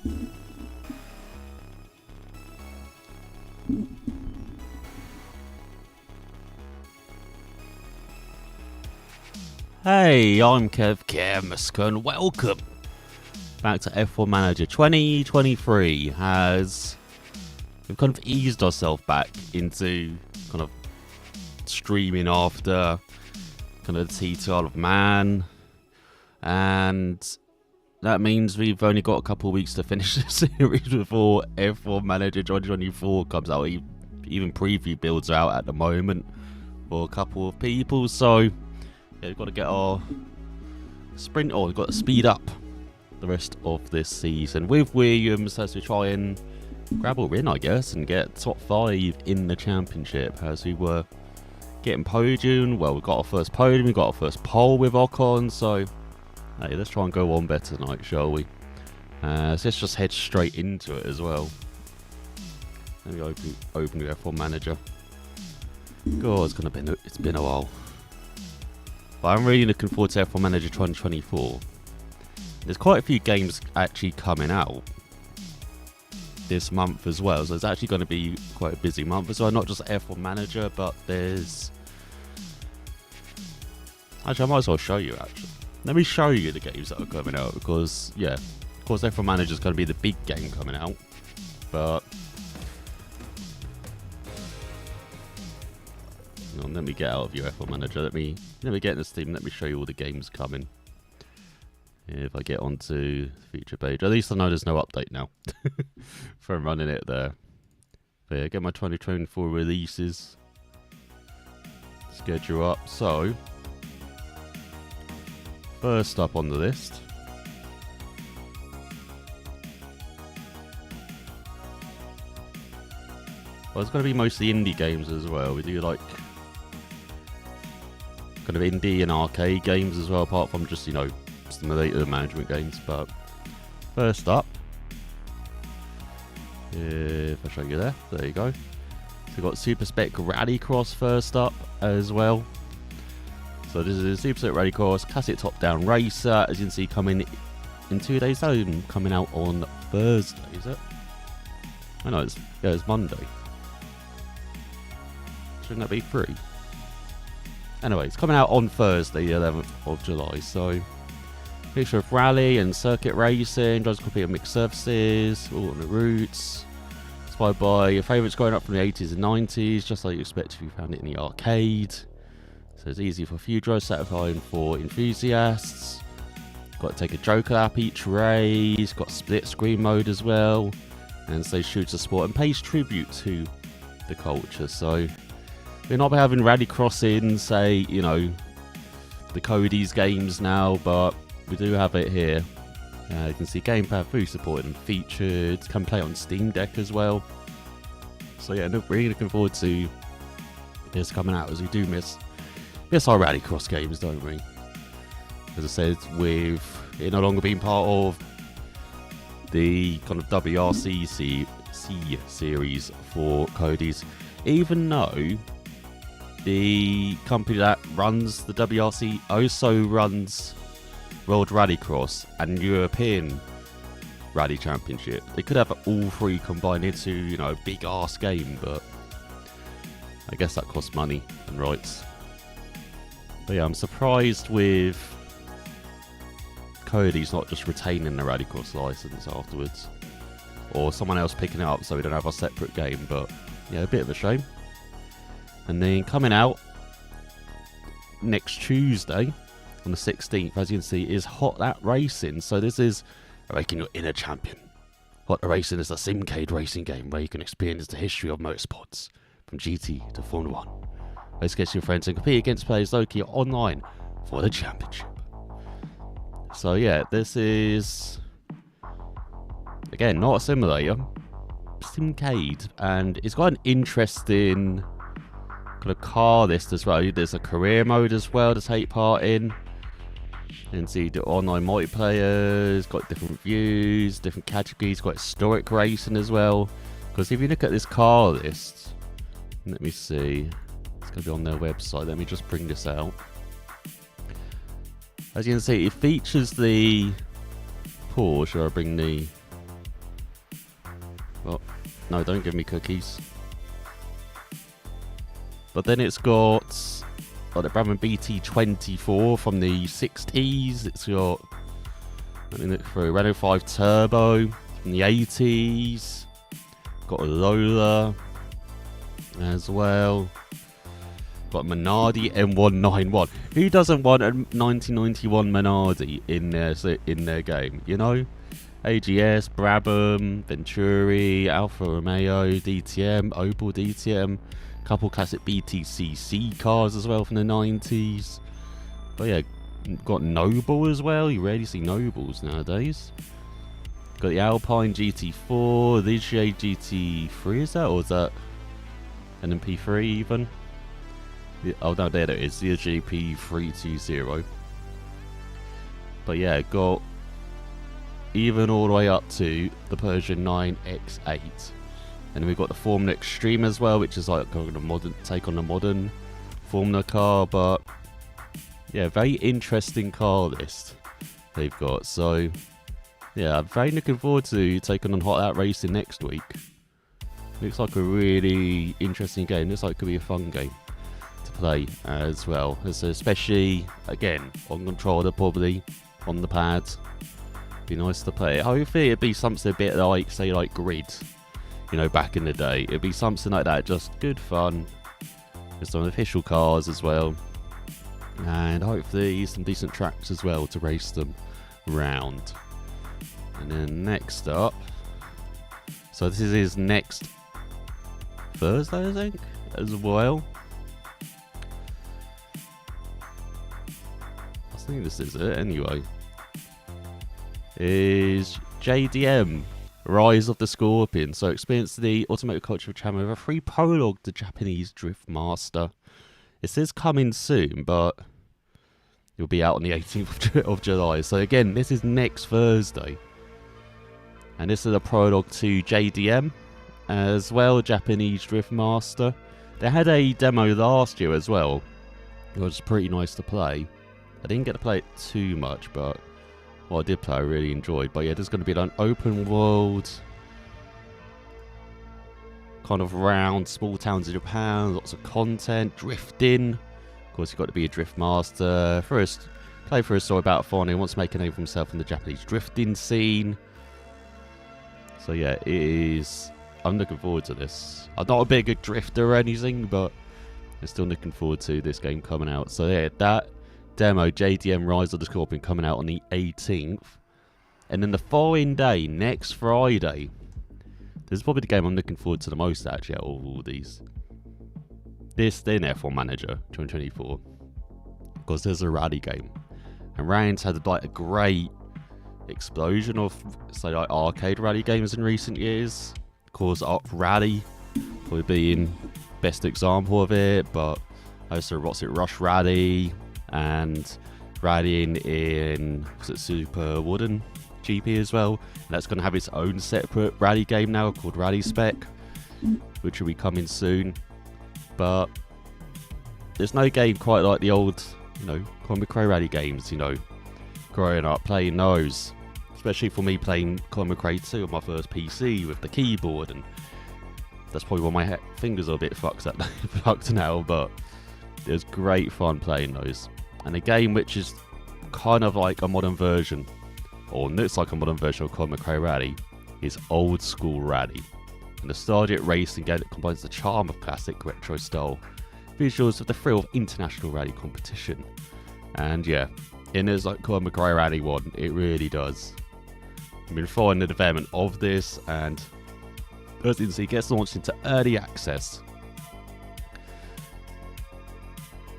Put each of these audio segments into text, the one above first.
Hey, I'm Kev Musker, and welcome back to F1 Manager 2023. We've kind of eased ourselves back into kind of streaming after kind of the T-Title of Man, and that means we've only got a couple of weeks to finish the series before F1 Manager 2024 comes out. Even preview builds are out at the moment for a couple of people, so yeah, we've got to get our sprint, or we've got to speed up the rest of this season with Williams as we try and grab a win, I guess, and get top 5 in the championship as we were getting podium. Well, we got our first podium, we got our first pole with Ocon, so hey, let's try and go on better tonight, shall we? So let's just head straight into it as well. Let me open the F1 Manager. God, it's been a while. But I'm really looking forward to F1 Manager 2024. There's quite a few games actually coming out this month as well, so it's actually going to be quite a busy month as well. Not just F1 Manager, but there's... Actually, I might as well show you, actually. Let me show you the games that are coming out, because, yeah, of course F1 Manager is going to be the big game coming out, but... Let me get out of your F1 Manager. Let me get in this team. Let me show you all the games coming. If I get onto the feature page, at least I know there's no update now from running it there. But yeah, get my 2024 releases schedule up. So first up on the list, well, it's going to be mostly indie games as well. We do like kind of indie and arcade games as well, apart from just, simulator management games. But first up, if I show you there you go. So we've got Super Spec Rallycross first up as well. So this is a Super Spec Rallycross classic top-down racer, as you can see, coming in 2 days time, coming out on Thursday, is it? I know, it's Monday. Shouldn't that be free? Anyway, it's coming out on Thursday, the 11th of July, so picture of rally and circuit racing, drives compete on mixed surfaces, all on the routes, inspired by your favourites growing up from the 80s and 90s, just like you expect if you found it in the arcade. So it's easy for a few drives, satisfying for enthusiasts. Got to take a Joker lap each race, got split screen mode as well, and so shoots the sport and pays tribute to the culture. So we're not having Rallycross in, say, the Cody's games now, but we do have it here. You can see Gamepad fully supported and featured. Can play on Steam Deck as well. So yeah, really looking forward to this coming out, as we do miss our Rallycross games, don't we? As I said, with it no longer being part of the kind of WRC series for Cody's, even though the company that runs the WRC also runs World Rallycross and European Rally Championship. They could have all three combined into, a big ass game, but I guess that costs money and rights. But yeah, I'm surprised with Cody's not just retaining the Rallycross license afterwards, or someone else picking it up so we don't have a separate game, but yeah, a bit of a shame. And then coming out next Tuesday on the 16th, as you can see, is Hot Lap Racing. So this is Awaken Your Inner Champion. Hot Lap Racing is a simcade racing game where you can experience the history of motorsports, from GT to Formula 1. Let's get your friends and compete against players locally or online for the championship. So yeah, this is, again, not a simulator, simcade, and it's got an interesting kind of car list as well. There's a career mode as well to take part in, and see the online multiplayer. It's got different views, different categories, got historic racing as well. Because if you look at this car list, let me see, it's going to be on their website. Let me just bring this out. As you can see, it features the Porsche. I bring the Oh, no, don't give me cookies. But then it's got the Brabham BT24 from the 60s. It's got, let me look through, Renault 5 Turbo from the 80s. Got a Lola as well. Got Minardi M191. Who doesn't want a 1991 Minardi in their game? You know, AGS, Brabham, Venturi, Alfa Romeo, DTM, Opel DTM, couple classic BTCC cars as well from the 90s. But yeah, got Noble as well. You rarely see Nobles nowadays. Got the Alpine GT4, the Ligier GT3, is that? Or is that an MP3 even? Oh no, there it is, the GP320. But yeah, got even all the way up to the Peugeot 9X8. And then we've got the Formula Extreme as well, which is like a modern take on the modern Formula car. But yeah, very interesting car list they've got. So yeah, I'm very looking forward to taking on Hot Out Racing next week. Looks like a really interesting game. Looks like it could be a fun game to play as well. Especially, again, on controller, probably on the pad. Be nice to play. Hopefully it'd be something a bit like, say, like Grid. You know, back in the day. It'd be something like that, just good fun. Just on official cars as well. And hopefully some decent tracks as well to race them round. And then next up, so this is next Thursday, I think, as well. I think this is it anyway. Is JDM Rise of the Scorpion. So experience the automotive culture of Japan with a free prologue to Japanese Drift Master. It says coming soon, but it'll be out on the 18th of July. So again, this is next Thursday. And this is a prologue to JDM as well, Japanese Drift Master. They had a demo last year as well. It was pretty nice to play. I didn't get to play it too much, but what I did play I really enjoyed. But yeah, there's going to be an open world, kind of round, small towns in Japan, lots of content, drifting. Of course, you've got to be a drift master. First, play through a story about Fon who wants to make a name for himself in the Japanese drifting scene. So yeah, it is. I'm looking forward to this. I'm not a big drifter or anything, but I'm still looking forward to this game coming out. So yeah, that demo, JDM Rise of the Scorpion, coming out on the 18th. And then the following day, next Friday, this is probably the game I'm looking forward to the most actually out of all these. This then F1 Manager 2024. Because there's a rally game. And Ryan's had like a great explosion of, say, like arcade rally games in recent years. Of course, Up Rally probably being best example of it, but also what's it, Rush Rally and rallying in, was it Super Wooden GP as well. And that's going to have its own separate rally game now called Rally Spec, which will be coming soon. But there's no game quite like the old, you know, Colin McRae rally games, you know, growing up playing those. Especially for me playing Colin McRae 2 on my first PC with the keyboard, and that's probably why my fingers are a bit fucked now, but it was great fun playing those. And a game which is kind of like a modern version, or looks like a modern version of Colin McRae Rally, is Old School Rally. And the nostalgic racing game that combines the charm of classic retro style visuals with the thrill of international rally competition. And yeah, it is like Colin McRae Rally 1, it really does. I've been following the development of this, and as you can see, it gets launched into early access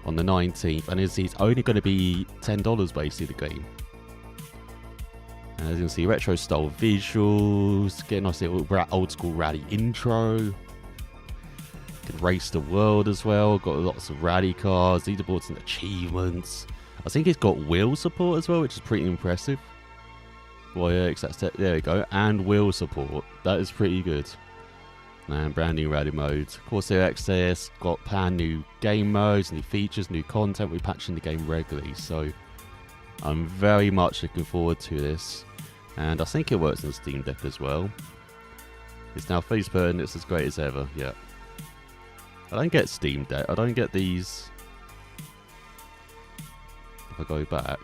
on the 19th, and it's only going to be $10 basically, the game. And as you can see, retro style visuals, get a nice little old school rally intro. You can race the world as well, got lots of rally cars, leaderboards and achievements. I think it's got wheel support as well, which is pretty impressive. Well, yeah, there we go, and wheel support, that is pretty good. And brand new rally modes. Of course, their access got planned new game modes, new features, new content. We're patching the game regularly, so I'm very much looking forward to this. And I think it works on Steam Deck as well. It's now face burn. It's as great as ever. Yeah. I don't get Steam Deck. I don't get these. If I go back,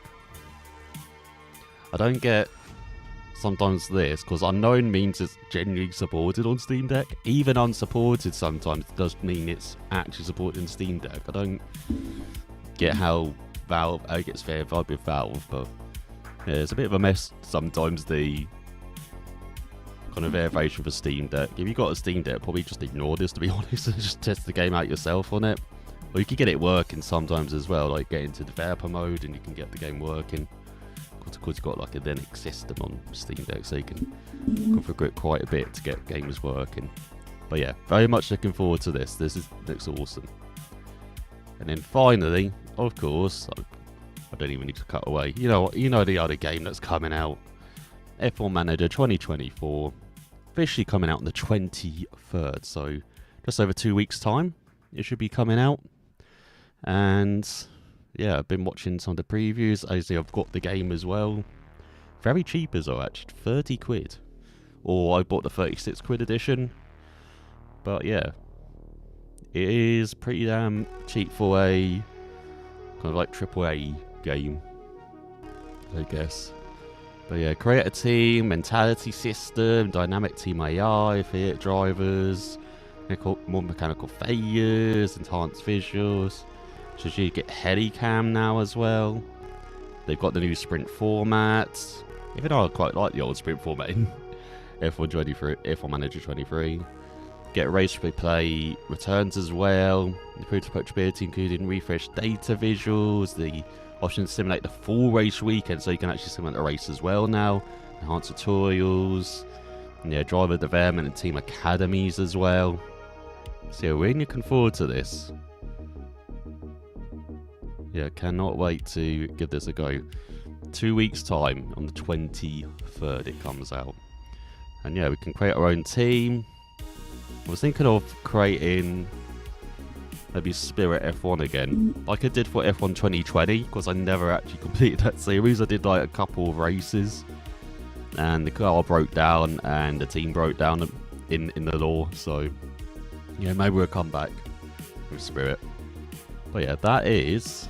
I don't get sometimes this, because unknown means it's genuinely supported on Steam Deck. Even unsupported sometimes does mean it's actually supported in Steam Deck. I don't get how Valve, I guess fair vibe with Valve, but yeah, it's a bit of a mess sometimes, the kind of verification for Steam Deck. If you got a Steam Deck, probably just ignore this, to be honest, and just test the game out yourself on it. Or you can get it working sometimes as well, like get into developer mode and you can get the game working. Of course, you've got like a Linux system on Steam Deck, so you can configure it quite a bit to get games working. But yeah, very much looking forward to this. This looks awesome. And then finally, of course, I don't even need to cut away. You know the other game that's coming out, F1 Manager 2024, officially coming out on the 23rd. So just over 2 weeks' time, it should be coming out. And yeah, I've been watching some of the previews. Obviously, I've got the game as well. Very cheap as well, actually. 30 quid. Or I bought the 36 quid edition. But yeah, it is pretty damn cheap for a kind of like AAA game, I guess. But yeah, create a team, mentality system, dynamic team AI, Fiat drivers, more mechanical failures, enhanced visuals. So you get Helicam now as well. They've got the new sprint format. Even though I quite like the old sprint format in F1 Manager 23. Get race replay returns as well. Improved approachability, including refreshed data visuals. The option to simulate the full race weekend, so you can actually simulate the race as well now. Enhanced tutorials. And yeah, driver development and team academies as well. So yeah, really looking forward to this. Yeah, cannot wait to give this a go. 2 weeks time, on the 23rd it comes out. And yeah, we can create our own team. I was thinking of creating maybe Spirit F1 again, like I did for F1 2020, because I never actually completed that series. I did like a couple of races, and the car broke down, and the team broke down in the lore. So yeah, maybe we'll come back with Spirit. But yeah, that is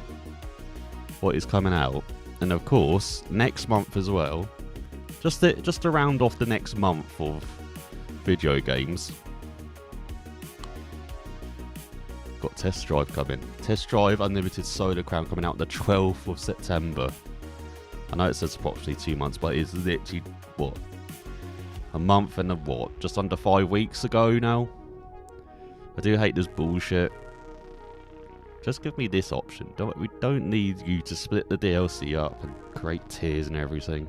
what is coming out. And of course, next month as well, just to round off the next month of video games, got Test Drive coming. Test Drive Unlimited Solar Crown coming out the 12th of September. I know it says approximately 2 months, but it's literally, what, a month and just under 5 weeks ago now. I do hate this bullshit. Just give me this option. We don't need you to split the DLC up and create tiers and everything.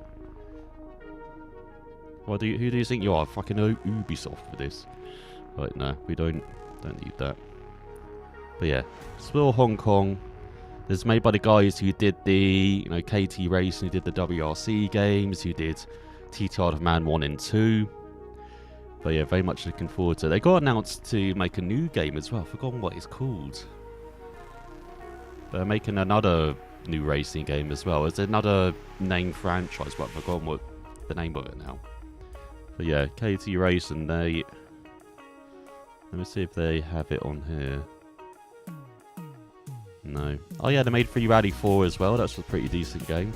Who do you think you are? Fucking Ubisoft for this? Right, no, we don't need that. But yeah, Spill Hong Kong. This is made by the guys who did the KT Race, who did the WRC games, who did TT Art of Man 1 and 2. But yeah, very much looking forward to it. They got announced to make a new game as well. I've forgotten what it's called. They're making another new racing game as well. It's another named franchise, but I've forgotten what the name of it now. But yeah, KT Race, and let me see if they have it on here. No. Oh yeah, they made Free Rally 4 as well. That's a pretty decent game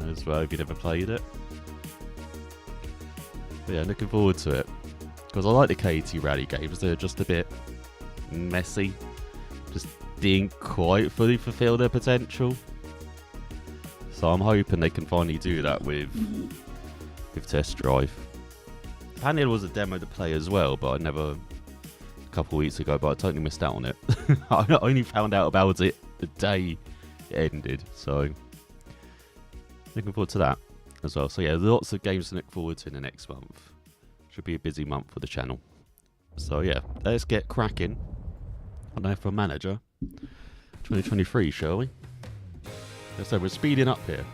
as well, if you never played it. But yeah, looking forward to it. Because I like the KT Rally games. They're just a bit messy. Just didn't quite fully fulfill their potential. So I'm hoping they can finally do that with Test Drive. Apparently there was a demo to play as well, but I never... a couple of weeks ago, but I totally missed out on it. I only found out about it the day it ended, so looking forward to that as well. So yeah, lots of games to look forward to in the next month. Should be a busy month for the channel. So yeah, let's get cracking on F1 Manager 2023, shall we? So we're speeding up here.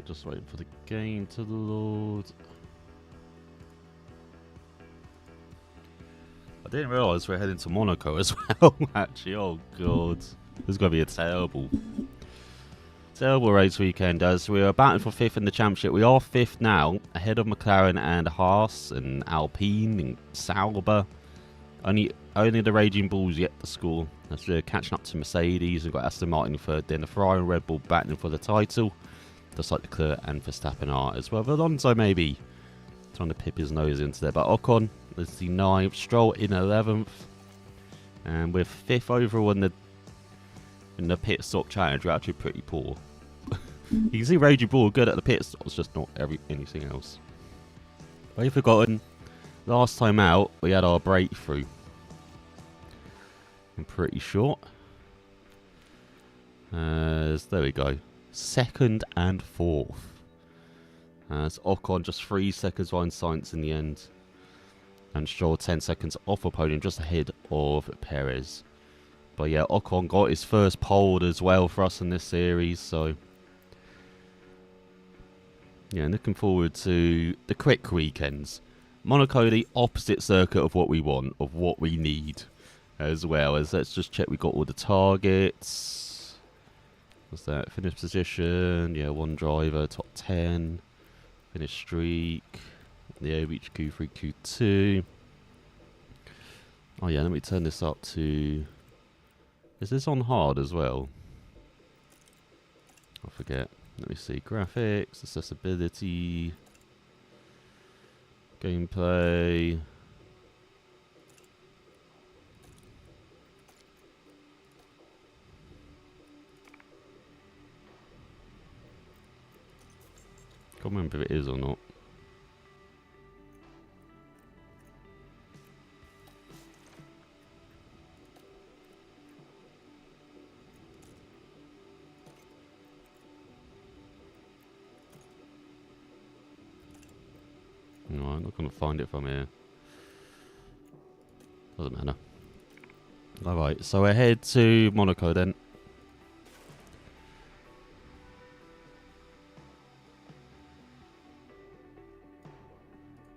just waiting for the game to load. I didn't realise we're heading to Monaco as well, actually. Oh, God. This is going to be a terrible race weekend, as we are battling for 5th in the championship. We are 5th now, ahead of McLaren and Haas and Alpine and Sauber. Only the Raging Bulls yet to score. As we're catching up to Mercedes. We've got Aston Martin in 3rd, then the Ferrari and Red Bull battling for the title. Just like Leclerc and Verstappen are as well. But Alonso maybe trying to pip his nose into there. But Ocon is the 9th, Stroll in 11th. And we're 5th overall in the pit stop challenge. We're actually pretty poor. You can see Raging Bull good at the pit stops, just not anything else. But you've forgotten, last time out we had our breakthrough. I'm pretty short. There we go. 2nd and 4th. As Ocon just 3 seconds behind Sainz in the end. And Stroll 10 seconds off a podium, just ahead of Perez. But yeah, Ocon got his first pole as well for us in this series, so yeah, looking forward to the quick weekends. Monaco, the opposite circuit of what we want, of what we need, as well. As let's just check we got all the targets. What's that? Finish position, yeah, 1 driver, top 10. Finish streak, yeah, reach Q3, Q2. Oh yeah, let me turn this up to... Is this on hard as well? I forget. Let me see. Graphics, accessibility, gameplay. Can't remember if it is or not. No, I'm not going to find it from here. Doesn't matter. Alright, so we're head to Monaco then.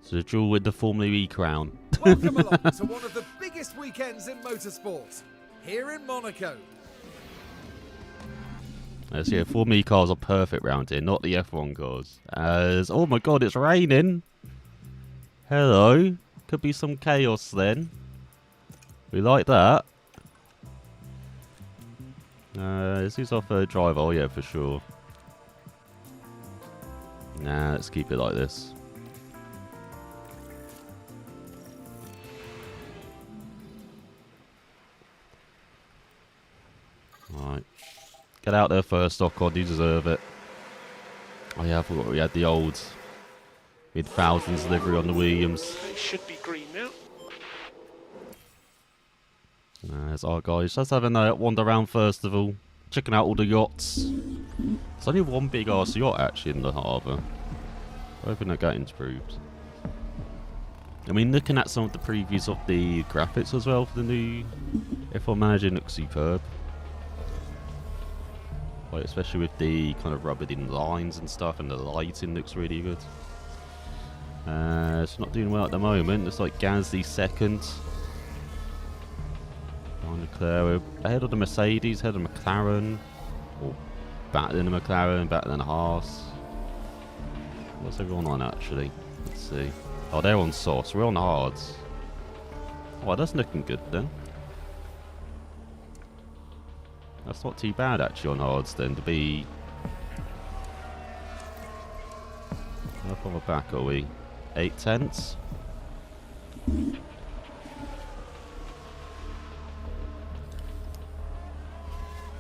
So the duel with the Formula E crown. Welcome along to one of the biggest weekends in motorsport, here in Monaco. Let's see, Formula E cars are perfect round here, not the F1 cars. As, oh my god, it's raining. Hello. Could be some chaos then. We like that. This is our 3rd driver. Oh yeah, for sure. Nah, let's keep it like this. Alright. Get out there first, Ocon. You deserve it. Oh yeah, I forgot we had the old mid-thousands livery on the Williams. It should be green now. There's our guys. Just having a wander around first of all. Checking out all the yachts. There's only one big ass yacht actually in the harbour. Hoping that getting improved. I mean, looking at some of the previews of the graphics as well for the new F1 Manager, looks superb. Like, especially with the kind of rubbered in lines and stuff, and the lighting looks really good. It's not doing well at the moment. It's like Gasly 2nd. Leclerc ahead of the Mercedes, ahead of McLaren. Or better than the McLaren, better than the Haas. What's everyone on actually? Let's see. Oh, they're on sauce. We're on hards. Oh, that's looking good then. That's not too bad actually on hards then to be. How far back are we? 8/10.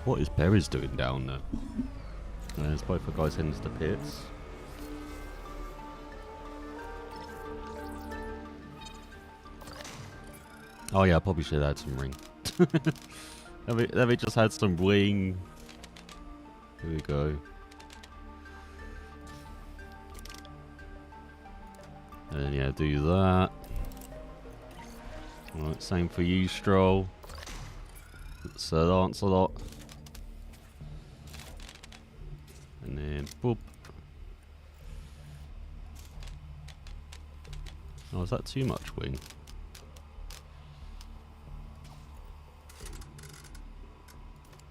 What is Perez doing down there? There's both the guys heading to the pits. Oh yeah, I probably should have had some ring. Let me just had some wing. Here we go. And yeah, do that. Alright, same for you, Stroll. Sir Lancelot. And then, boop. Oh, is that too much wing?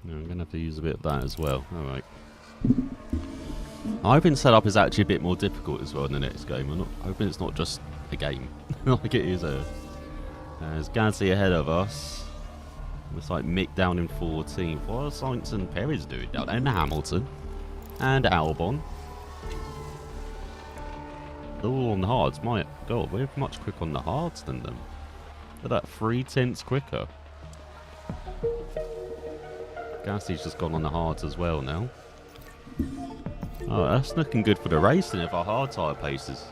No, I'm gonna have to use a bit of that as well. Alright. I'm hoping setup is actually a bit more difficult as well in the next game. I'm hoping it's not just a game like it is a. There's Gasly ahead of us. Looks like Mick down in 14th. What are Sainz and Perez doing down there? And Hamilton. And Albon. They're all on the hards. My God, we're much quicker on the hards than them. Look at that, 3/10 quicker. Gasly's just gone on the hards as well now. Oh, that's looking good for the racing if our hard tyre pace is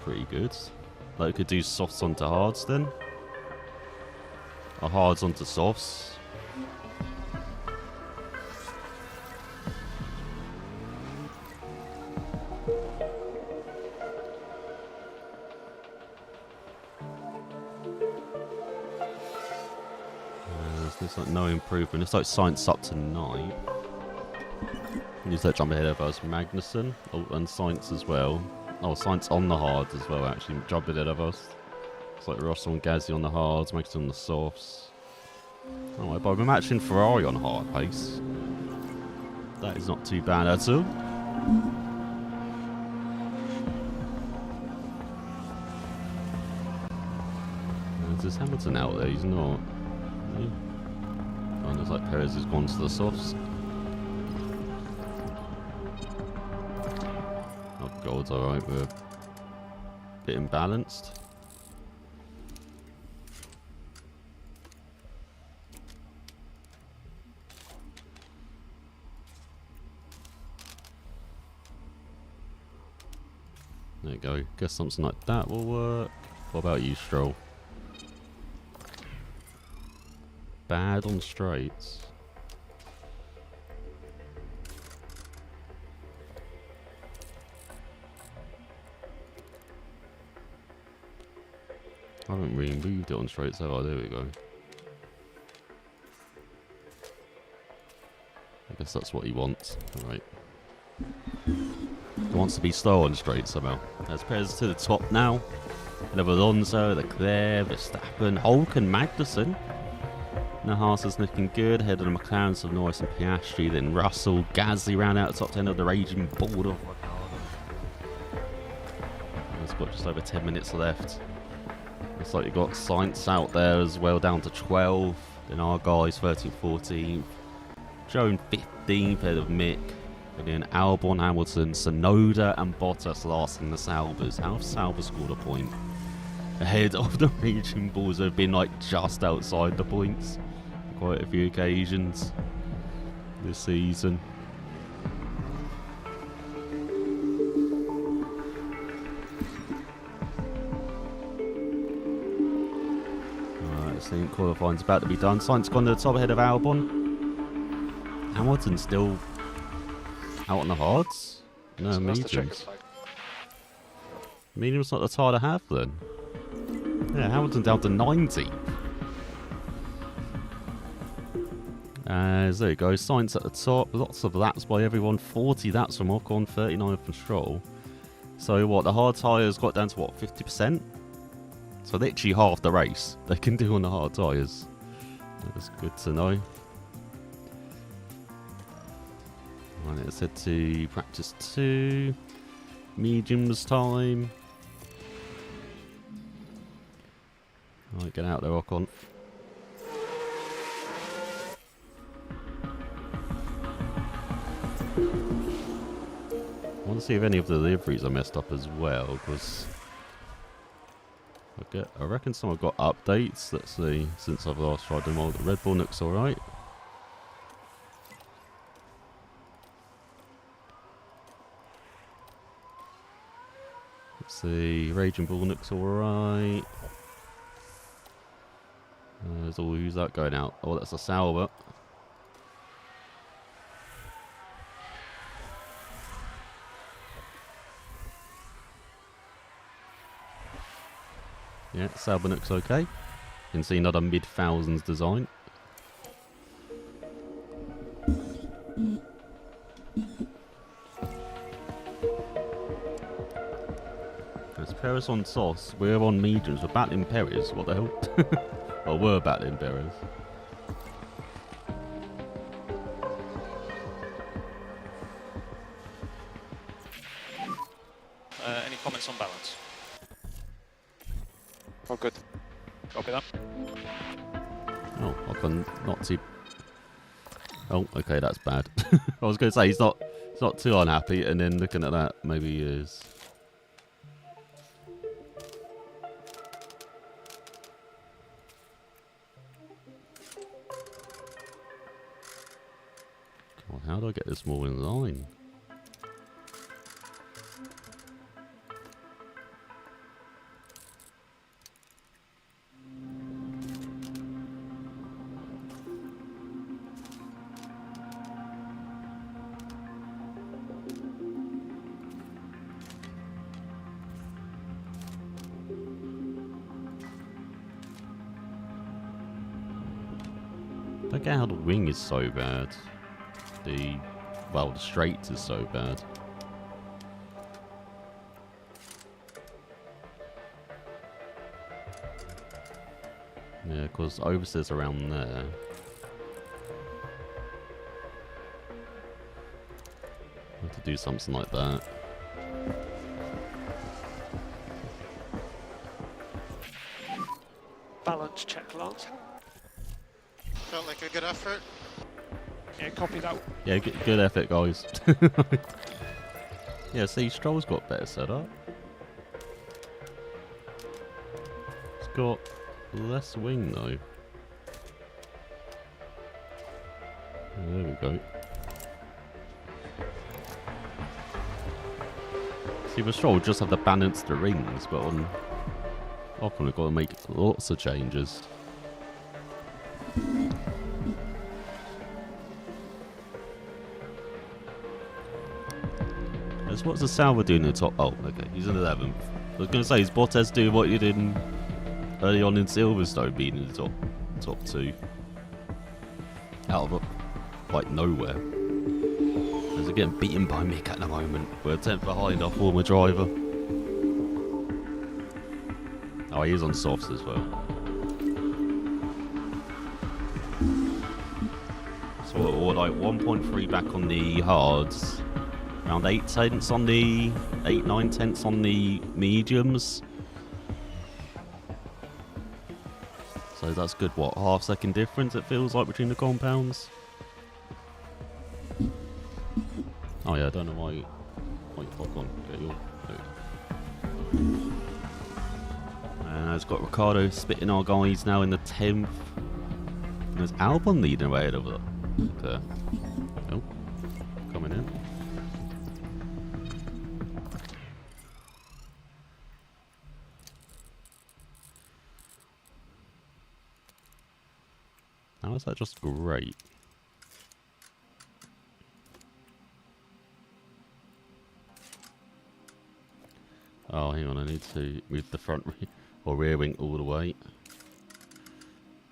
pretty good. Like we could do softs onto hards then. Or hards onto softs. There's like no improvement. It's like Sainz up to 9. He's like jump ahead of us. Magnussen. Oh, and Sainz as well. Oh, Sainz on the hards as well, actually. Jumping ahead of us. It's like Russell and Gasly on the hards, Magnussen on the softs. Oh, but we're matching Ferrari on hard pace. That is not too bad at all. Is Hamilton out there? He's not. Oh, looks like Perez has gone to the softs. Oh, God's alright, we're a bit imbalanced. There you go. Guess something like that will work. What about you, Stroll? Bad on straights. I haven't really moved it on straights, have I? There we go. I guess that's what he wants. Alright. He wants to be slow on straight somehow. There's Perez to the top now. And Alonso, Leclerc, Verstappen, Hulk and Magnussen. Now Haas is looking good. Ahead of the McLaren, so Norris and Piastri. Then Russell, Gasly round out the top 10 of the raging bull of It's got just over 10 minutes left. Looks like you've got Sainz out there as well, down to 12. Then our guys, 13th, 14th. Joe in 15th, ahead of Mick. And then Albon, Hamilton, Tsunoda and Bottas last in the Salvers. How have Salvers scored a point? Ahead of the Raging Bulls who have been like just outside the points on quite a few occasions this season. Alright, I think qualifying's about to be done. Sainz gone to the top ahead of Albon. Hamilton still out on the hards? No, mediums. Medium's not the tyre to have then. Yeah, Hamilton down to 90. There you go. Sainz at the top. Lots of laps by everyone. 40 laps from Ocon, 39 from Stroll. So what? The hard tyres got down to what? 50%? So literally half the race they can do on the hard tyres. That's good to know. Right, let's head to practice 2. Mediums time. Right, get out there, Ocon. I want to see if any of the deliveries are messed up as well, because I reckon some have got updates. Let's see, since I've last tried them all. The Red Bull looks alright. Let's see, Raging Bull looks alright. Who's that going out? Oh, that's a Sauber. Yeah, Sauber looks okay. You can see another mid-thousands design. As Perez Paris on sauce. We're on mediums. We're battling Perez. What the hell? Well, we're battling Perez. Any comments on balance? Oh, good. Copy that. Oh, I can not see. Oh, okay, that's bad. I was going to say he's not too unhappy, and then looking at that, maybe he is. God, how do I get this more in line? I don't get how the wing is so bad. The straight is so bad. Yeah, because oversteer's around there. I have to do something like that. Balance check, Lance. Felt like a good effort. Yeah, copy that. Yeah, good effort, guys. Yeah, see, Stroll's got better setup. He's got less wing, though. There we go. See, with Stroll, just have to balance the rings, but on Ocon, we've got to make lots of changes. What's the Sauber doing in the top? Oh, okay, he's in 11th. I was going to say, is Bottas doing what you did early on in Silverstone, being in the top two? Out of like nowhere. As they're getting beaten by Mick at the moment. We're a 10th behind our former driver. Oh, he is on softs as well. So we're like 1.3 back on the hards. Around 8 tenths on the 9 tenths on the mediums. So that's good. What, half-second difference? It feels like between the compounds. Oh yeah, I don't know why you pop on. Okay, and it's got Ricardo spitting our guys now in the 10th. And there's Albon leading away over there. Oh, coming in. How is that just great? Oh, hang on, I need to move the front or rear wing all the way.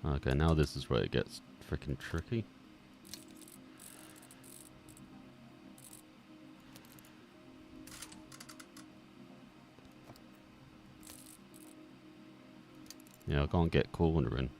Okay, now this is where it gets freaking tricky. Yeah, I can't get cornering.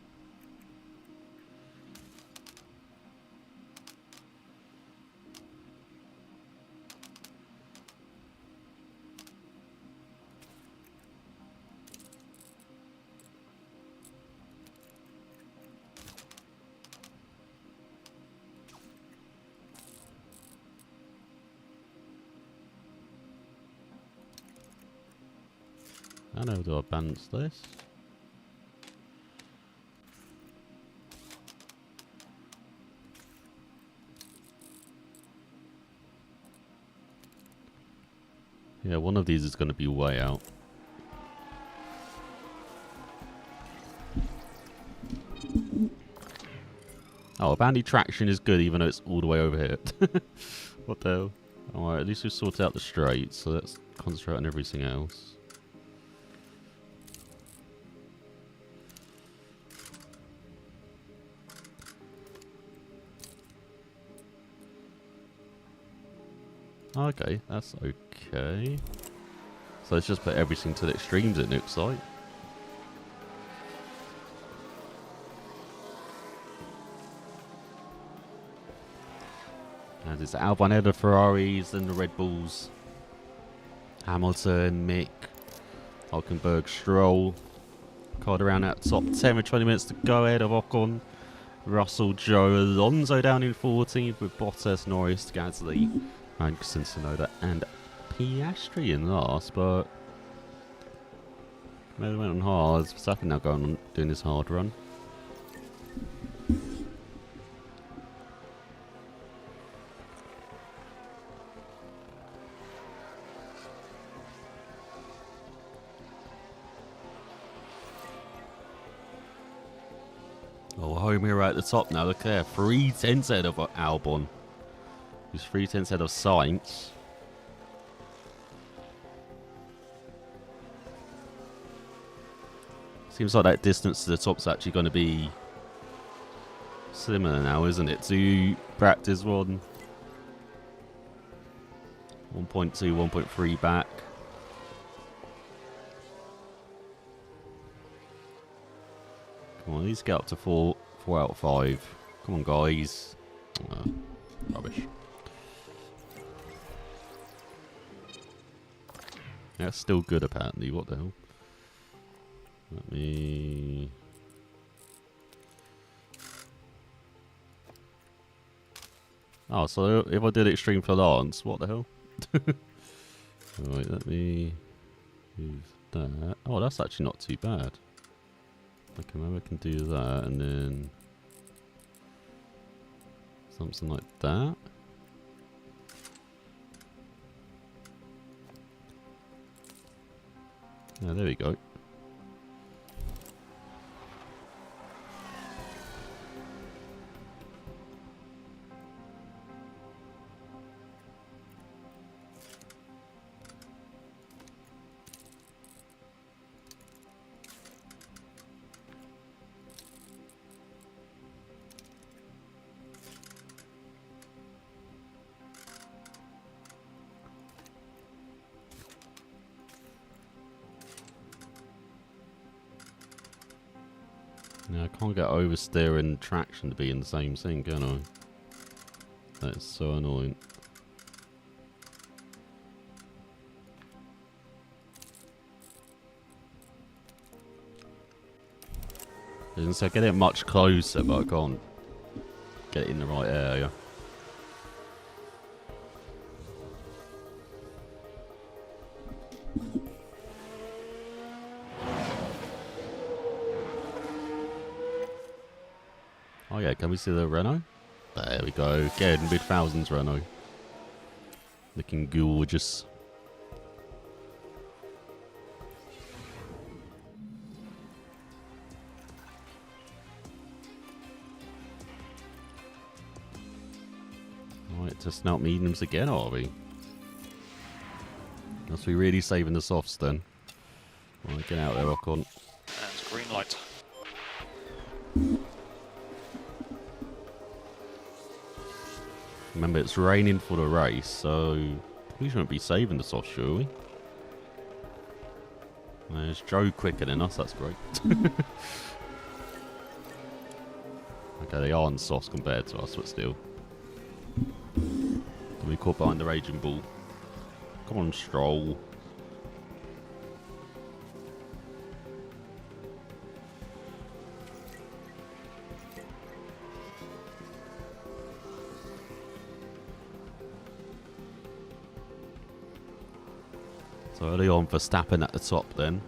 I know, do I balance this? Yeah, one of these is going to be way out. Oh, bandy traction is good even though it's all the way over here. What the hell? Alright, at least we sorted out the straight, so let's concentrate on everything else. Okay, that's okay. So let's just put everything to the extremes, it looks like. And it's Albon ahead of Ferraris, then the Red Bulls. Hamilton, Mick, Hulkenberg, Stroll. Card around that top 10 with 20 minutes to go ahead of Ocon. Russell, Joe, Alonso down in 14th with Bottas, Norris, Gasly, Magnussen, Tsunoda, and Piastri in last, but maybe went on hard. Verstappen now going on doing his hard run. Oh, home here at the top now. Look there, 3/10 ahead of Albon. Who's 3/10 ahead of Sainz. Seems like that distance to the top's actually going to be similar now, isn't it? To practice one. 1.2, 1.3 back. Come on, let's get up to 4 out of 5. Come on, guys. Rubbish. That's still good, apparently. What the hell? Let me... Oh, so if I did extreme for Lance, what the hell? Right, let me use that. Oh, that's actually not too bad. Okay, maybe I can do that and then something like that. Yeah, there we go. Yeah, I can't get oversteer and traction to be in the same thing, can I? That's so annoying. So I get it much closer, but I can't get it in the right area. Oh yeah, can we see the Renault? There we go. Again, mid-thousands Renault. Looking gorgeous. Right, just not mediums again, are we? Must be really saving the softs then. Right, get out there, Ocon. And green light. Remember, it's raining for the race, so we shouldn't be saving the soft, should we? There's Joe quicker than us, that's great. Okay, they are on softs compared to us, but still. We caught behind the Raging Bull. Come on, Stroll. So early on, Verstappen at the top then.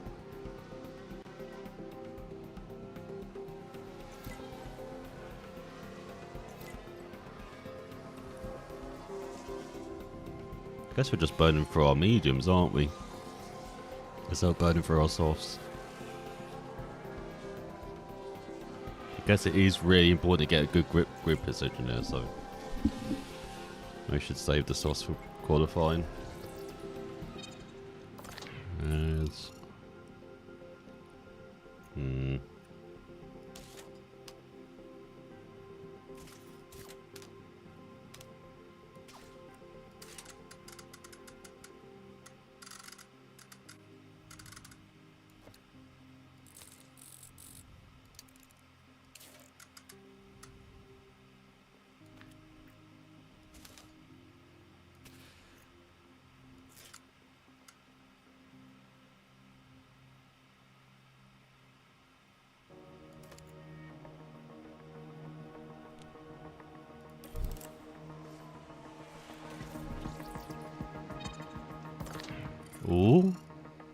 I guess we're just burning through our mediums, aren't we? Instead of burning through our softs. I guess it is really important to get a good grip position there, so we should save the softs for qualifying. As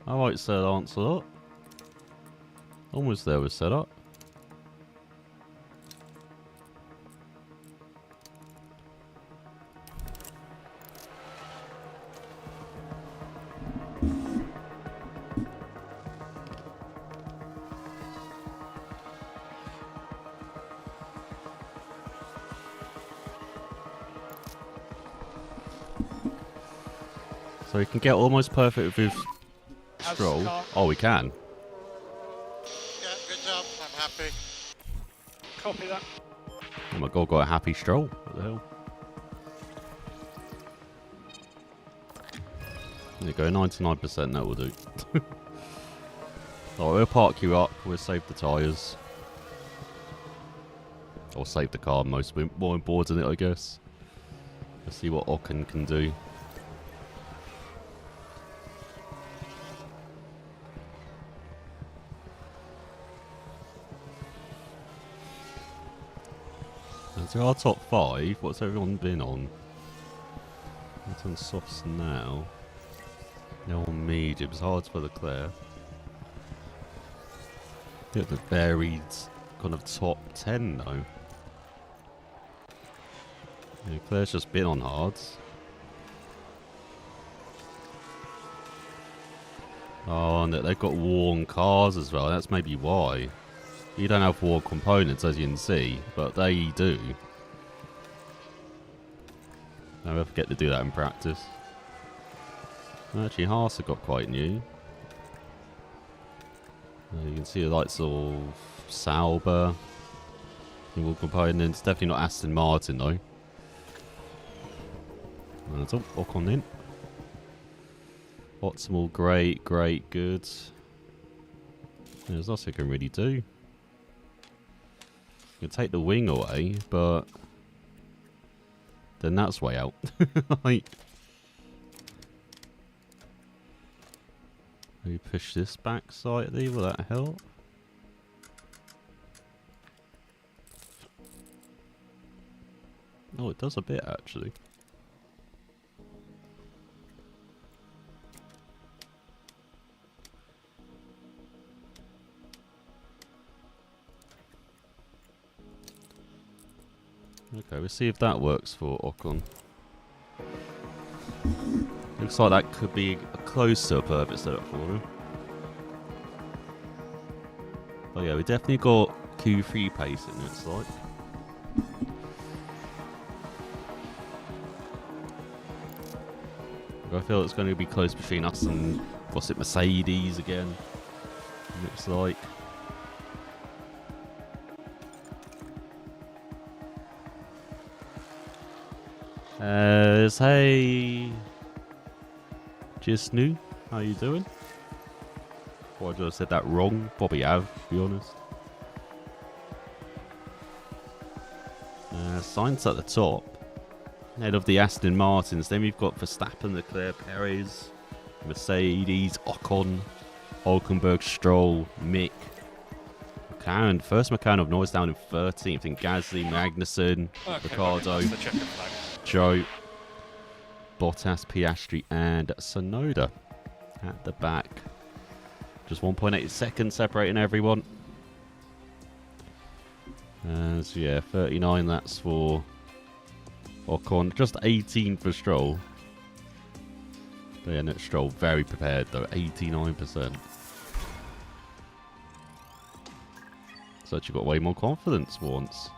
Alright, Sir Lancelot. Almost there with setup. So we can get almost perfect with How's Stroll. the car? Oh, we can. Yeah, good job. I'm happy. Copy that. Oh my god, got a happy Stroll. What the hell? There you go, 99%, that will do. Alright, we'll park you up, we'll save the tyres. Or save the car, more important, I guess. Let's see what Ocon can do. So our top 5, what's everyone been on? It's on softs now. No on mediums, hard for Leclerc. Get the varied kind of top 10 though. Yeah, Leclerc's just been on hards. Oh, and they've got worn cars as well, that's maybe why. You don't have worn components as you can see, but they do. I never forget to do that in practice. Actually, Haas have got quite new. You can see the likes of Sauber. Worn components, definitely not Aston Martin though. That's all, Ocon in. Optimal, great, good. There's nothing I can really do. You can take the wing away, but then that's way out. Like, maybe push this back slightly, will that help? Oh, it does a bit actually. Okay, we'll see if that works for Ocon. Looks like that could be close to a perfect setup for him. Oh yeah, we definitely got Q3 pace in it, looks like. I feel it's going to be close between us and, what's it, Mercedes again, looks like. Hey, Jisnu, how you doing? Or I just said that wrong, probably have, to be honest. Sainz at the top, head of the Aston Martins. Then we've got Verstappen, Leclerc, Perez, Mercedes, Ocon, Hulkenberg, Stroll, Mick, McLaren. First McLaren of Norris down in 13th, and Gasly, Magnussen, Ricciardo, That's the checkered flag. Joe, Bottas, Piastri, and Sonoda at the back. Just 1.8 seconds separating everyone. So yeah, 39 that's for Ocon. Just 18 for Stroll. But yeah, no, Stroll very prepared though, 89%. So actually got way more confidence once.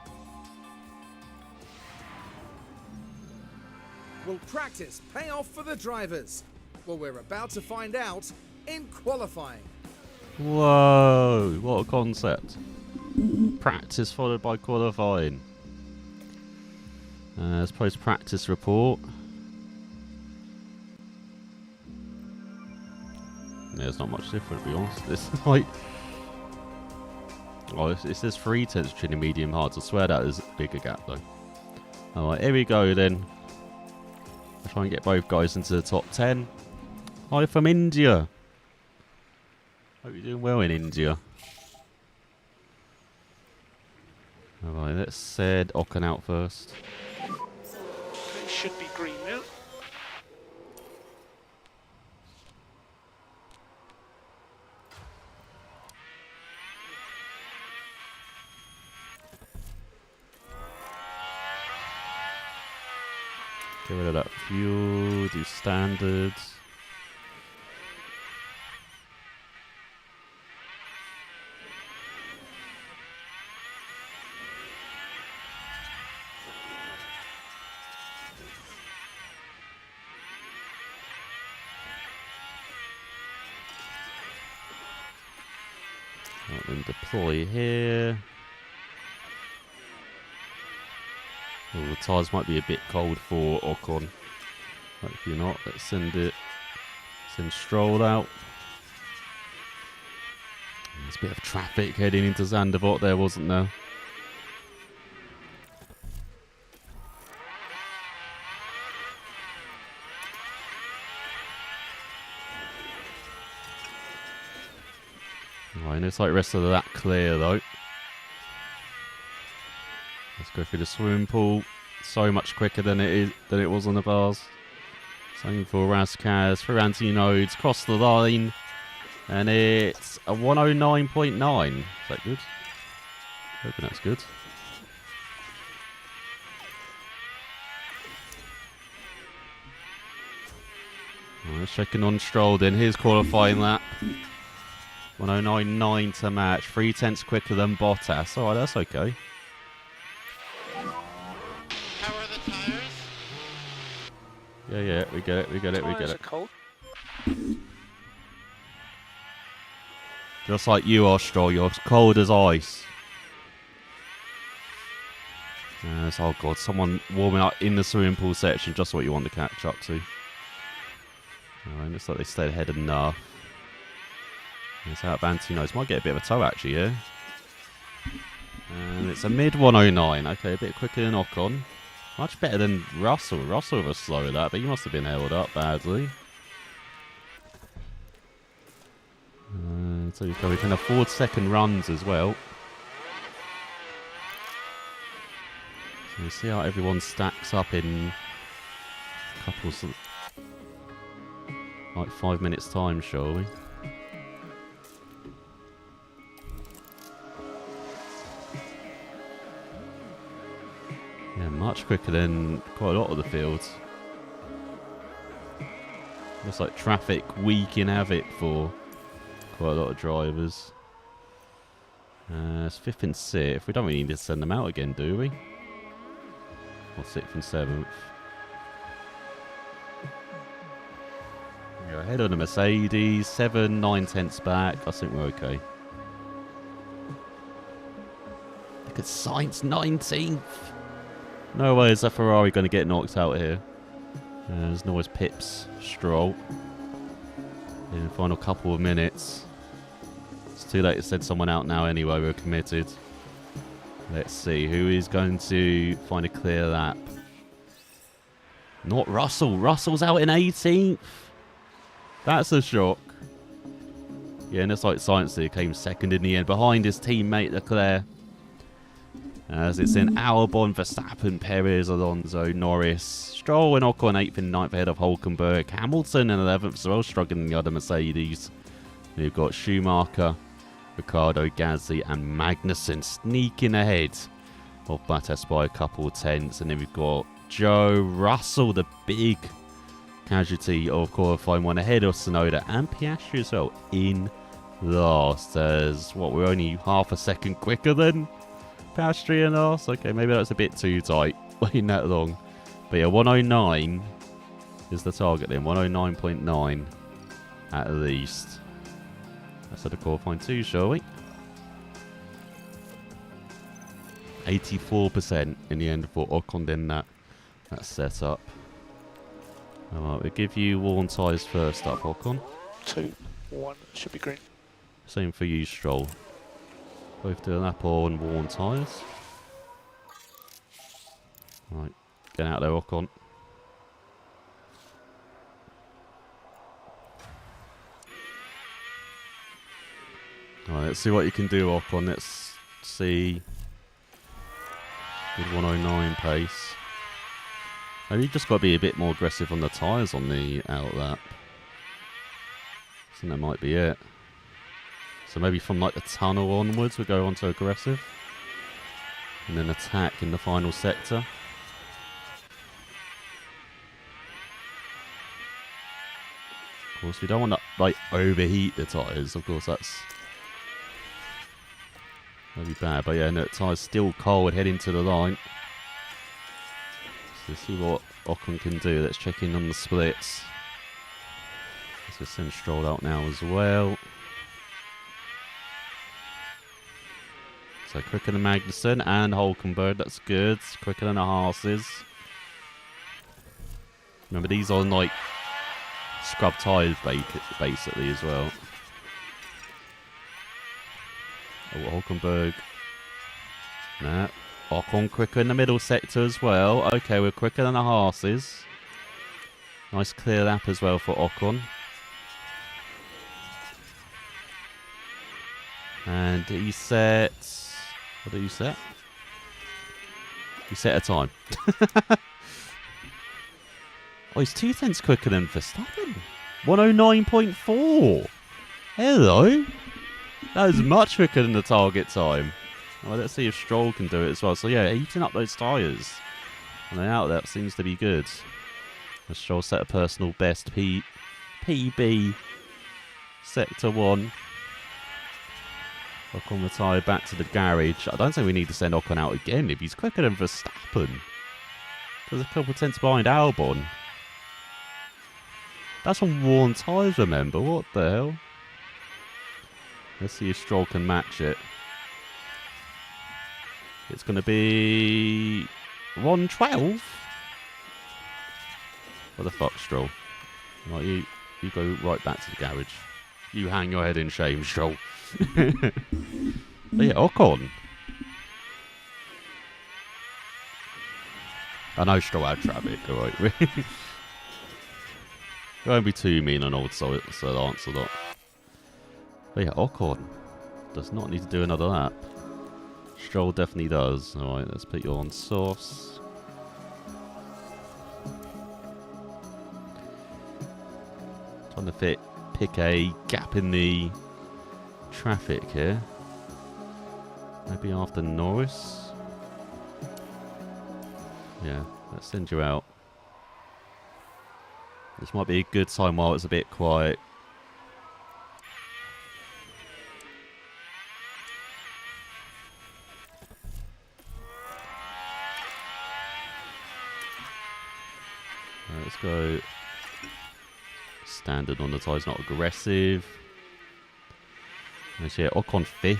Will practice pay off for the drivers? Well, we're about to find out in qualifying. Whoa, what a concept. Practice followed by qualifying. Let's post practice report. Yeah, it's not much different to be honest. It's like, oh, it says 3/10 between medium hard. I swear that is a bigger gap though. Alright, here we go then. I'll try and get both guys into the top 10. Hi from India. Hope you're doing well in India. Alright, let's send Ocon out first. It should be green now. Get rid of that fuel, do standards. Right, then deploy here. Oh, the tyres might be a bit cold for Ocon. Hopefully not. Let's send Stroll out. There's a bit of traffic heading into Zandvoort there, wasn't there? Right, looks like the rest of that clear though. Let's go through the swimming pool. So much quicker than it was on the bars. Same for Raskaz, for Antinodes, cross the line. And it's a 109.9. Is that good? Hoping that's good. Right, checking on Stroll then. Here's qualifying lap. 109.9 to match. 3/10 quicker than Bottas. Alright, that's okay. How are the tires? Yeah, we get it, we get Tyres are it. cold. Just like you are, Stroll, you're cold as ice. Yes, oh god, someone warming up in the swimming pool section, just what you want to catch up to. Alright, looks like they stayed ahead enough. It's out of Antinodes. Might get a bit of a tow actually here. And it's a mid 109. Okay, a bit quicker than Ocon. Much better than Russell. Russell was slow at that, but he must have been held up badly. So we can afford second runs as well. So we'll see how everyone stacks up in a couple of, like 5 minutes time, shall we? Yeah, much quicker than quite a lot of the fields. Looks like traffic weak in Havoc for quite a lot of drivers. It's 5th and 6th. We don't really need to send them out again, do we? Or 6th and 7th. We're ahead of the Mercedes. 7, 9/10 back. I think we're okay. Look at Sainz, 19th. No way is a Ferrari going to get knocked out here. There's always Pips, Stroll. In the final couple of minutes. It's too late to send someone out now anyway, we're committed. Let's see, who is going to find a clear lap? Not Russell. Russell's out in 18th. That's a shock. Yeah, and it's like Sainz here came second in the end, behind his teammate Leclerc. As it's in Albon, Verstappen, Perez, Alonso, Norris, Stroll and Ocon 8th and 9th ahead of Hulkenberg. Hamilton in 11th as well, struggling in the other Mercedes. We've got Schumacher, Ricciardo, Gasly and Magnussen sneaking ahead of Bottas by a couple of tenths. And then we've got Joe Russell, the big casualty of qualifying one, ahead of Tsunoda and Piastri as well in last. As what, we're only half a second quicker than Piastri and us. Okay, maybe that's a bit too tight, waiting that long. But yeah, 109 is the target then. 109.9 at least. Let's have a qualifying 2, shall we? 84% in the end for Ocon then that set up. Alright, we'll give you worn tyres first up, Ocon. 2, 1, should be green. Same for you, Stroll. Both do a lap on worn tyres. Right, get out there, Ocon. Alright, let's see what you can do, Ocon. Let's see. Good 109 pace. Maybe you just got to be a bit more aggressive on the tyres on the out lap. I think that might be it. So maybe from like the tunnel onwards we go on to aggressive. And then attack in the final sector. course, we don't want to like overheat the tyres. Of course, that'd be bad. But yeah, no, the tyres still cold heading to the line. So let's see what Ocon can do. Let's check in on the splits. Let's just send Stroll out now as well. So quicker than Magnussen and Hulkenberg. That's good. Quicker than the Haas's. Remember, these are like scrub tyres basically as well. Oh, Hulkenberg. Nah. Ocon quicker in the middle sector as well. Okay, we're quicker than the Haas's. Nice clear lap as well for Ocon. And he set... What did you set? He set a time. Oh, he's 2 tenths quicker than Verstappen. 109.4. Hello. That is much quicker than the target time. Well, let's see if Stroll can do it as well. So yeah, heating up those tyres on the outlet seems to be good. As Stroll set a personal best PB Sector 1. Ocon retired back to the garage. I don't think we need to send Ocon out again if he's quicker than Verstappen. There's a couple of tenths behind Albon. That's on worn tyres, remember? What the hell? Let's see if Stroll can match it. It's going to be 112. What the fuck, Stroll? Right, you go right back to the garage. You hang your head in shame, Stroll. But yeah, Ocon. I know Stroll had traffic, alright. We won't be too mean on old Sir Lancelot. But yeah, Ocon does not need to do another lap. Stroll definitely does. Alright, let's put you on source. Trying to pick a gap in the traffic here. Maybe after Norris. Yeah, let's send you out. This might be a good time while it's a bit quiet. Let's go standard on the tyres, not aggressive. Let's see, Ocon 5th.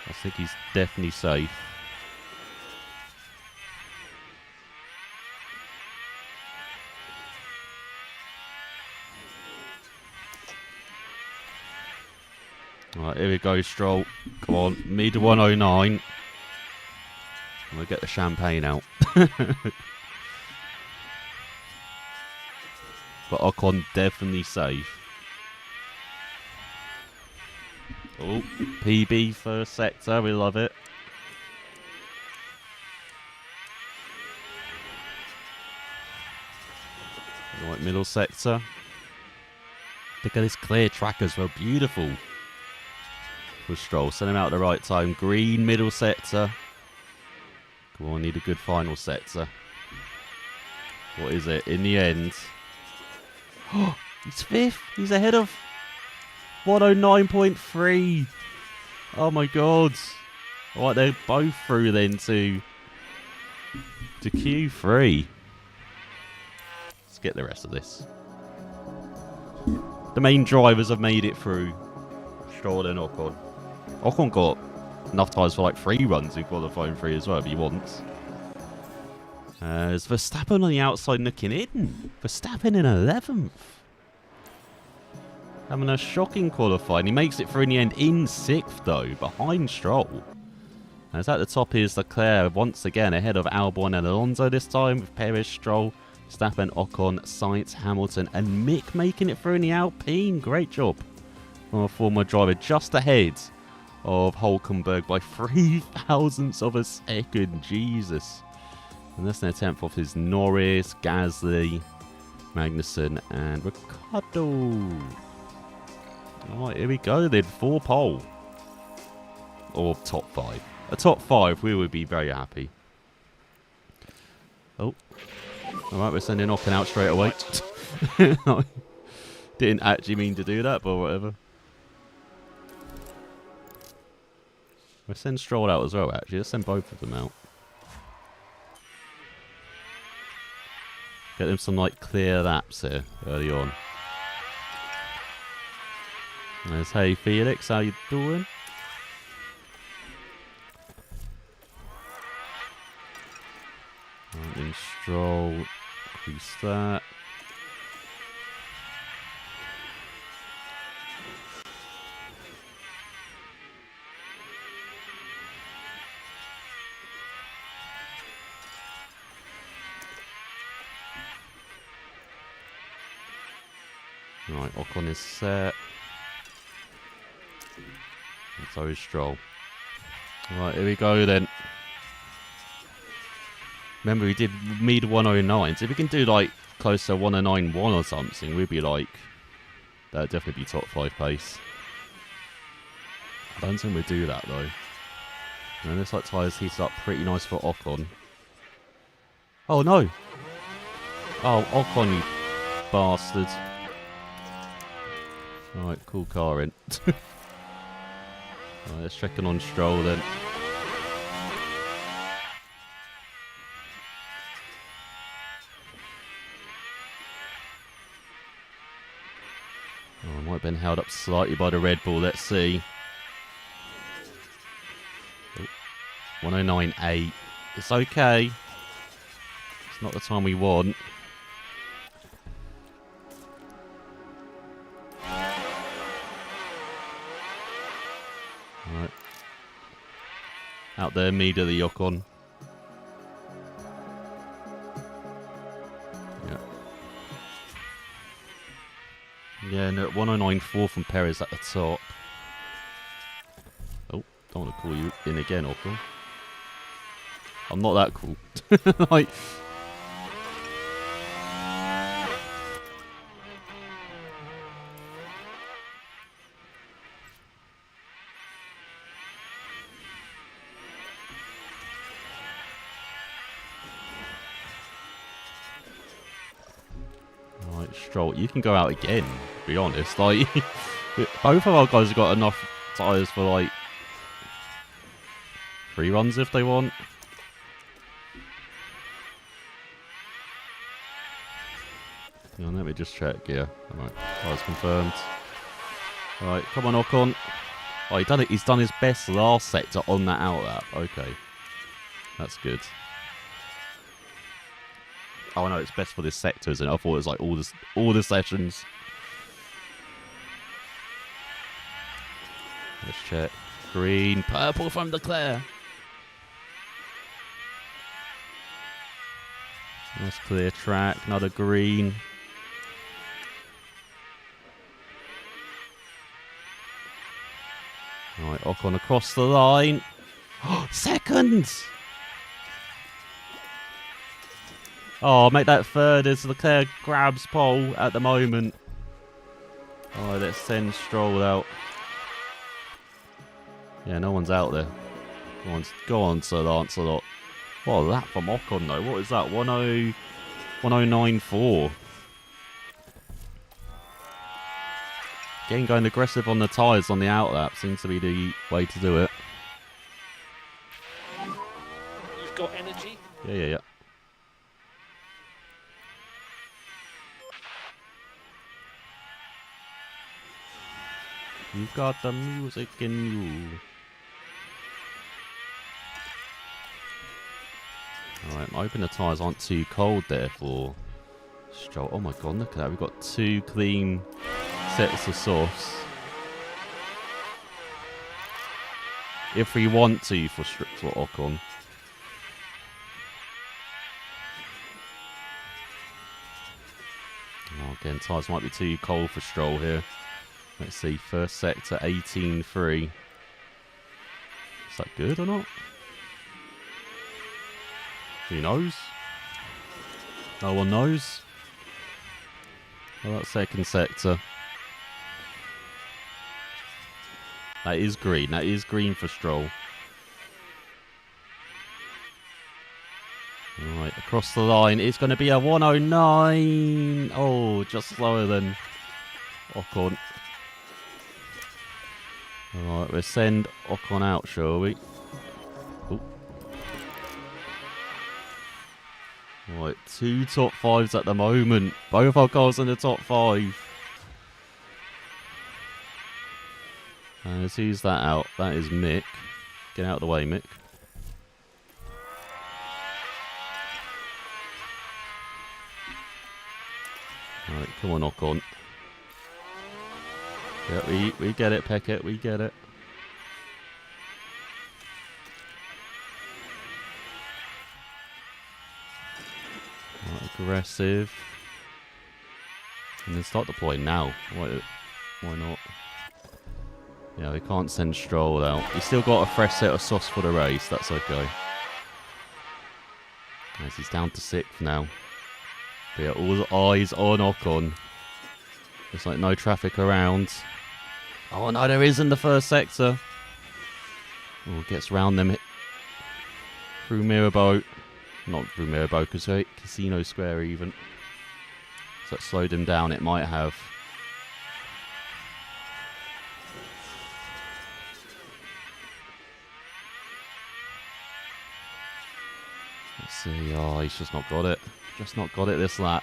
I think he's definitely safe. Alright, here we go, Stroll. Come on, mid 109. I'm going to get the champagne out. But Ocon definitely safe. Oh, PB first sector, we love it. Right, middle sector. Look at this clear track as well, beautiful. For Stroll, send him out at the right time. Green middle sector. Come on, need a good final sector. What is it? In the end. Oh, he's 5th. He's ahead of 109.3. Oh my god. Alright, they're both through then to Q3. Let's get the rest of this. The main drivers have made it through. Stroll and Ocon. Ocon got enough tyres for like 3 runs in qualifying 3 as well if he wants. There's Verstappen on the outside looking in. Verstappen in 11th. Having a shocking qualifying. He makes it through in the end in 6th though, behind Stroll. As at the top is Leclerc once again ahead of Albon and Alonso this time with Perez, Stroll, Verstappen, Ocon, Sainz, Hamilton and Mick making it through in the Alpine. Great job from a former driver, just ahead of Hulkenberg by 3 thousandths of a second. Jesus. And less than a tenth off is Norris, Gasly, Magnussen and Ricciardo. Alright, here we go then. 4 pole. Or top 5. A top 5, we would be very happy. Oh. Alright, we're sending Ocon out straight away. Didn't actually mean to do that, but whatever. We'll send Stroll out as well, actually. Let's send both of them out. Get them some, like, clear laps here early on. There's Hey Felix, how you doing? Right, then Stroll, increase that. Right, Ocon is set. And so is Stroll. Right, here we go then. Remember, we did mid 109. So if we can do like close to 109.1 or something, we'd be like, that'd definitely be top 5 pace. I don't think we'd do that though. And this like tyres heated up pretty nice for Ocon. Oh no! Oh, Ocon, you bastard. Alright, cool car in. Right, let's check in on Stroll then. Oh, I might have been held up slightly by the Red Bull, let's see. Oh, 109.8. It's okay. It's not the time we want. Right. Out there, immediately, Ocon. Yeah. Yeah, no, 109.4 from Perez at the top. Oh, don't want to call you in again, Ocon. I'm not that cool. Like... Right, Stroll, you can go out again, to be honest. Like, both of our guys have got enough tyres for, like, 3 runs if they want. Hang on, let me just check, yeah. Alright, tyres confirmed. Alright, come on, Ocon. Oh, he's done his best last sector on that out lap. Okay. That's good. Oh no, it's best for this sector, isn't it? I thought it was like all the sessions. Let's check. Green, purple from Leclerc. Nice clear track, another green. Alright, Ocon across the line. Second! Oh, make that third as Leclerc grabs pole at the moment. Oh, let's send Stroll out. Yeah, no one's out there. Go on, Sir Lancelot. What a lap from Ocon, though. What is that? 109.4. Again, going aggressive on the tyres on the out lap seems to be the way to do it. You've got energy. Yeah. You've got the music in you. Alright, I'm hoping the tyres aren't too cold there for Stroll. Oh my god, look at that. We've got 2 clean sets of softs. If we want to for Ocon. Oh, again, tyres might be too cold for Stroll here. Let's see, first sector 18.3. Is that good or not? Who knows? No one knows. Well, that second sector. That is green. That is green for Stroll. Alright, Across the line. It's going to be a 109. Oh, just slower than Ocon. Alright, we'll send Ocon out, shall we? Ooh. Right, 2 top 5s at the moment. Both our cars in the top 5. And let's use that out. That is Mick. Get out of the way, Mick. Alright, come on, Ocon. Yeah, we get it, Peckett. We get it. Right, aggressive. And then start deploying now. Why not? Yeah, we can't send Stroll out. He's still got a fresh set of softs for the race. That's okay. As he's down to 6th now. But yeah, all eyes on Ocon. There's like no traffic around. Oh no, there is in the first sector. Oh, gets round them through Mirabeau. Not through Mirabeau, because Casino Square even. So it slowed him down, it might have. Let's see. Oh, he's just not got it. Just not got it this lap.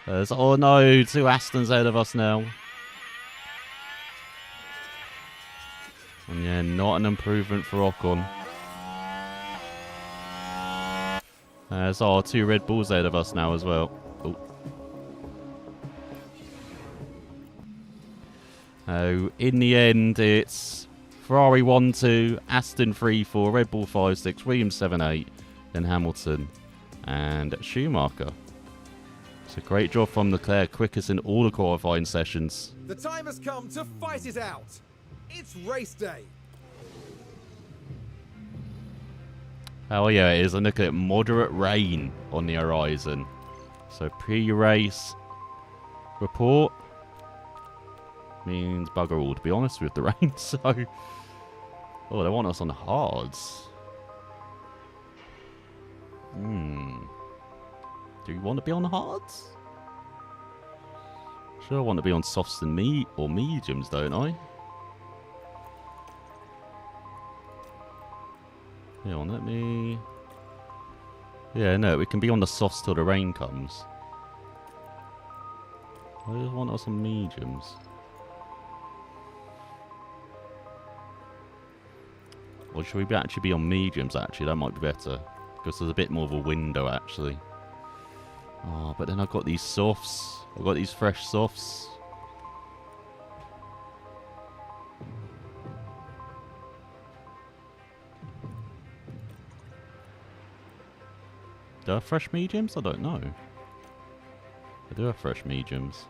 Oh no, 2 Astons ahead of us now. And yeah, not an improvement for Ocon. There's 2 Red Bulls ahead of us now as well. Oh. In the end, it's Ferrari 1-2, Aston 3-4, Red Bull 5-6, Williams 7-8, then Hamilton and Schumacher. It's a great job from Leclerc, quickest in all the qualifying sessions. The time has come to fight it out. It's race day. Oh yeah, it is. And look at moderate rain on the horizon. So pre-race report means bugger all, to be honest, with the rain. So, oh, they want us on the hards. Do you want to be on the hards? Sure, I want to be on softs and mediums, don't I? Yeah, let me... Yeah, no, we can be on the softs till the rain comes. I just want us on mediums. Or should we actually be on mediums, actually? That might be better. Because there's a bit more of a window, actually. Oh, but then I've got these softs. I've got these fresh softs. Do I have fresh mediums? I don't know. I do have fresh mediums.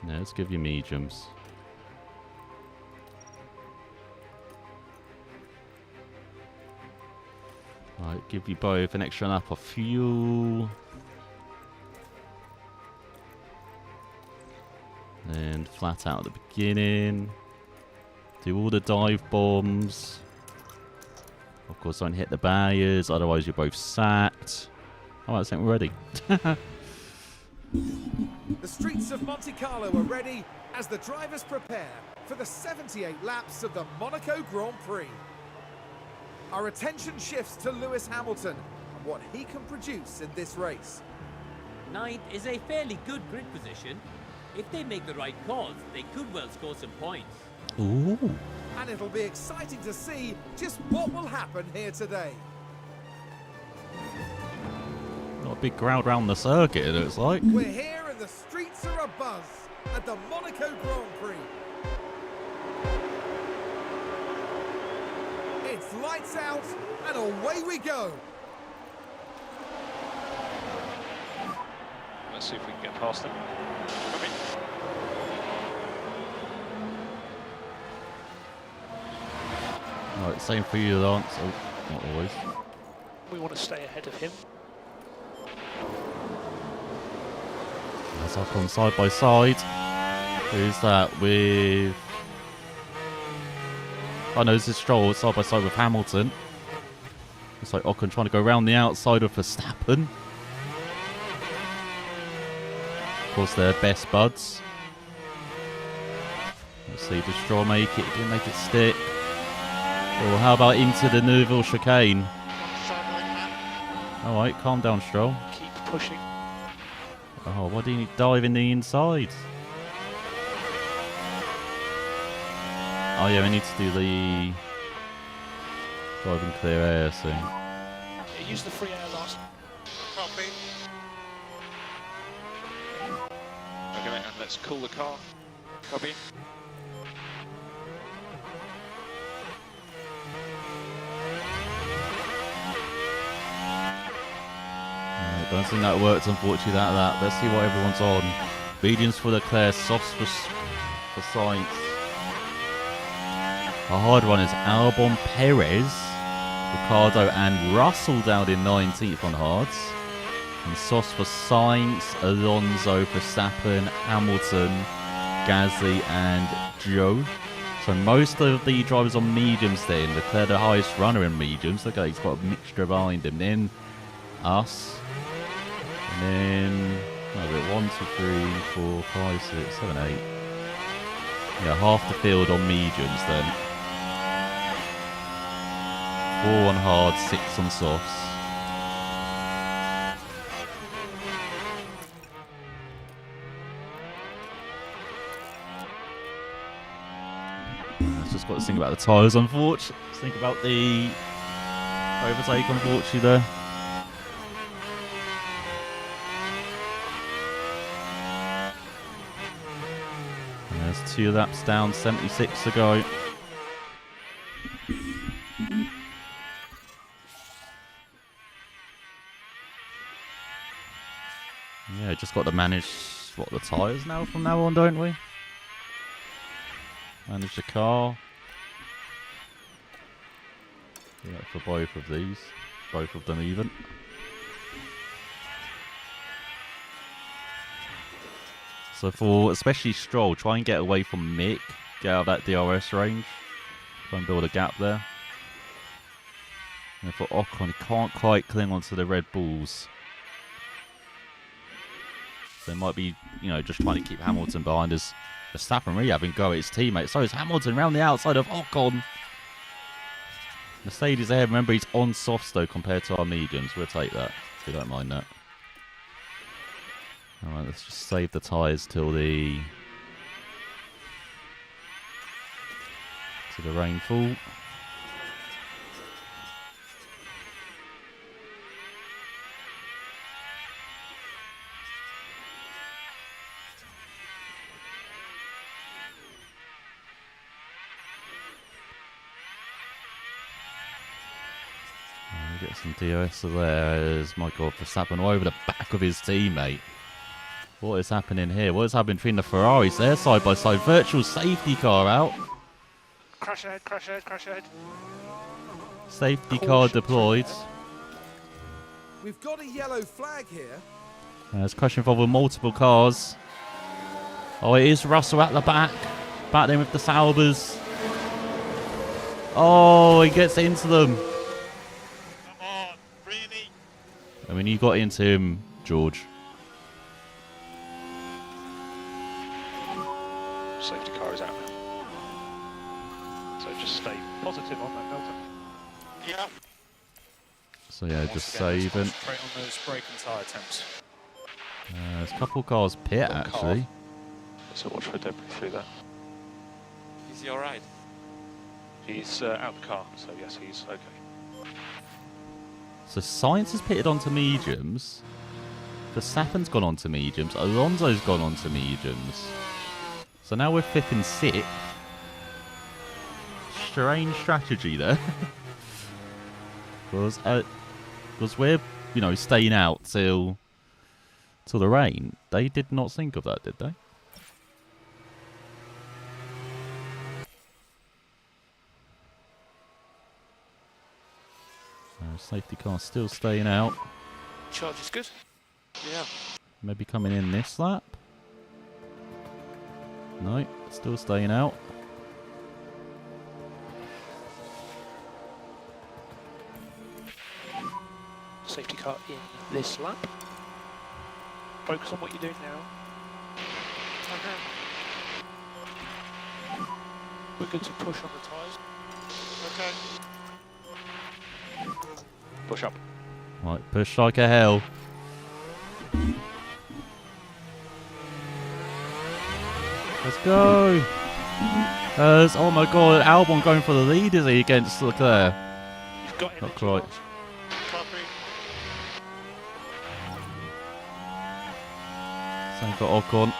Yeah, let's give you mediums. Right, give you both an extra lap of fuel. And flat out at the beginning. Do all the dive bombs. Of course, don't hit the barriers, otherwise you're both sacked. Alright, I think we're ready. The streets of Monte Carlo are ready as the drivers prepare for the 78 laps of the Monaco Grand Prix. Our attention shifts to Lewis Hamilton and what he can produce in this race. 9th is a fairly good grid position. If they make the right calls, they could well score some points. Ooh. And it'll be exciting to see just what will happen here today. Got a big crowd round the circuit, it looks like. We're here and the streets are abuzz at the Monaco Grand Prix. It's lights out and away we go. Let's see if we can get past them. Right, same for you, Lance. Oh, not always. We want to stay ahead of him. That's up on side by side. Who's that with... Oh no, this is Stroll side by side with Hamilton. Looks like Ocon trying to go around the outside of Verstappen. Of course, they're best buds. Let's see, does Stroll make it? Didn't make it stick. Or how about into the Neuville chicane? Alright, calm down, Stroll. Keep pushing. Oh, why didn't he dive in the inside? Oh yeah, we need to do the driving clear air soon. Yeah, use the free air last. Copy. Okay, and let's cool the car. Copy. I don't think that worked, unfortunately, that. Let's see what everyone's on. Mediums for Leclerc, softs for Sainz. A hard one is Albon, Perez, Ricardo and Russell down in 19th on hards. And softs for Sainz, Alonso, Verstappen, Hamilton, Gasly and Joe. So most of the drivers on mediums then. Leclerc the highest runner in mediums. Look at he's got a mixture behind him. Then us. And then, what is it, 1, 2, 3, 4, 5, 6, 7, 8. Yeah, half the field on mediums then. 4 on hard, 6 on softs. I've just got to think about the tyres, unfortunately. Let's think about the overtake, unfortunately, there. There's 2 laps down, 76 to go. Yeah, just got to manage the tyres now from now on, don't we? Manage the car. Yeah, for both of these. Both of them even. So for especially Stroll, try and get away from Mick, get out of that DRS range, try and build a gap there. And for Ocon, he can't quite cling onto the Red Bulls. So it might be, just trying to keep Hamilton behind us. Verstappen really having go at his teammate. So is Hamilton around the outside of Ocon. Mercedes ahead. Remember, he's on softs though compared to our mediums. We'll take that. We don't mind that. Alright, let's just save the tyres till the rainfall. Get some DRS there as my God, Verstappen all over the back of his teammate. What is happening here? What is happening between the Ferraris? They're side by side. Virtual safety car out. Crash ahead, crash ahead, crash ahead. Safety car deployed. We've got a yellow flag here. There's crash involving multiple cars. Oh, it is Russell at the back. Back there with the Saubers. Oh, he gets into them. Come on, really? I mean, you got into him, George. Safety car is out now. So just stay positive on that delta. Yeah. So yeah, just saving. Concentrate on those brake and tyre attempts. There's a couple cars pit actually. So watch for debris through that. Is he alright? He's out the car, so yes, he's okay. So Sainz has pitted onto mediums. Verstappen's gone onto mediums. Alonso's gone onto mediums. So now we're 5th and 6th. Strange strategy there. Because we're, staying out till the rain. They did not think of that, did they? Safety car still staying out. Charge is good. Yeah. Maybe coming in this lap. No, still staying out. cut in this lap. Focus on what you're doing now. Okay. We're good to push on the tyres. Okay. Push up. Right, push like a hell. Let's go. Oh my god, Albon going for the lead, is he, against Leclerc? You've got Not energy, quite. Lance. Copy. Same for Ocon.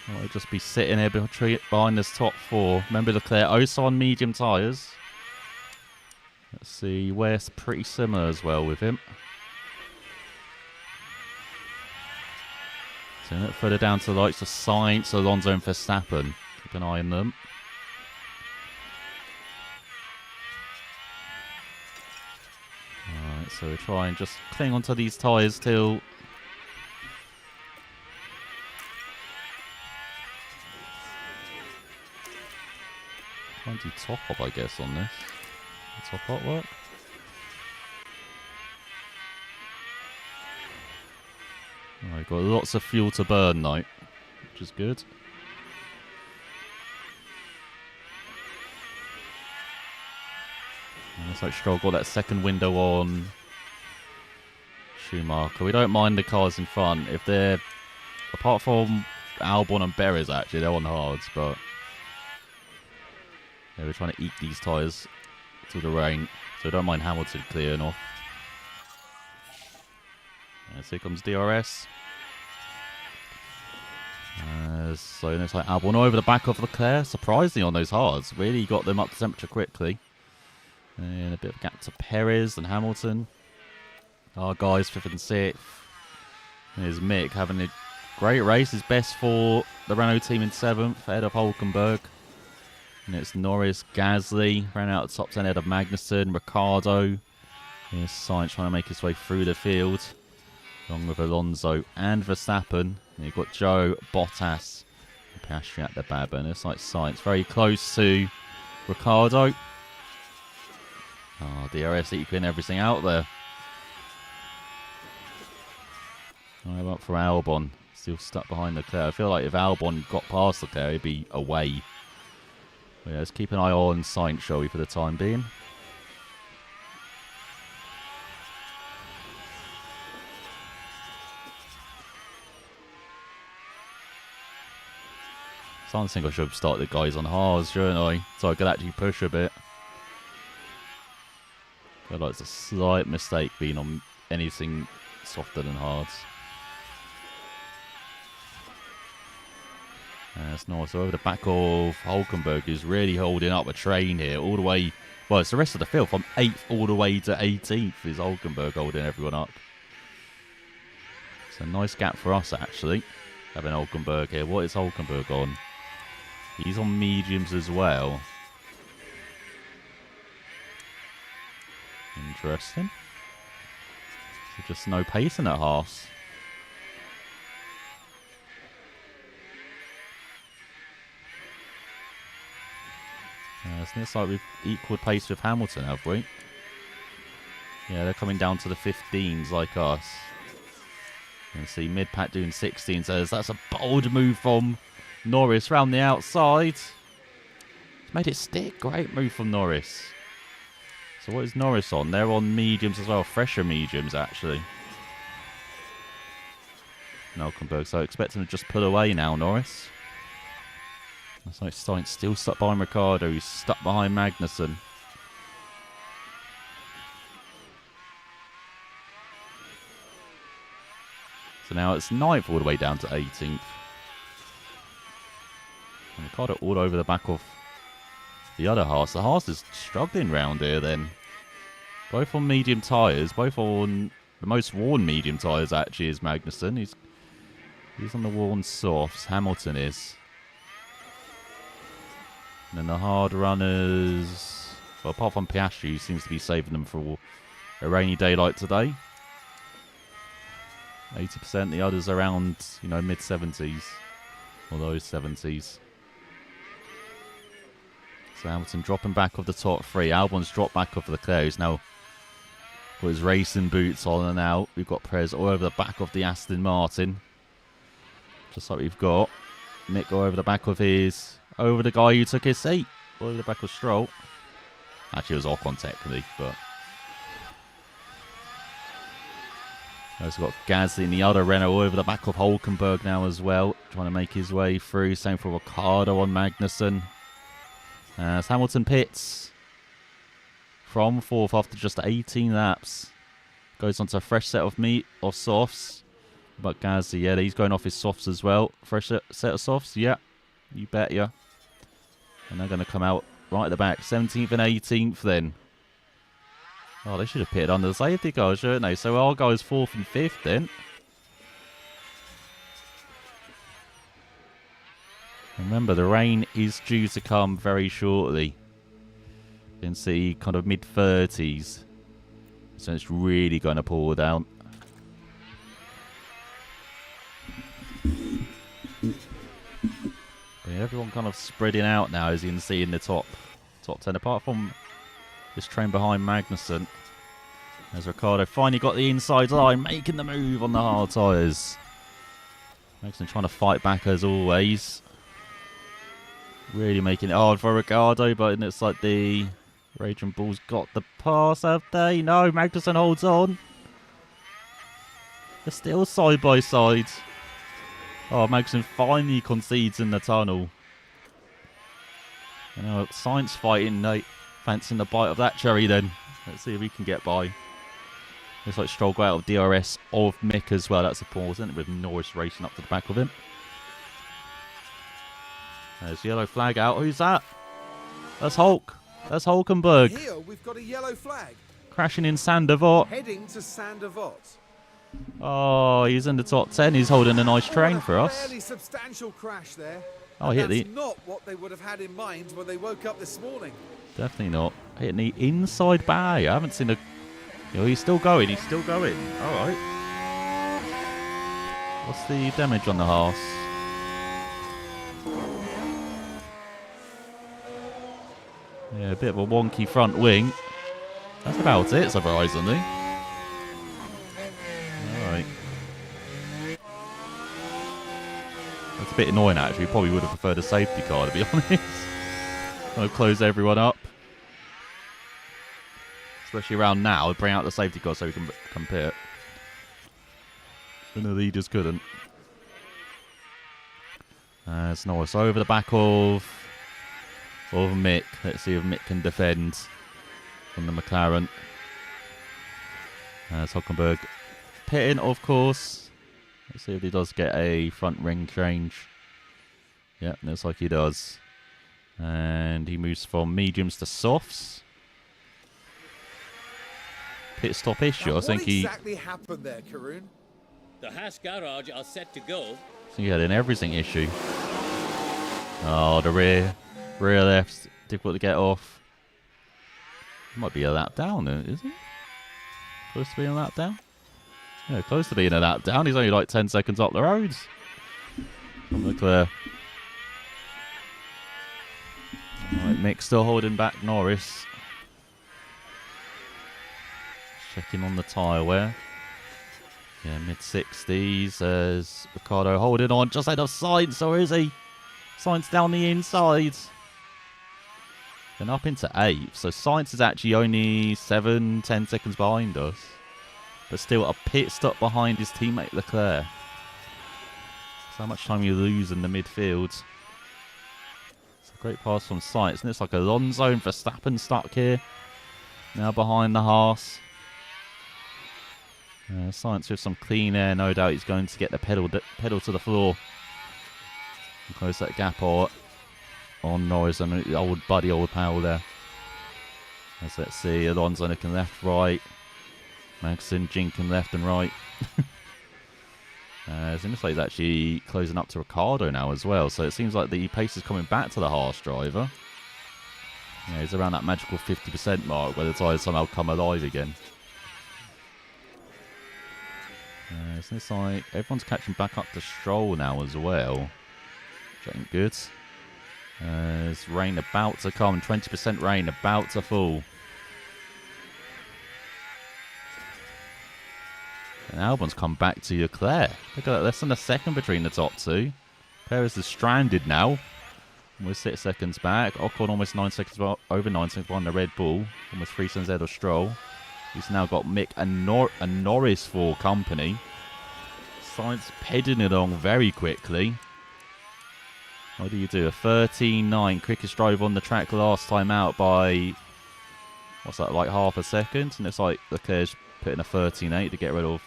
I'll just be sitting here behind this top four. Remember Leclerc also on medium tyres. Let's see, West's pretty similar as well with him. So a bit further down to the likes of Sainz, Alonso and Verstappen. Keep an eye on them. Alright, so we'll try and just cling onto these tyres till... Try and do top up, I guess, on this. Will top up work? Alright, got lots of fuel to burn though, which is good. And looks like Stroll got that second window on Schumacher. We don't mind the cars in front. If they're, apart from Albon and Perez actually, they're on hards, but yeah, we're trying to eke these tyres to the rain, so we don't mind Hamilton clearing off. Yes, here comes DRS. So it looks like Albon over the back of Leclerc. Surprisingly on those hards. Really got them up to temperature quickly. And a bit of gap to Perez and Hamilton. Our guys 5th and 6th. There's Mick having a great race. His best for the Renault team in 7th, ahead of Hulkenberg. And it's Norris, Gasly, ran out of the top 10 ahead of Magnussen, Ricciardo. Here's Sainz trying to make his way through the field, along with Alonso and Verstappen. And you've got Joe, Bottas, and Piastri at the back. And it's like Sainz very close to Ricciardo. Oh, DRS equaling everything out there. How about for Albon? Still stuck behind Leclerc. I feel like if Albon got past Leclerc, he'd be away. But yeah, let's keep an eye on Sainz, shall we, for the time being. I think I should have started the guys on hards, shouldn't I? So I could actually push a bit. I feel like it's a slight mistake being on anything softer than hards. That's nice. So over the back of Hulkenberg, who's really holding up a train here, all the way. Well, it's the rest of the field from 8th all the way to 18th is Hulkenberg holding everyone up. It's a nice gap for us actually, having Hulkenberg here. What is Hulkenberg on? He's on mediums as well. Interesting. So just no pace in that Haas. It looks like we've equal pace with Hamilton, have we? Yeah, they're coming down to the 15s like us. You can see mid-pack doing 16, so that's a bold move from Norris round the outside. He's made it stick. Great move from Norris. So what is Norris on? They're on mediums as well. Fresher mediums, actually. Hulkenberg. So I expect him to just pull away now, Norris. That's like Sainz still stuck behind Ricciardo. He's stuck behind Magnussen. So now it's 9th all the way down to 18th. And Ricciardo all over the back of the other Haas. The Haas is struggling round here then. Both on medium tyres. Both on the most worn medium tyres actually is Magnussen. He's on the worn softs. Hamilton is. And then the hard runners, well, apart from Piastri, who seems to be saving them for a rainy day like today. 80%, the others around, mid-70s, or those 70s. So Hamilton dropping back off the top 3. Albon's dropped back off Leclerc, who's now Put his racing boots on, and now we've got Perez all over the back of the Aston Martin. Just like we've got Mick all over the back of his... over the guy who took his seat. All over the back of Stroll. Actually, it was Ocon technically, but... we've got Gasly in the other Renault over the back of Hulkenberg now as well. Trying to make his way through. Same for Ricciardo on Magnussen. As Hamilton pits from 4th after just 18 laps. Goes on to a fresh set of softs. But Gasly, yeah, he's going off his softs as well. Fresh set of softs, yeah. You bet ya. And they're going to come out right at the back. 17th and 18th then. Oh, they should have pitted under the safety car, shouldn't they? So our guy's 4th and 5th then. Remember, the rain is due to come very shortly. You can see kind of mid-30s. So it's really going to pour down. But yeah, everyone kind of spreading out now, as you can see in the top 10. Apart from this train behind Magnussen. As Ricciardo finally got the inside line, making the move on the hard tyres. Magnussen trying to fight back as always. Really making it hard for Ricciardo, but it's like the Raging Bulls got the pass, have they? No, Magnussen holds on. They're still side by side. Oh, Magnussen finally concedes in the tunnel. You know, Sainz fighting, fancying the bite of that cherry then. Let's see if he can get by. Looks like Stroll got out of DRS of Mick as well. That's important, with Norris racing up to the back of him. There's yellow flag out. Who's that? That's Hulk. That's Hulkenberg. Here we've got a yellow flag. Crashing in Sandevot. Heading to Sandevot. Oh, he's in the top 10. He's holding a nice train for us. Fairly substantial crash there. Oh, hit that's the... not what they would have had in mind when they woke up this morning. Definitely not. Hitting the inside bay. I haven't seen a... Oh, he's still going. He's still going. All right. What's the damage on the Haas? Yeah, a bit of a wonky front wing. That's about it, surprisingly. Alright. That's a bit annoying, actually. Probably would have preferred a safety car, to be honest. I'll close everyone up. Especially around now, bring out the safety car so we can compare. But no, he just couldn't. It's Norris over the back of Mick. Let's see if Mick can defend from the McLaren. As Hulkenberg pitting, of course. Let's see if he does get a front ring change. Yeah, looks like he does. And he moves from mediums to softs. Pit stop issue. I think what exactly happened there, Karun? The Haas garage are set to go. I think he had an everything issue. Oh, the rear left's difficult to get off. Might be a lap down, isn't it? Close to being a lap down? Yeah, close to being a lap down. He's only like 10 seconds up the road. From Leclerc. Right, Mick still holding back Norris. Checking on the tyre wear. Yeah, mid-60s. There's Ricciardo holding on just ahead of Sainz, or is he? Sainz down the inside. Then up into 8th. So Sainz is actually only 7-10 seconds behind us. But still a pit stop behind his teammate Leclerc. So how much time you lose in the midfield. It's a great pass from Sainz. And it's like Alonso and Verstappen stuck here. Now behind the Haas. Sainz with some clean air. No doubt he's going to get the pedal to the floor. And close that gap on Norris and old buddy, old pal there. Let's see, Alonso looking left, right. Magnussen jinking left and right. It seems like he's actually closing up to Ricciardo now as well. So it seems like the pace is coming back to the Haas driver. Yeah, he's around that magical 50% mark where the tyres somehow come alive again. It seems like everyone's catching back up to Stroll now as well. Which ain't good. There's rain about to come. 20% rain about to fall. And Albon's come back to Leclerc. Look at that, less than a second between the top two. Perez is stranded now. We're 6 seconds back. Ocon almost 9 seconds, over 9 seconds behind the Red Bull. Almost 3 seconds ahead of Stroll. He's now got Mick and Norris for company. Sainz peddling along very quickly. What do you do? A 13.9. Quickest drive on the track last time out by, what's that, like half a second? And it's like Leclerc's putting a 13.8 to get rid of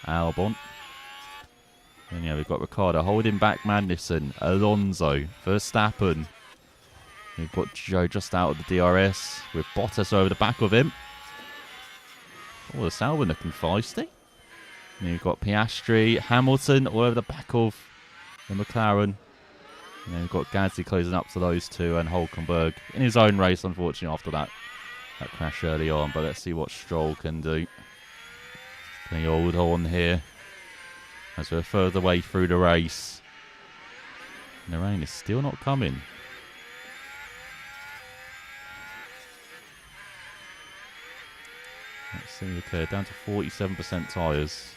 Albon. And yeah, we've got Ricciardo holding back Magnussen, Alonso, Verstappen. We've got Joe just out of the DRS with Bottas over the back of him. Oh, the Albon looking feisty. And you've got Piastri, Hamilton all over the back of the McLaren. And then we've got Gasly closing up to those two and Hulkenberg in his own race, unfortunately, after that crash early on. But let's see what Stroll can do. Can he hold on here as we're further away through the race? And the rain is still not coming. Let's see, okay, down to 47% tyres.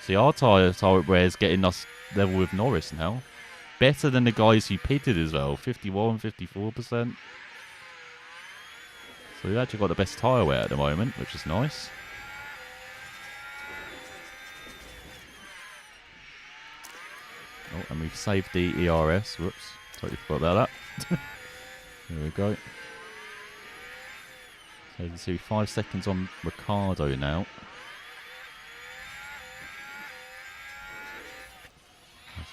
See, our tyre wear is getting us level with Norris now. Better than the guys who pitted as well, 51, 54%. So we've actually got the best tyre wear at the moment, which is nice. Oh, and we've saved the ERS. Whoops, totally forgot about that. Here we go. So you can see 5 seconds on Ricciardo now.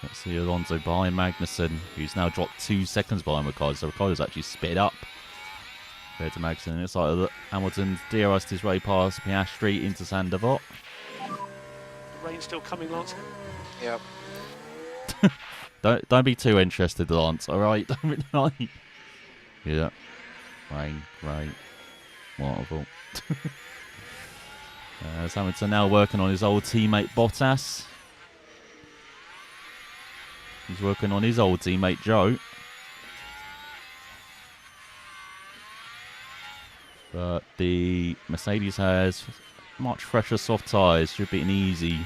Let's see Alonso behind Magnussen, who's now dropped 2 seconds behind Ricciardo. So Ricciardo's actually sped up compared to Magnussen. It's like Hamilton's DRS'd his way past Piastri into Sandevot. Rain still coming, Lance? Yep. Don't be too interested, Lance. All right, don't be like. Yeah, rain, great, wonderful. Hamilton now working on his old teammate Bottas. He's working on his old teammate Joe. But the Mercedes has much fresher soft tyres. Should be an easy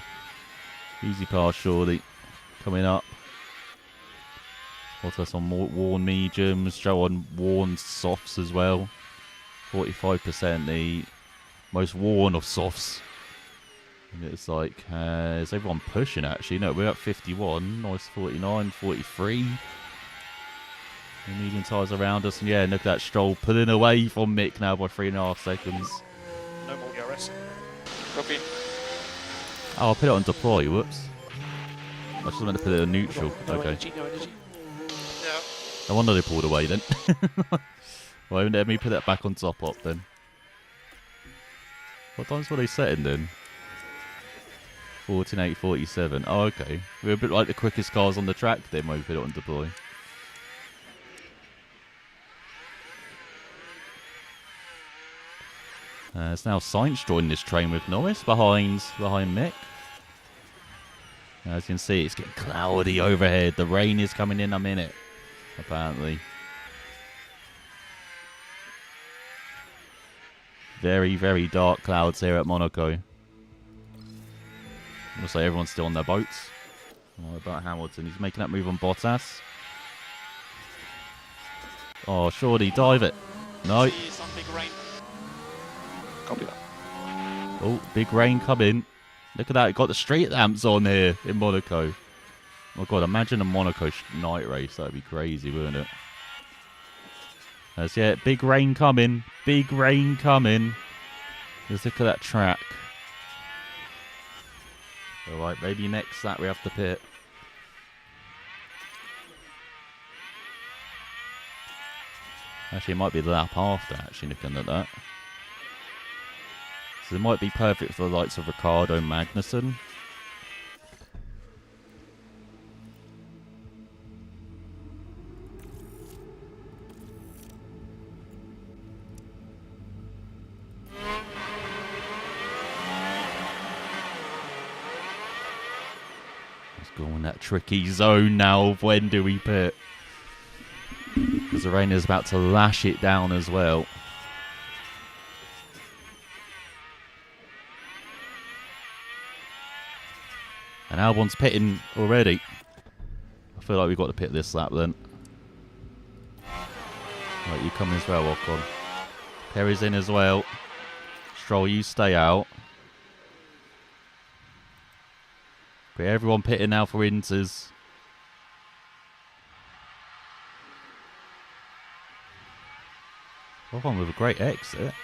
pass, surely. Coming up. Bottas on worn mediums, Joe on worn softs as well. 45%, the most worn of softs. And it's like, is everyone pushing actually? No, we're at 51, nice 49, 43. The medium tyres around us, and yeah, look at that Stroll pulling away from Mick now by 3.5 seconds. No more DRS. Copy. Oh, I'll put it on deploy, whoops. I just meant to put it on neutral. No Okay. energy, no energy. Yeah. No wonder they pulled away then. Well, let me put that back on top up then. What times were they setting then? 14.847. Oh, okay. We're a bit like the quickest cars on the track then when we put it on deploy. It's now Sainz joining this train with Norris behind Mick. As you can see, it's getting cloudy overhead. The rain is coming in a minute, apparently. Very, very dark clouds here at Monaco. Looks like everyone's still on their boats. What about Hamilton? He's making that move on Bottas. Oh, surely dive it. No. See some big rain. Copy that. Oh, big rain coming. Look at that. Got the street lamps on here in Monaco. Oh, God. Imagine a Monaco night race. That would be crazy, wouldn't it? Yeah, big rain coming. Big rain coming. Just look at that track. Alright, maybe next lap we have to pit. Actually, it might be the lap after, actually, looking at that. So it might be perfect for the likes of Ricciardo and Magnussen. Let's go in that tricky zone now of when do we pit. Because the rain is about to lash it down as well. And Albon's pitting already. I feel like we've got to pit this lap then. Right, you come as well, Ocon. Perry's in as well. Stroll, you stay out. But everyone pitting now for Inters. Ocon with a great exit.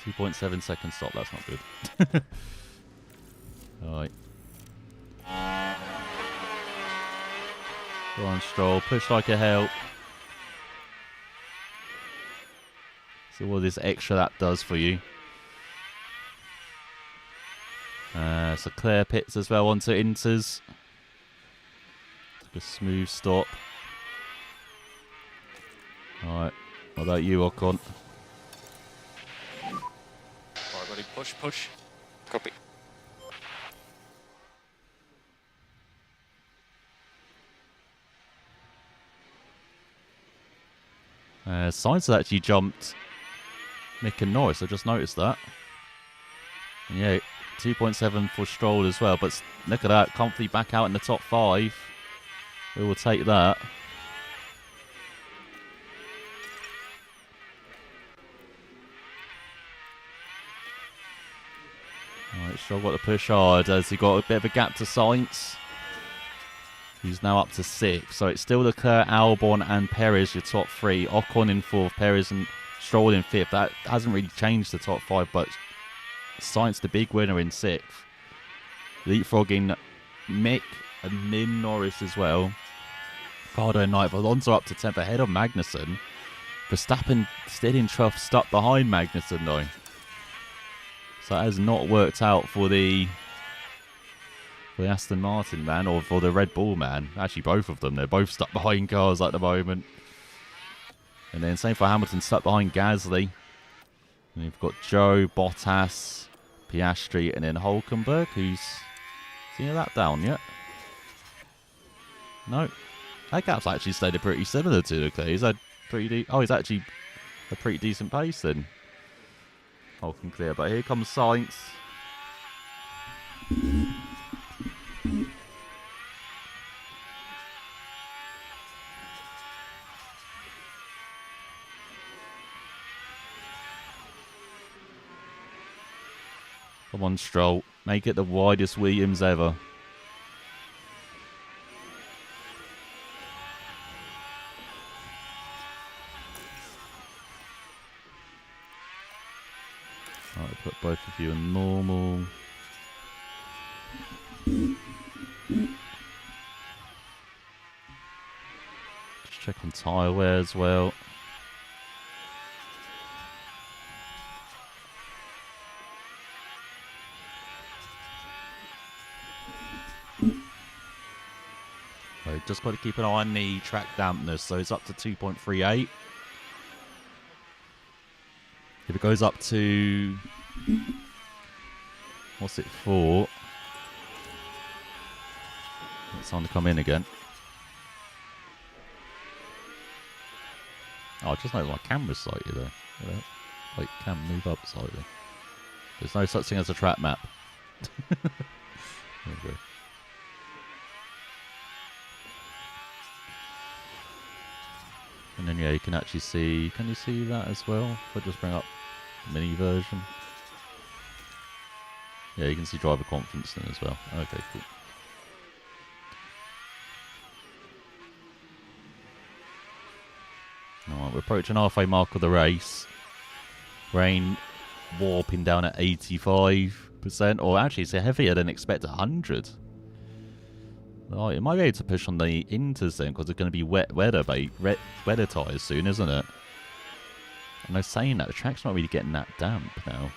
2.7 second stop, that's not good. Alright. Go on, Stroll, push like a hell. See what this extra lap does for you. So Claire pits as well onto Inters. Took a smooth stop. Alright, what about you, Ocon? Alright, buddy, push, push. Copy. Sainz has actually jumped Mick and Norris, I just noticed that. And yeah, 2.7 for Stroll as well, but look at that, comfortably back out in the top 5. We will take that. Alright, Stroll got to push hard as he got a bit of a gap to Sainz. He's now up to 6. So it's still Leclerc, Albon and Perez, your top 3. Ocon in 4th, Perez and Stroll in 5th. That hasn't really changed the top 5, but Sainz the big winner in 6th. Leapfrogging Mick and then Norris as well. Ricardo in 9th. Alonso up to 10th ahead of Magnussen. Verstappen still in 12th, stuck behind Magnussen though. So that has not worked out for the Aston Martin man, or for the Red Bull man. Actually, both of them. They're both stuck behind cars at the moment. And then same for Hamilton, stuck behind Gasly. And you've got Joe, Bottas, Piastri, and then Hulkenberg, who's seen that down yet? No. That gap's actually stayed pretty similar to Leclerc. He's had he's actually a pretty decent pace then. Hulken clear, but here comes Sainz. Come on, Stroll. Make it the widest Williams ever. I'll put both of you in normal. Just check on tyre wear as well. Just got to keep an eye on the track dampness, so it's up to 2.38. If it goes up to, what's it for? It's time to come in again. Oh, I just noticed my camera's slightly there. Yeah. Like, can move up slightly. There's no such thing as a track map. There we go. And then, yeah, you can actually see... Can you see that as well? If I just bring up the mini version. Yeah, you can see driver confidence then as well. Okay, cool. Alright, we're approaching halfway mark of the race. Rain warping down at 85%. Or actually, it's heavier than expected, 100. Oh, it might be able to push on the Inters then, because it's going to be weather tyres soon, isn't it? And I was saying that, the track's not really getting that damp now.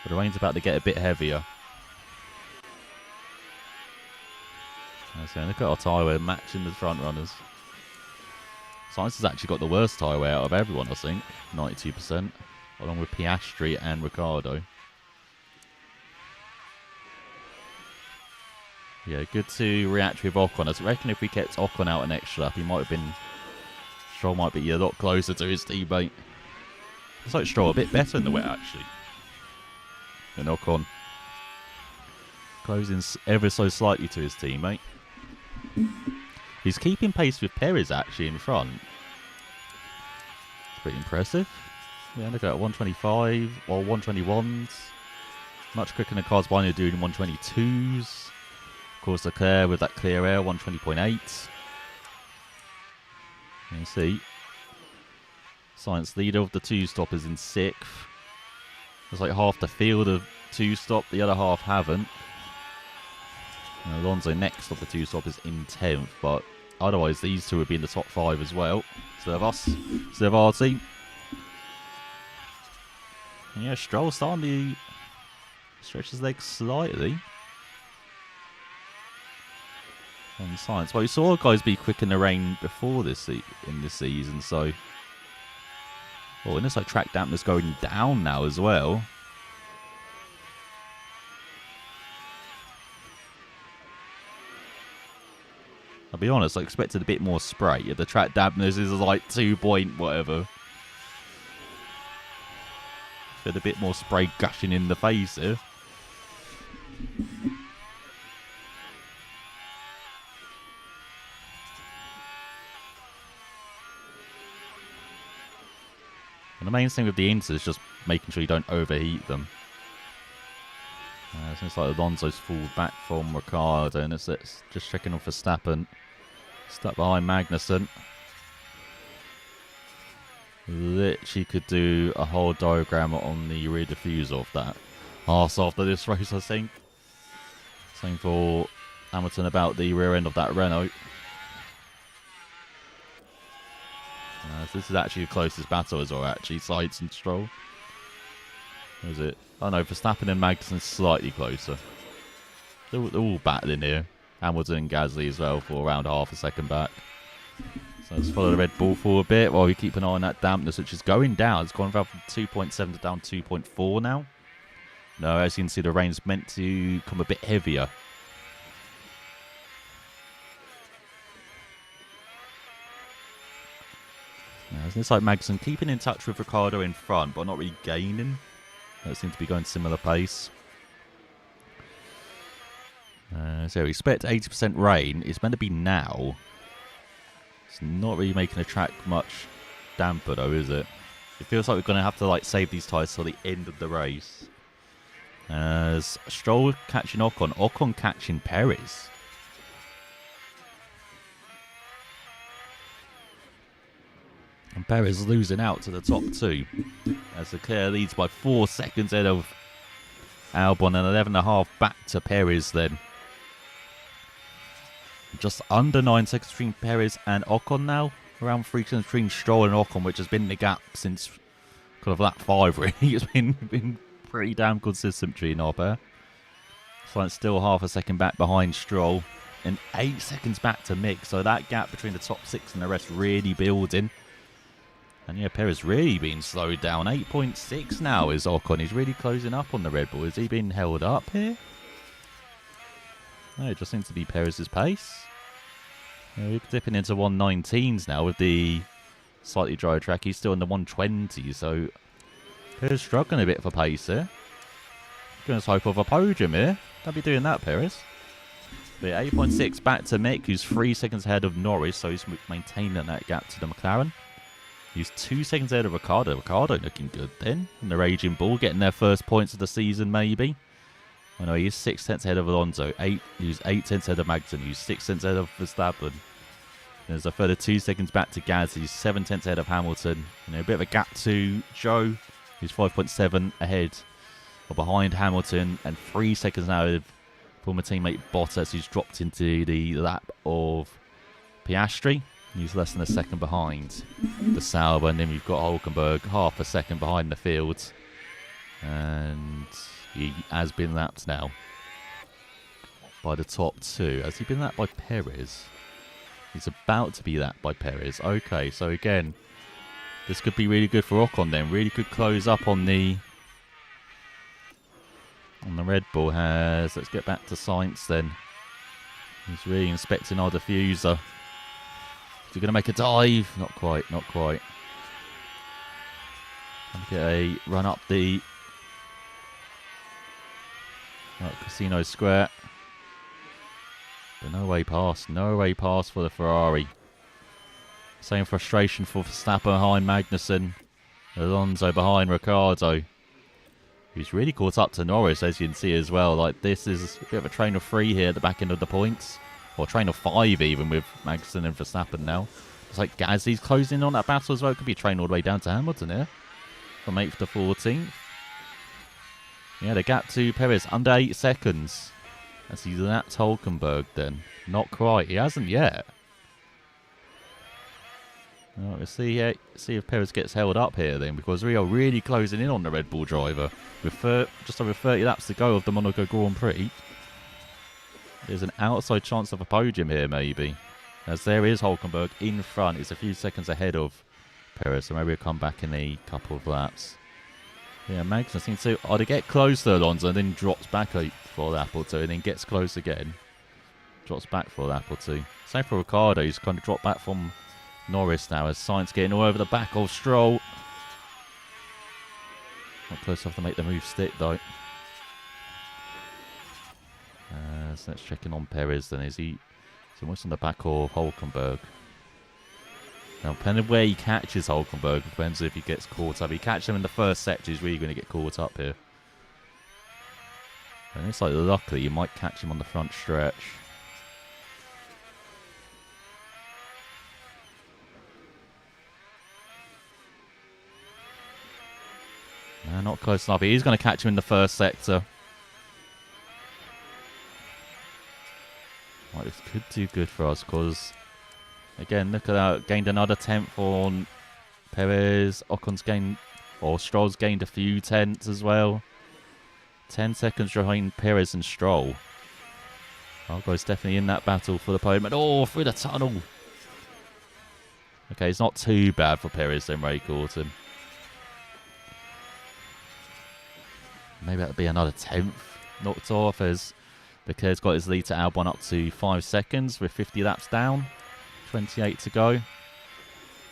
But the rain's about to get a bit heavier. So look at our tyre wear matching the front runners. Sainz has actually got the worst tyre wear out of everyone, I think. 92%. Along with Piastri and Ricciardo. Yeah, good to react with Ocon. I reckon if we kept Ocon out an extra lap, he might have been... Stroll might be a lot closer to his teammate. It's like Stroll a bit better in the wet, actually. And Ocon closing ever so slightly to his teammate. He's keeping pace with Perez, actually, in front. It's pretty impressive. Yeah, look at 125 or 121s. Much quicker than the cars behind are doing 122s. Of course, Leclerc with that clear air, 120.8. You can see. Science leader of the two-stop is in 6th. There's like half the field of two-stop, the other half haven't. And Alonso next of the two-stop is in 10th, but otherwise these two would be in the top 5 as well. Instead of us, instead of our team. And yeah, Stroll starting to stretch his legs slightly. On Science. Well, we saw guys be quick in the rain before this in this season, so... Oh, and it's like track dampness going down now as well. I'll be honest, I expected a bit more spray. If the track dampness is like 2 point whatever. Had a bit more spray gushing in the face here. And the main thing with the Inters is just making sure you don't overheat them. Seems like Alonso's full back from Ricciardo, and it's just checking on Verstappen. Stuck behind Magnussen. Literally could do a whole diagram on the rear diffuser of that arse after this race, I think. Same for Hamilton about the rear end of that Renault. So this is actually the closest battle as well, actually, Sainz and Stroll. Or is it? Oh no, Verstappen and Magnussen slightly closer. They're all battling here. Hamilton and Gasly as well for around half a second back. So let's follow the Red Bull for a bit while we keep an eye on that dampness, which is going down. It's gone from 2.7 to down 2.4 now. No, as you can see, the rain's meant to come a bit heavier. It's like Magnussen keeping in touch with Ricciardo in front, but not really gaining. That seems to be going similar pace. So we expect 80% rain. It's meant to be now. It's not really making the track much damper though, is it? It feels like we're going to have to like save these tyres till the end of the race. As Stroll catching Ocon. Ocon catching Perez. And Perez losing out to the top 2. As Leclerc leads by 4 seconds ahead of Albon and 11.5 back to Perez then. Just under 9 seconds between Perez and Ocon now. Around 3 seconds between Stroll and Ocon, which has been the gap since kind of lap 5 really. It's been pretty damn consistent between our pair. So it's still half a second back behind Stroll. And 8 seconds back to Mick. So that gap between the top 6 and the rest really building. And yeah, Perez really being slowed down. 8.6 now is Ocon. He's really closing up on the Red Bull. Is he being held up here? No, it just seems to be Perez's pace. Yeah, we're dipping into 119s now with the slightly drier track. He's still in the 120s, so Perez struggling a bit for pace here. Gonna hope of a podium here. Don't be doing that, Perez. But 8.6 back to Mick, who's 3 seconds ahead of Norris, so he's maintaining that gap to the McLaren. He's 2 seconds ahead of Ricciardo. Ricciardo looking good then. And the Raging Bull getting their first points of the season, maybe. I know he's 6 tenths ahead of Alonso. He's 8 tenths ahead of Magnussen. He's 6 tenths ahead of Verstappen. There's a further 2 seconds back to Gasly. He's 7 tenths ahead of Hamilton. A bit of a gap to Joe, who's 5.7 ahead or behind Hamilton. And 3 seconds now of former teammate Bottas, who's dropped into the lap of Piastri. He's less than a second behind the Sauber, and then we've got Hulkenberg half a second behind the field. And he has been lapped now by the top 2. Has he been lapped by Perez? He's about to be lapped by Perez. Okay, so again, this could be really good for Ocon then. Really good close up on the Red Bull. Let's get back to Sainz then. He's really inspecting our diffuser. Is he going to make a dive? Not quite, not quite. Trying to get a run up the Casino Square. But no way past. No way past for the Ferrari. Same frustration for Verstappen behind Magnussen. Alonso behind Ricciardo. Who's really caught up to Norris, as you can see as well. Like, this is a bit of a train of 3 here at the back end of the points. Or train of 5 even, with Magnussen and Verstappen now. It's like Gasly's closing in on that battle as well. It could be a train all the way down to Hamilton here. From 8th to 14th. Yeah, the gap to Perez under 8 seconds. As he's at Hulkenberg then. Not quite. He hasn't yet. Well, we'll see if Perez gets held up here then, because we are really closing in on the Red Bull driver. With just over 30 laps to go of the Monaco Grand Prix. There's an outside chance of a podium here, maybe. As there is Hulkenberg in front. It's a few seconds ahead of Perez, so maybe he'll come back in a couple of laps. Yeah, Magnussen seems to either get close to Alonso and then drops back for a lap or two, and then gets close again. Drops back for a lap or two. Same for Ricciardo, he's kind of dropped back from Norris now, as Sainz getting all over the back of Stroll. Not close enough to make the move stick though. So let's check in on Perez then. He's almost on the back of Hulkenberg. Now, depending on where he catches Hulkenberg, depends if he gets caught up. If he catches him in the first sector, he's really going to get caught up here. And it's like, luckily, you might catch him on the front stretch. No, not close enough. He's going to catch him in the first sector. Right, this could do good for us, because, again, look at that. Gained another 10th on Perez. Ocon's gained, or Stroll's gained a few tenths as well. 10 seconds behind Perez and Stroll. Albon's definitely in that battle for the podium. Oh, through the tunnel. Okay, it's not too bad for Perez then, Ray caught him. Maybe that'll be another 10th knocked off, as Leclerc's got his lead to Albon up to 5 seconds with 50 laps down. 28 to go.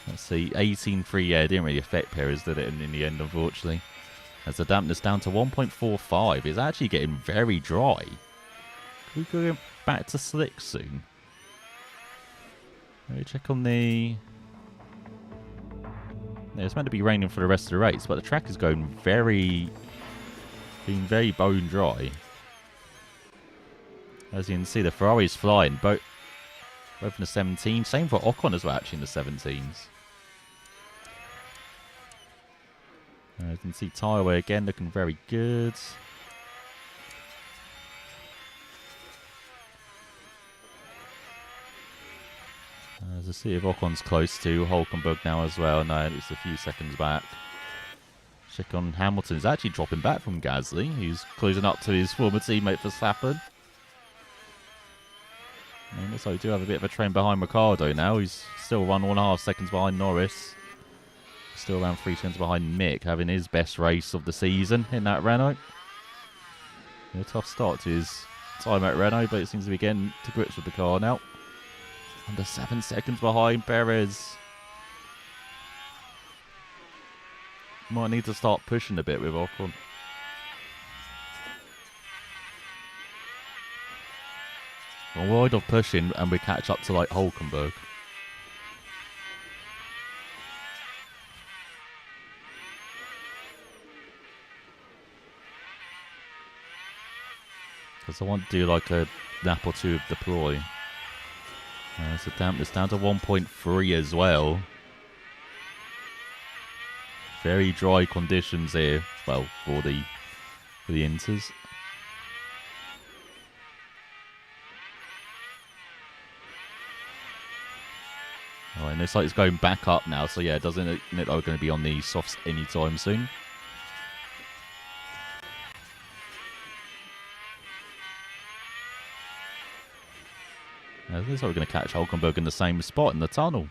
Let's see, 18.3, yeah, it didn't really affect Perez, did it, in the end, unfortunately. As the dampness down to 1.45. It's actually getting very dry. Could we go back to slick soon? Let me check on the... Yeah, it's meant to be raining for the rest of the race, but the track is going being very bone dry. As you can see, the Ferrari's flying, both in the 17s. Same for Ocon as well, actually, in the 17s. As you can see, tyre wear again looking very good. As I see if Ocon's close to Hulkenberg now as well. No, it's a few seconds back. Check on Hamilton. He's actually dropping back from Gasly. He's closing up to his former teammate Verstappen. And looks like we do have a bit of a train behind Ricciardo now. He's still 1.5 seconds behind Norris. Still around 3 seconds behind Mick, having his best race of the season in that Renault. A tough start to his time at Renault, but it seems to be getting to grips with the car now. Under 7 seconds behind Perez. Might need to start pushing a bit with Ocon. Well, wide of pushing and we catch up to like Hulkenberg. Because I want to do like a lap or two of deploy. So dampness down to 1.3 as well. Very dry conditions here. Well, for the Inters. Oh, and it's like it's going back up now. So yeah, it doesn't look like we're going to be on the softs anytime soon. It looks like we're going to catch Hulkenberg in the same spot in the tunnel.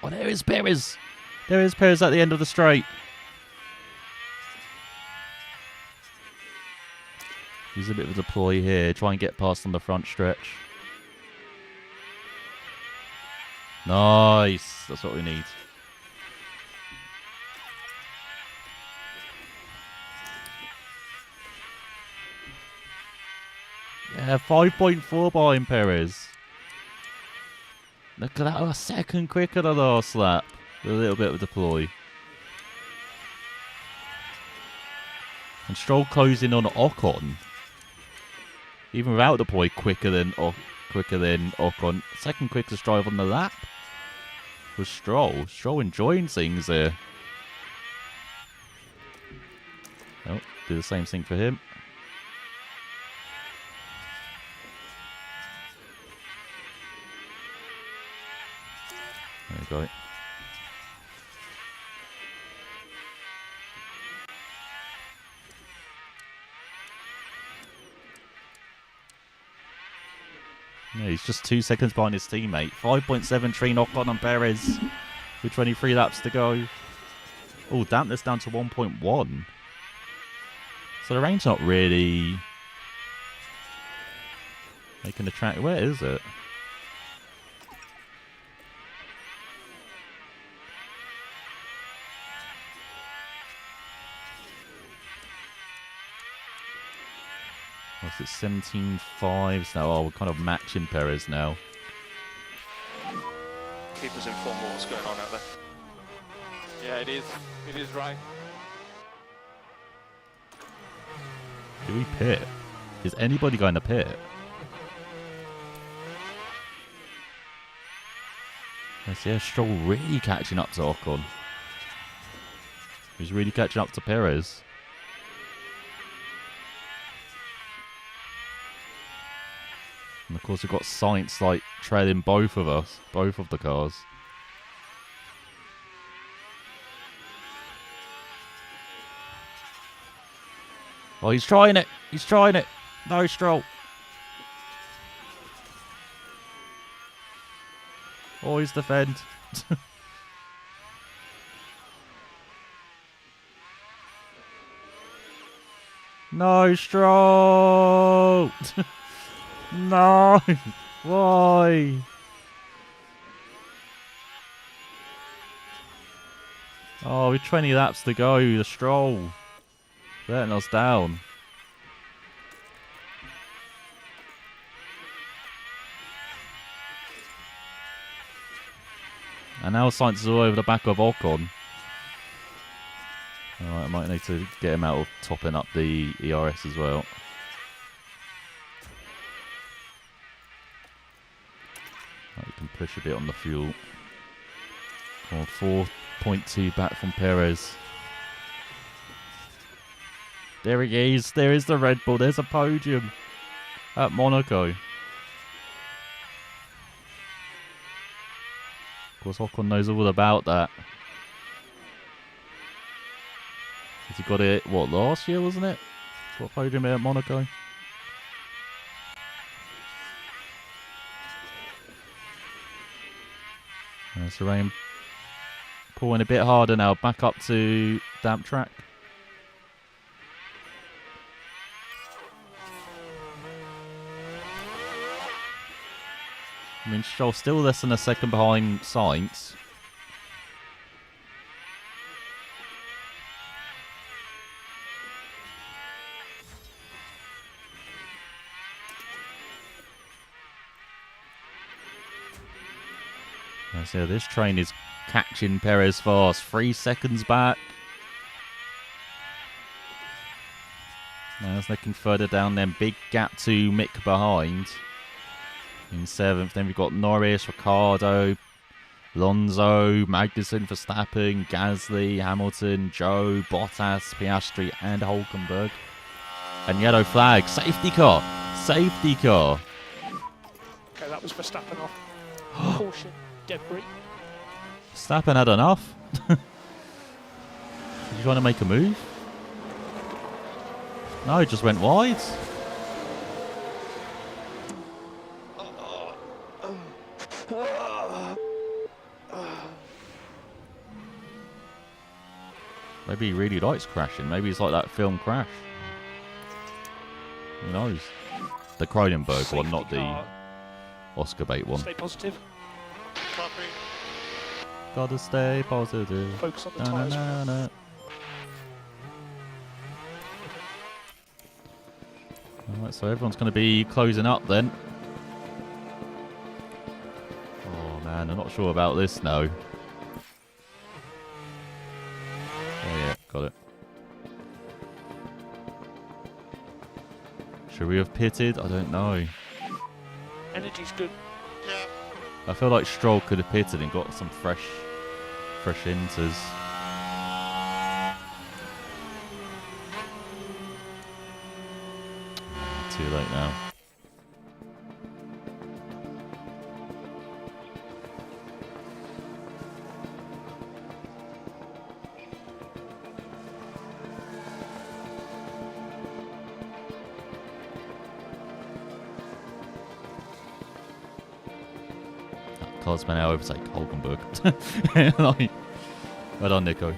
Oh, there is Perez. There is Perez at the end of the straight. Use a bit of a deploy here. Try and get past on the front stretch. Nice. That's what we need. Yeah, 5.4 behind Perez. Look at that. A second quicker than the last lap. With a little bit of a deploy. And Stroll closing on Ocon. Even without deploy, quicker than Ocon. Second quickest drive on the lap was Stroll. Stroll enjoying things there. Oh, do the same thing for him. There we go. Yeah, he's just 2 seconds behind his teammate. 5.73 Ocon on Perez with 23 laps to go. Oh, dampness down to 1.1. So the rain's not really making the track. Where is it? What's it, 17.5s now? Oh, we're kind of matching Perez now. Keep us informed what's going on out there. Yeah, it is. It is right. Do we pit? Is anybody going to pit? Yes, yeah, Stroll really catching up to Ocon. He's really catching up to Perez. And of course we've got Sainz like trailing both of us, both of the cars. Oh, he's trying it. He's trying it. No, Stroll. Always defend. No, Stroll. No. Why? Oh, with 20 laps to go, the Stroll letting us down. And now Sainz is all over the back of Ocon. Alright, I might need to get him out of topping up the ERS as well. Right, you can push a bit on the fuel. Come on, 4.2 back from Perez. There he is. There is the Red Bull. There's a podium at Monaco. Of course, Ocon knows all about that. He got it, what, last year, wasn't it? What podium at Monaco? There's the rain pulling a bit harder now. Back up to damp track. I mean, Stroll still less than a second behind Sainz. So this train is catching Perez fast. 3 seconds back. Now it's looking further down then. Big gap to Mick behind. In 7th. Then we've got Norris, Ricciardo, Alonso, Magnussen, Verstappen, Gasly, Hamilton, Joe, Bottas, Piastri, and Hulkenberg. And yellow flag. Safety car. Safety car. Okay, that was Verstappen off. Caution, debris. Verstappen had enough. Is he trying to make a move? No, he just went wide. Maybe he really likes crashing. Maybe it's like that film Crash. Who knows? The Cronenberg one, not Safety the car. Oscar bait one. Stay positive. Copy. Gotta stay positive. Focus on the Na, na, tyres. na, na. Alright, so everyone's going to be closing up then. Oh man, I'm not sure about this now. Yeah, got it. Should we have pitted? I don't know. Energy's good. Yeah. I feel like Stroll could have pitted and got some fresh inters. Too late now. Carlos may now overtake Hulkenberg. Like, well done, Nico.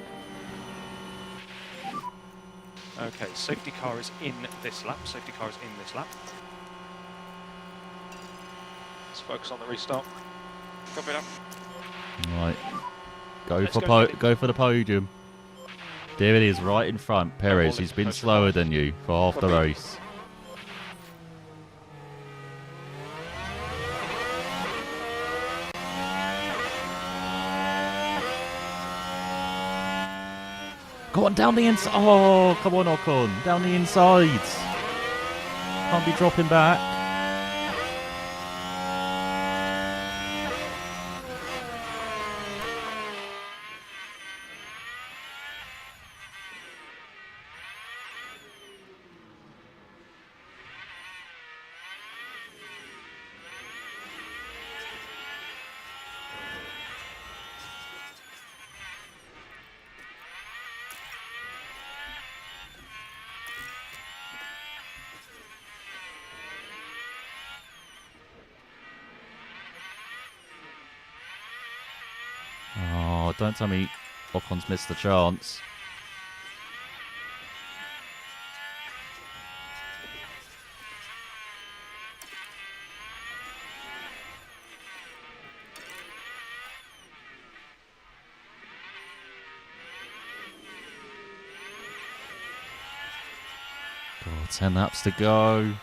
Okay, safety car is in this lap. Safety car is in this lap. Let's focus on the restart. Copy that. Right. Go Let's for go, go for the podium. There it is, right in front. Perez, he's been slower than you for half the race. Go on, down the inside. Oh, come on, Ocon. Down the inside. Can't be dropping back. Oh, don't tell me Ocon's missed the chance. God, 10 laps to go.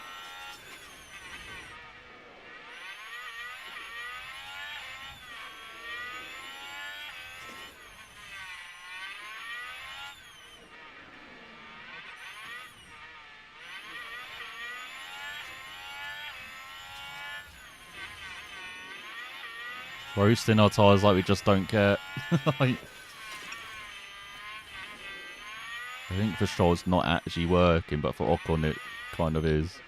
Roasting our tyres like we just don't care. Like, I think for Stroll it's not actually working, but for Ocon it kind of is.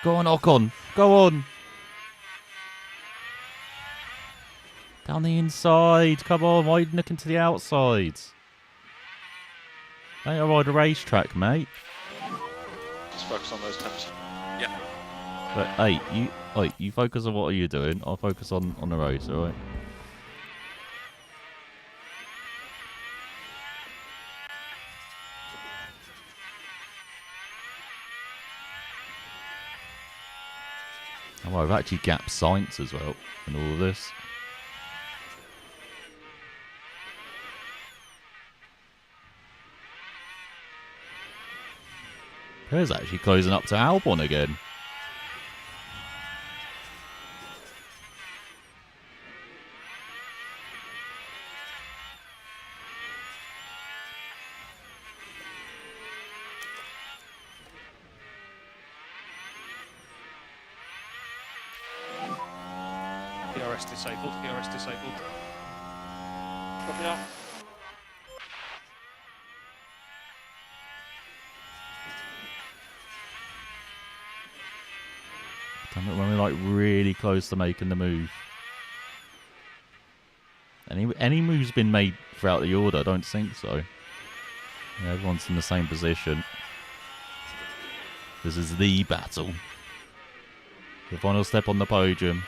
Go on, Ocon. Go on. Down the inside. Come on, why are you looking to the outside? Ain't a ride a racetrack, mate. Just focus on those temps. But hey, you focus on what are you doing. I'll focus on the race, alright? Oh, I've actually gapped Sainz as well in all of this. Perez actually closing up to Albon again. DRS disabled. DRS disabled. Copy that. When we're like really close to making the move. Any moves been made throughout the order? I don't think so. Yeah, everyone's in the same position. This is the battle. The final step on the podium.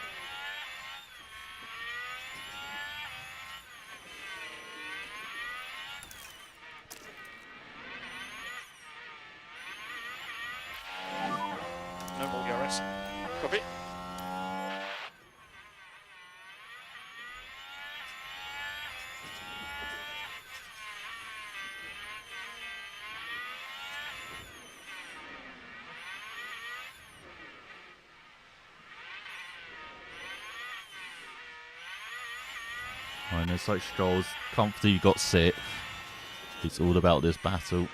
No more DRS. Copy. I know, it's like Stroll's comfortably got sixth. It's all about this battle.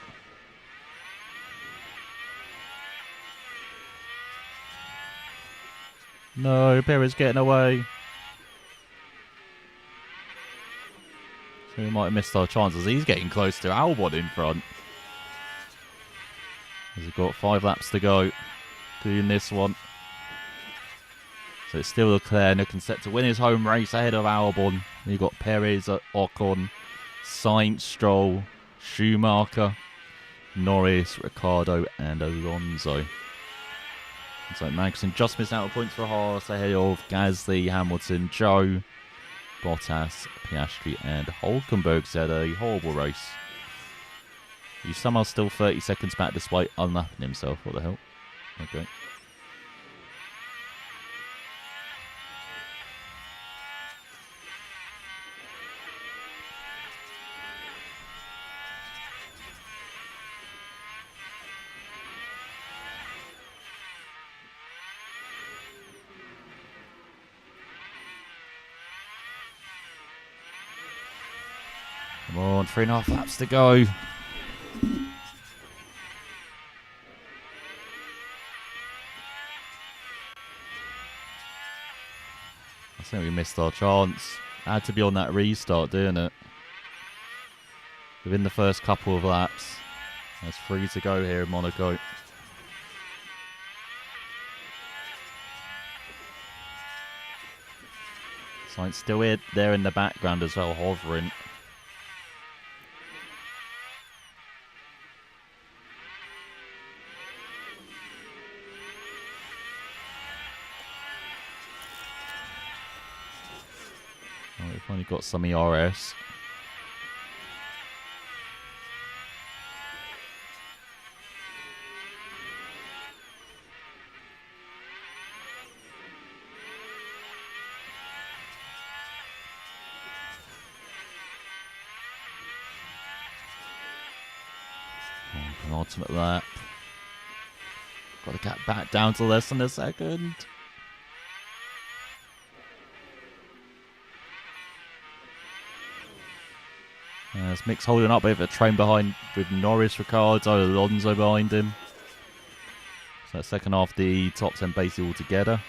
No, Perez getting away. So we might have missed our chances. He's getting close to Albon in front. He's got 5 laps to go. Doing this one. So it's still Leclerc looking set to win his home race ahead of Albon. You've got Perez, Ocon, Sainz, Stroll, Schumacher, Norris, Ricciardo, and Alonso. So Magnussen just missed out on points for Haas ahead of Gasly, Hamilton, Joe, Bottas, Piastri, and Hulkenberg had a horrible race. He's somehow still 30 seconds back despite unlapping himself. What the hell? Okay. Come on, 3.5 laps to go. I think we missed our chance. Had to be on that restart, didn't it? Within the first couple of laps. There's 3 to go here in Monaco. Sainz still there in the background as well, hovering. Oh, we've finally got some ERS. Penultimate lap. Got to get back down to less than a second. As Mick's holding up with a train behind with Norris, Ricciardo, Alonso behind him. So that second half, the top 10 basically all together.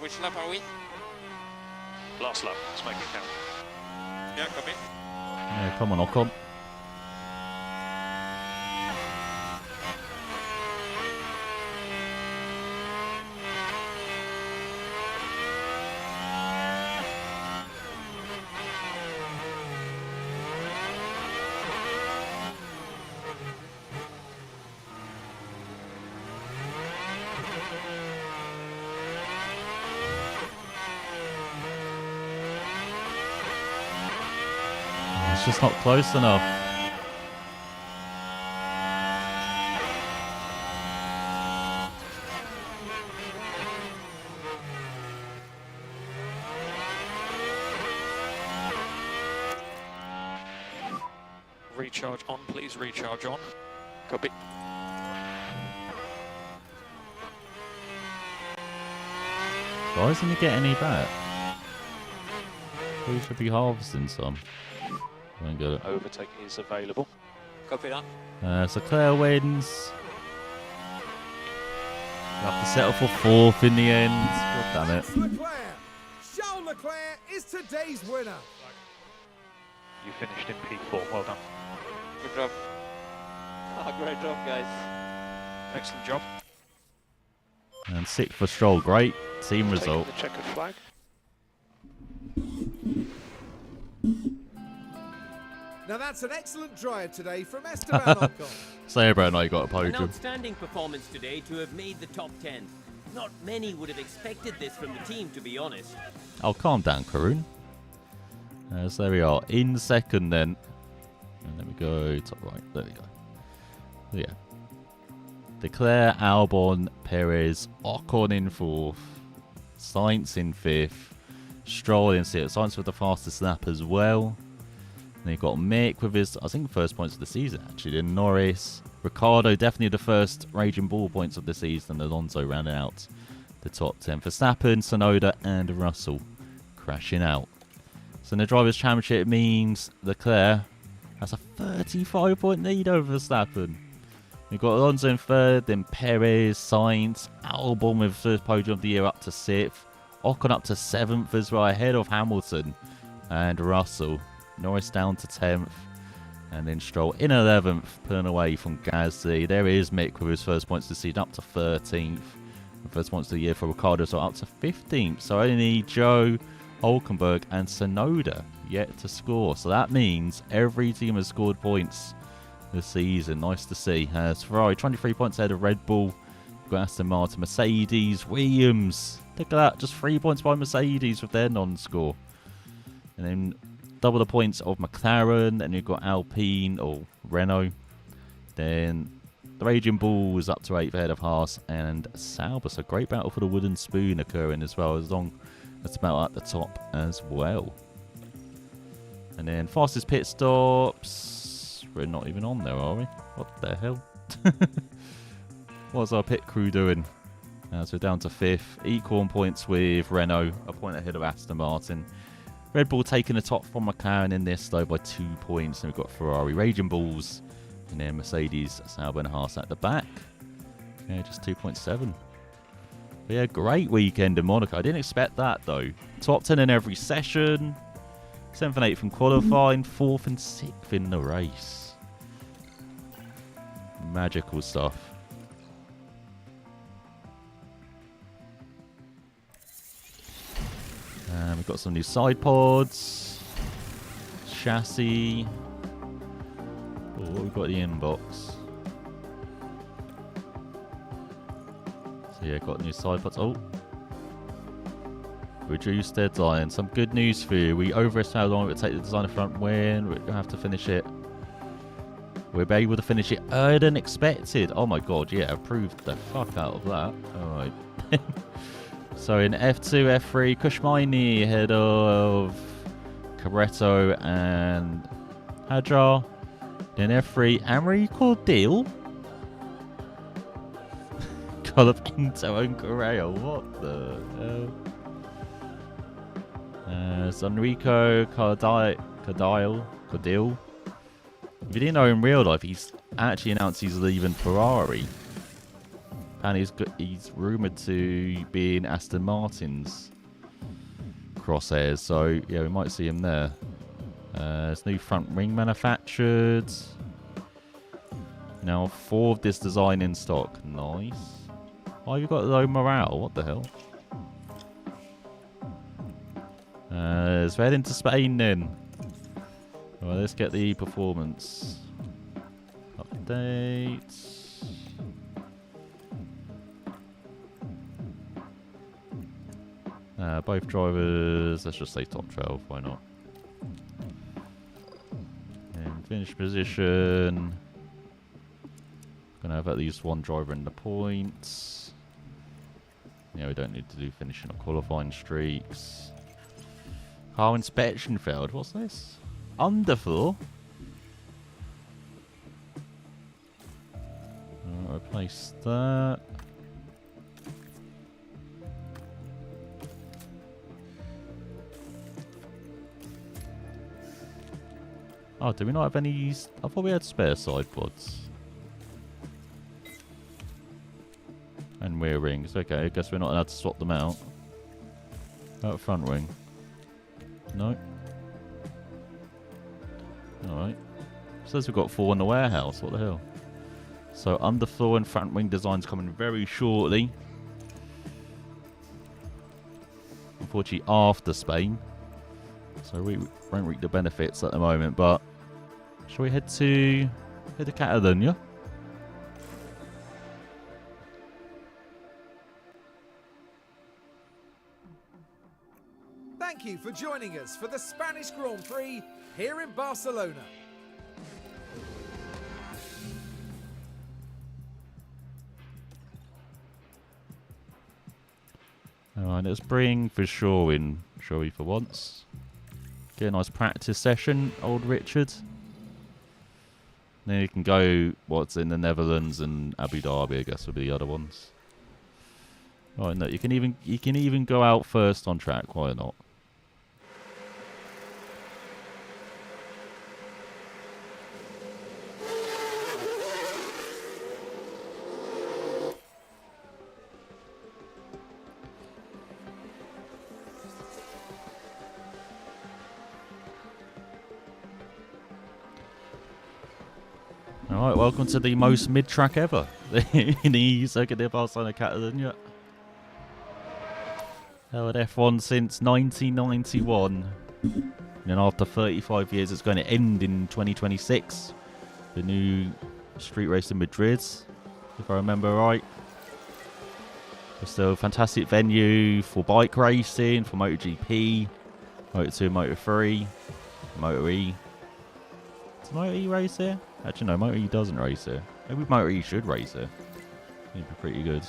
Which lap are we? Last lap. Let's make it count. Yeah, copy. Yeah, come on, Ocon. It's just not close enough. Recharge on, please. Recharge on. Copy. Why isn't he getting any back? We should be harvesting some. Don't get it. Overtake is available. Copy that. So Claire wins. have to settle for fourth in the end. God damn it. It's Leclerc. Charles Leclerc is today's winner. You finished in P4. Well done. Good job. Great job, guys. Excellent job. And sixth for Stroll. Great team result. Taking the checkered flag. Now that's an excellent drive today from Esteban Ocon. Sabre and I got a An podium. outstanding performance today to have made the top 10. Not many would have expected this from the team, to be honest. Oh, calm down, Karun. So there we are. In second then. And then we go top right. There we go. So yeah. Leclerc, Albon, Perez, Ocon in fourth. Sainz in fifth. Stroll in sixth. Sainz with the fastest lap as well. And then you've got Mick with his, I think, first points of the season, actually. Then Norris. Ricciardo, definitely the first Raging Bull points of the season. Alonso rounding out the top 10. Verstappen, Tsunoda, and Russell crashing out. So in the Drivers' Championship, it means Leclerc has a 35-point lead over Verstappen. We've got Alonso in third, then Perez, Sainz, Albon with first podium of the year up to sixth. Ocon up to seventh as well, ahead of Hamilton and Russell. Norris down to 10th. And then Stroll in 11th, pulling away from Gasly. There is Mick with his first points of the season up to 13th. The first points of the year for Ricciardo, so up to 15th. So only Joe, Hulkenberg, and Tsunoda yet to score. So that means every team has scored points this season. Nice to see. Has Ferrari 23 points ahead of Red Bull. We've got Aston Martin, Mercedes, Williams. Look at that, just 3 points by Mercedes with their non-score. And then double the points of McLaren, and you've got Alpine or Renault. Then the Raging Bull is up to 8th ahead of Haas and Sauber. So great battle for the wooden spoon occurring as well, as long as it's about at the top as well. And then fastest pit stops. We're not even on there, are we? What the hell? What's our pit crew doing? So we're down to 5th. Equal on points with Renault, a point ahead of Aston Martin. Red Bull taking the top from McLaren in this, though, by 2 points. And we've got Ferrari, Raging Bulls, and then Mercedes, Sauber, and Haas at the back. Yeah, just 2.7. But yeah, great weekend in Monaco. I didn't expect that, though. Top 10 in every session. 7th and 8th in qualifying. 4th and 6th in the race. Magical stuff. We've got some new side pods, chassis. Oh, what we've got in the inbox. So yeah, got new side pods. Oh, reduced deadline. Some good news for you. We overestimated how long it would take the designer front wing. We're gonna have to finish it. We're able to finish it earlier than expected. Oh my god, yeah, approved the fuck out of that. Alright. So in F2, F3, Kushmaini ahead of Caretto and Hadjar. In F3, Amory Cordial. Colapinto and Correa. What the hell? Enrico Cordial. If you didn't know in real life, he's actually announced he's leaving Ferrari. And he's rumoured to be in Aston Martin's crosshairs. So, yeah, we might see him there. There's new front wing manufactured. Now, 4 of this design in stock. Nice. Oh, you've got low morale. What the hell? Let's head into Spain then. Well, let's get the performance updates. Both drivers, let's just say top 12, why not? And finish position. Gonna have at least one driver in the points. Yeah, we don't need to do finishing or qualifying streaks. Car inspection failed. What's this? Underfloor? Replace that. Oh, do we not have any? I thought we had spare side pods. And rear rings. Okay, I guess we're not allowed to swap them out. Out front wing. No. Alright. Says we've got 4 in the warehouse. What the hell? So underfloor and front wing designs coming very shortly. Unfortunately after Spain. So we won't reap the benefits at the moment, but shall we head to Catalonia? Thank you for joining us for the Spanish Grand Prix here in Barcelona. Alright, let's bring Fisher in, shall we, for once? Get a nice practice session, old Richard. Then you can go what's in the Netherlands and Abu Dhabi, I guess, would be the other ones. Alright, no, you can even go out first on track, why not? Alright, welcome to the most mid-track ever in the Circuit de Barcelona Catalunya. Held F1 since 1991. And then after 35 years, it's going to end in 2026. The new street race in Madrid, if I remember right. It's still a fantastic venue for bike racing, for MotoGP, Moto2, Moto3, Moto E. Does Moto E race here? Actually, no, Moto E doesn't race here. Maybe Moto E should race here. It'd be pretty good.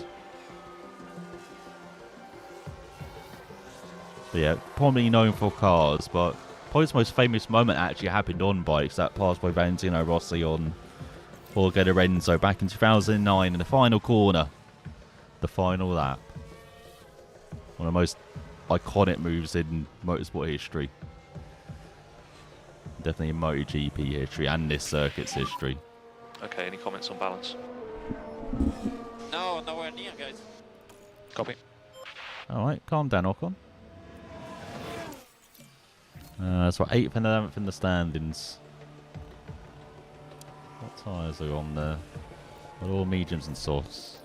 But yeah, probably known for cars, but probably its most famous moment actually happened on bikes. That pass by Valentino Rossi on Jorge Lorenzo back in 2009 in the final corner. The final lap. One of the most iconic moves in motorsport history. Definitely in MotoGP history and this circuit's history. Okay, any comments on balance? No, nowhere near, guys. Copy. Alright, calm down, Ocon. So 8th and 11th in the standings. What tyres are on there? Well, all mediums and softs.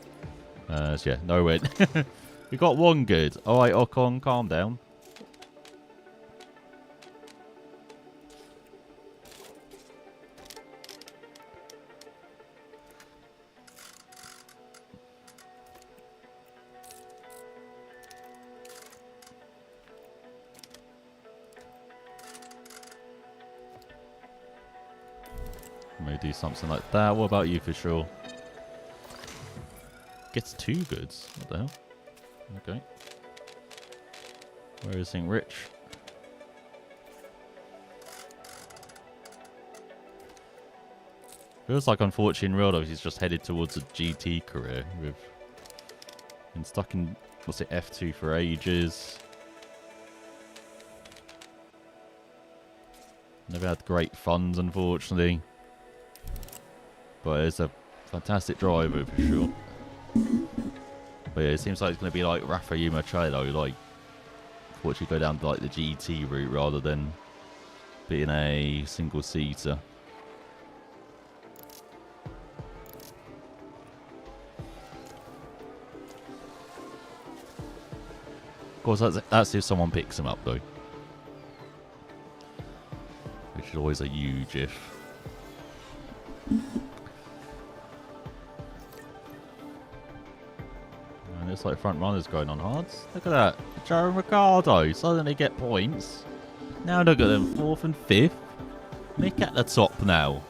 So yeah, no win. We got one good. Alright, Ocon, calm down. May do something like that. What about you, for sure? Gets 2 goods. What the hell? Okay. Where is St. Rich? Feels like, unfortunately, in real life, he's just headed towards a GT career. With been stuck in, what's it, F2 for ages. Never had great funds, unfortunately. But it's a fantastic driver for sure. But yeah, it seems like it's going to be like Rafael Machado, like, fortunately go down like the GT route rather than being a single seater. Of course, that's if someone picks him up though, which is always a huge if. It's like front runners going on hard. Look at that. Joe and Ricardo suddenly get points. Now look at them, 4th and 5th. Nick at the top now.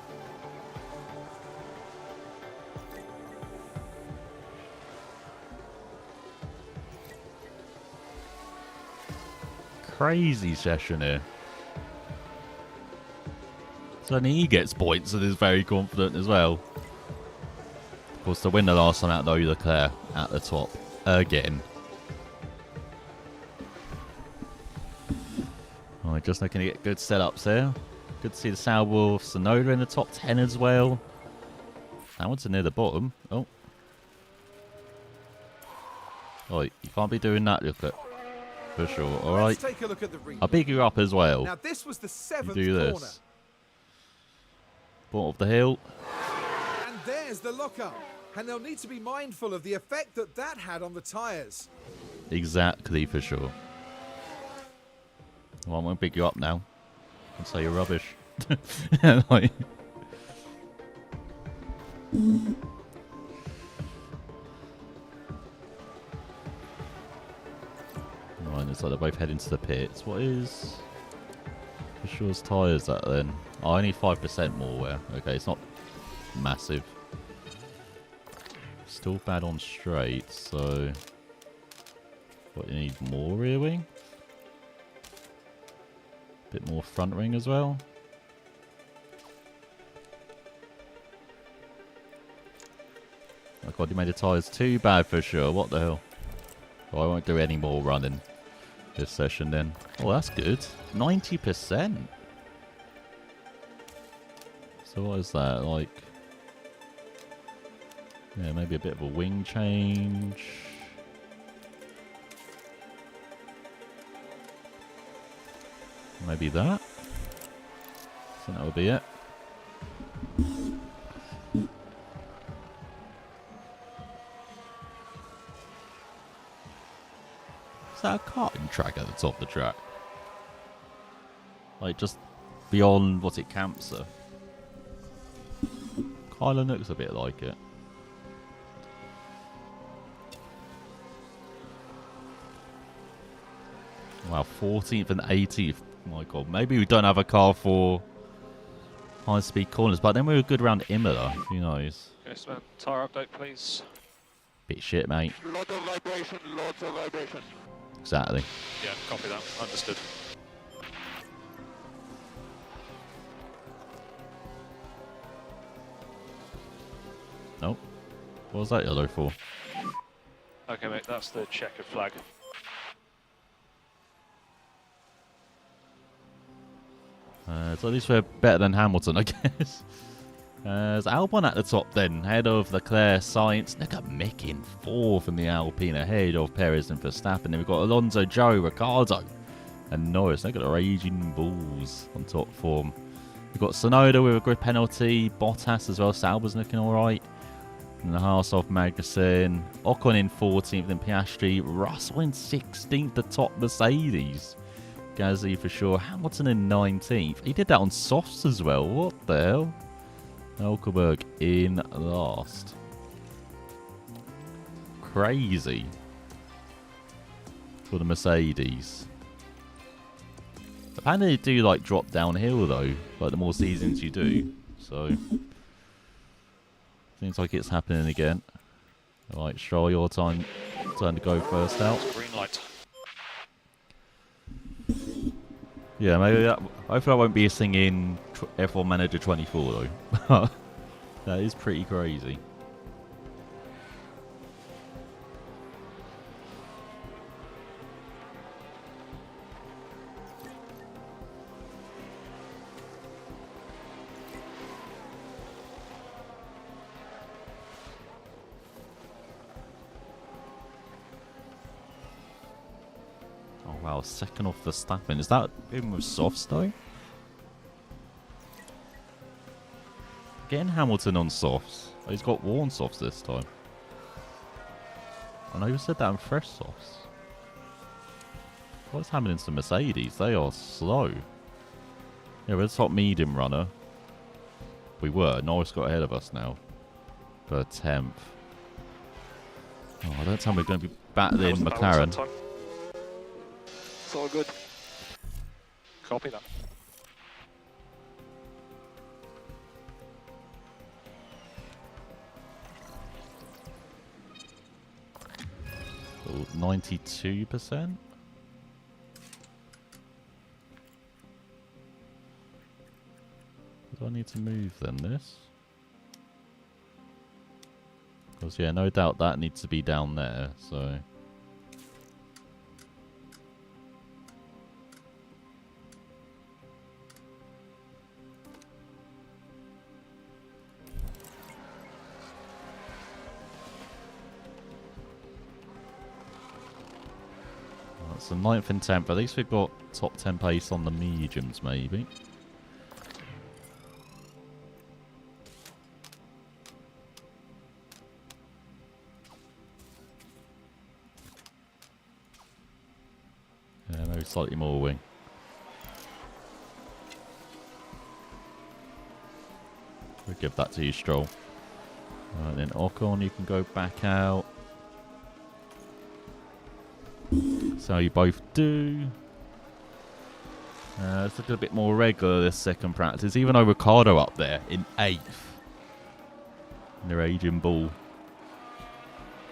Crazy session here. Suddenly he gets points and is very confident as well. Of course, to win the last time out though, Leclerc at the top. Again. Alright, just looking to get good setups here. Good to see the Sauber Sonoda in the top 10 as well. Hamilton near the bottom. Oh. Like, you can't be doing that, look at. For sure, alright. Let's take a look at the replay. I'll big you up as well. Now this was the You seventh do corner. this. Bottom of the hill. And there's the lockup. And they'll need to be mindful of the effect that that had on the tyres. Exactly, for sure. Well, I'm going to pick you up now and say you're rubbish. Like, right, it's like they're both heading to the pits. What is for sure's tyres that then? Oh, only 5% more wear. Okay, it's not massive. Still bad on straight, so what, you need more rear wing? Bit more front ring as well. Oh god, you made the tyres too bad for sure. What the hell? Oh, I won't do any more running this session then. Oh, that's good. 90%. So what is that? Like, yeah, maybe a bit of a wing change. Maybe that. I think that would be it. Is that a karting track at the top of the track? Like, just beyond, what's it, Campsa? Kinda looks a bit like it. Wow, 14th and 18th. My god, maybe we don't have a car for high-speed corners, but then we were good around Imola. Who knows? Okay, so tyre update, please. Bit shit, mate. Lots of vibration, lots of vibration. Exactly. Yeah, copy that. Understood. Nope. What was that yellow for? Okay, mate, that's the checkered flag. So at least we're better than Hamilton, I guess. There's Albon at the top then, head of Leclerc, Sainz. Look at Mick in fourth in the Alpine, ahead of Perez and Verstappen. Then we've got Alonso, Joe, Ricciardo, and Norris. Look at the raging bulls on top form. We've got Tsunoda with a grid penalty, Bottas as well. Sauber's looking alright. And the Haas off Magnussen. Ocon in 14th, then Piastri. Russell in 16th, the top Mercedes. Gasly for sure. Hamilton in 19th. He did that on softs as well. What the hell? Hulkenberg in last. Crazy. For the Mercedes. Apparently they do like drop downhill though. Like the more seasons you do. So. Seems like it's happening again. Alright, Stroll, your time to go first out. Green light. Yeah, maybe that. Hopefully, I won't be singing F1 Manager 24 though. That is pretty crazy. Oh wow, second off Verstappen. Is that him with softs though? Getting Hamilton on softs. Oh, he's got worn softs this time. I know you said that on fresh softs. What's happening to Mercedes? They are slow. Yeah, we're the top medium runner. We were. Norris got ahead of us now. For 10th. Oh, don't tell me we're going to be battling That was the balance McLaren. that time. It's all good. Copy that. Oh, 92%? Do I need to move then this? Because yeah, no doubt that needs to be down there, so... So 9th and 10th. At least we've got top 10 pace on the mediums, maybe. Yeah, maybe slightly more wing. We'll give that to you, Stroll. Right, then Ocon, you can go back out. So you both do. It's looking a bit more regular this second practice, even though Ricardo up there in 8th. In the Raging Bull.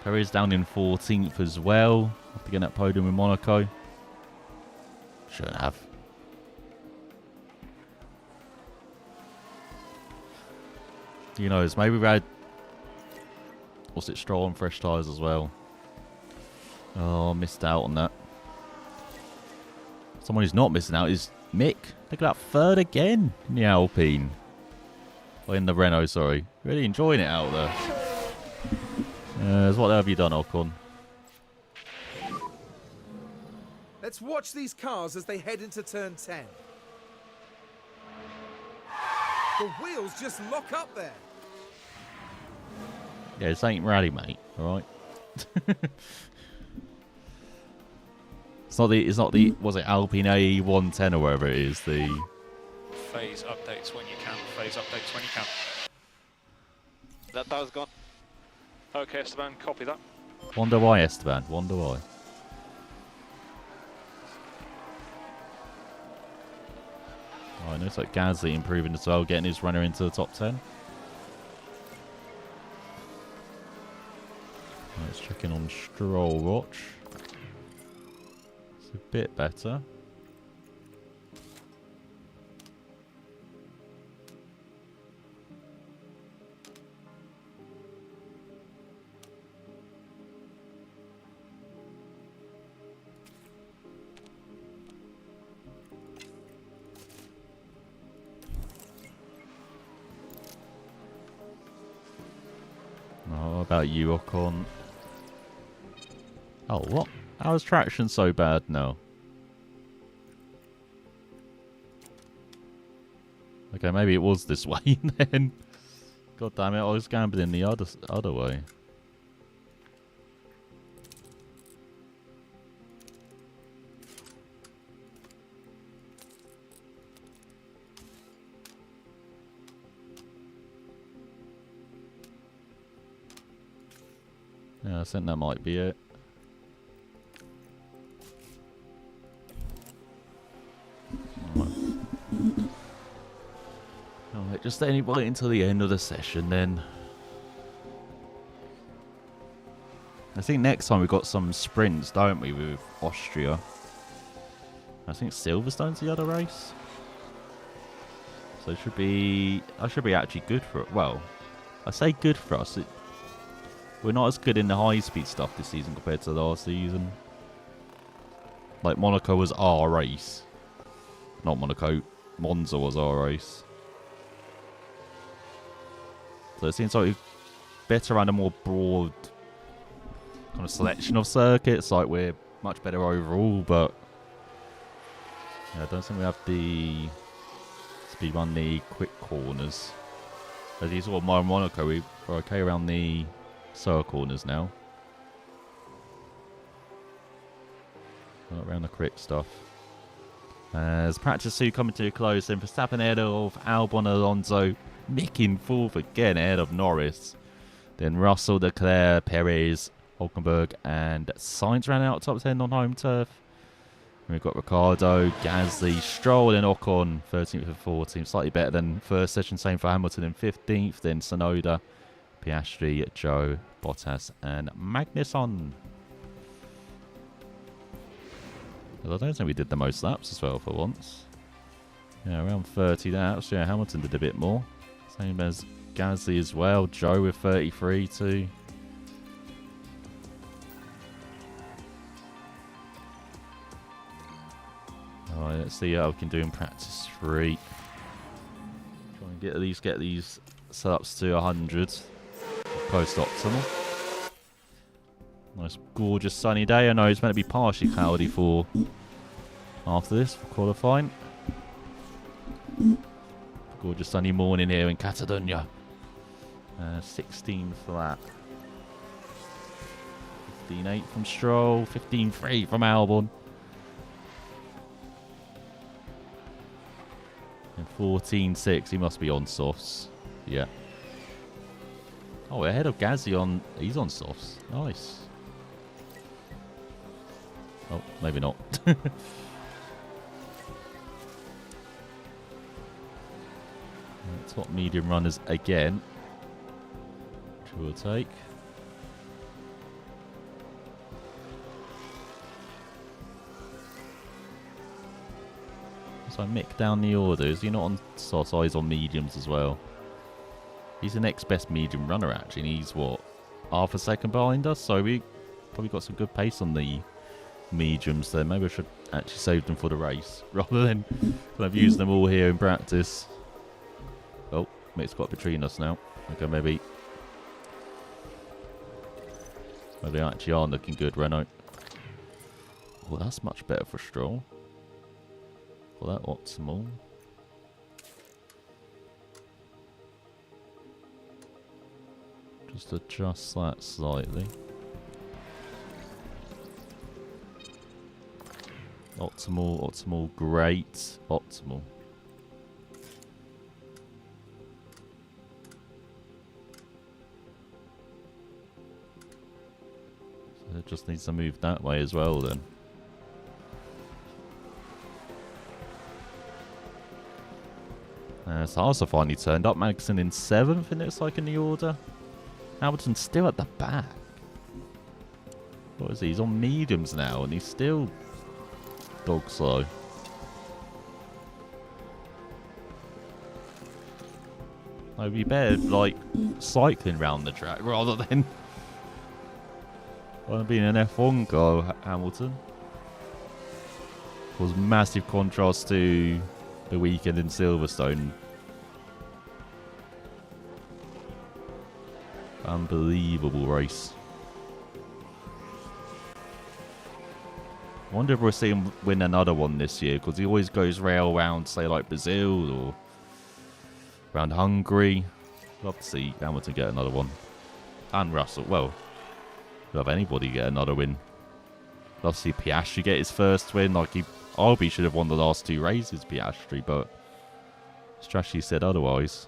Perez down in 14th as well. After getting that podium in Monaco. Shouldn't have. You know, maybe we had, what's it, Stroll and fresh tyres as well. Oh, missed out on that. Someone who's not missing out is Mick. Look at that, 3rd again in the Alpine. Or in the Renault, sorry. Really enjoying it out there. What have you done, Ocon? Let's watch these cars as they head into turn 10. The wheels just lock up there. Yeah, this ain't rally, mate. All right. It's not the. Was it Alpine A 110 or whatever it is? The Phase updates when you can. Phase updates when you can. That tire's gone. Okay, Esteban, copy that. Wonder why, Esteban. Wonder why. Oh, it looks like Gasly improving as well, getting his runner into the top 10. Let's check in on Stroll Watch. It's a bit better. Oh, what about you, Ocon? Oh, what? How is traction so bad now? Okay, maybe it was this way then. God damn it, I was gambling the other way. Yeah, I think that might be it. Alright, just anybody until the end of the session then. I think next time we've got some sprints, don't we, with Austria. I think Silverstone's the other race. So it should be... that should be actually good for it. Well, I say good for us. We're not as good in the high-speed stuff this season compared to last season. Like, Monaco was our race. Not Monaco. Monza was our race. So it seems like we're better around a more broad kind of selection of circuits. Like, we're much better overall, but... yeah, I don't think we have the speed on the quick corners. As you saw in Monaco, we were okay around the... corners now. Not around the quick stuff. As practice 2 coming to a close, then Verstappen ahead of Albon, Alonso, Mick in 4th again ahead of Norris. Then Russell, Leclerc, Perez, Hulkenberg, and Sainz ran out top 10 on home turf. And we've got Ricardo, Gasly, Stroll, and Ocon 13th and 14th, slightly better than first session. Same for Hamilton in 15th. Then Tsunoda, Piastri, Joe, Bottas, and Magnussen. Well, I don't think we did the most laps as well for once. Yeah, around 30 laps. Yeah, Hamilton did a bit more. Same as Gasly as well. Joe with 33 too. Alright, let's see how we can do in practice 3. Try and at least get these setups to 100. Post optimal. Nice, gorgeous sunny day. I know it's meant to be partially cloudy for after this for qualifying. Gorgeous sunny morning here in Catalonia. 16 flat. 15.8 from Stroll. 15.3 from Albon. And 14.6. He must be on softs. Yeah. Oh, ahead of Gasly on. He's on softs. Nice. Oh, maybe not. Top medium runners again. Which we'll take. So Mick down the order. Is he not on soft? Oh, he's on mediums as well. He's the next best medium runner actually. And he's what? Half a second behind us. So we probably got some good pace on the mediums there. Maybe I should actually save them for the race rather than kind of use them all here in practice. Oh, Mick's got between us now. Okay, maybe they actually are looking good, Renault. Well, that's much better for Stroll. Well, that optimal. Just adjust that slightly. Optimal, great, optimal. So it just needs to move that way as well then. So Haas finally turned up. Magnussen in 7th, and it's like in the order. Hamilton's still at the back. What is he? He's on mediums now, and he's still dog slow. I'd be better like cycling round the track rather than being an F1 car, Hamilton. Was massive contrast to the weekend in Silverstone. Unbelievable race. I wonder if we'll see him win another one this year, because he always goes rail round, say like Brazil or around Hungary. Love to see Hamilton get another one. And Russell. Well, love anybody get another win. Love to see Piastri get his first win. Like he Albie should have won the last 2 races, Piastri, but strategy said otherwise.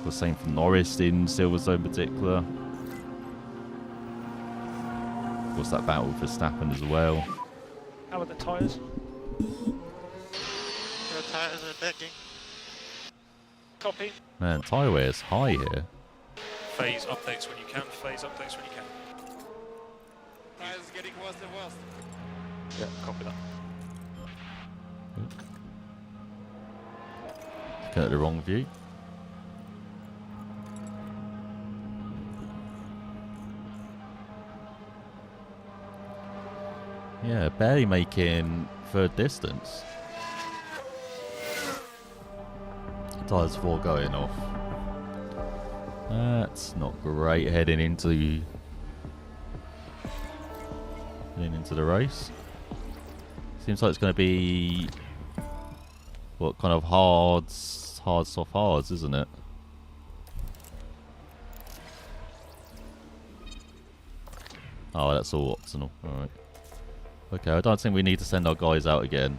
The same for Norris in Silverstone in particular. Of course, that battle with Verstappen as well. How are the tyres? Your tires are decking. Copy. Man, tyre wear is high here. Phase updates when you can. Phase updates when you can. Tires getting worse and worse. Yeah, copy that. Looking at the wrong view. Yeah, barely making third distance. Tyres 4 going off. That's not great heading into the race. Seems like it's going to be what kind of hard, soft, hards, isn't it? Oh, that's all optional. All right. Okay, I don't think we need to send our guys out again.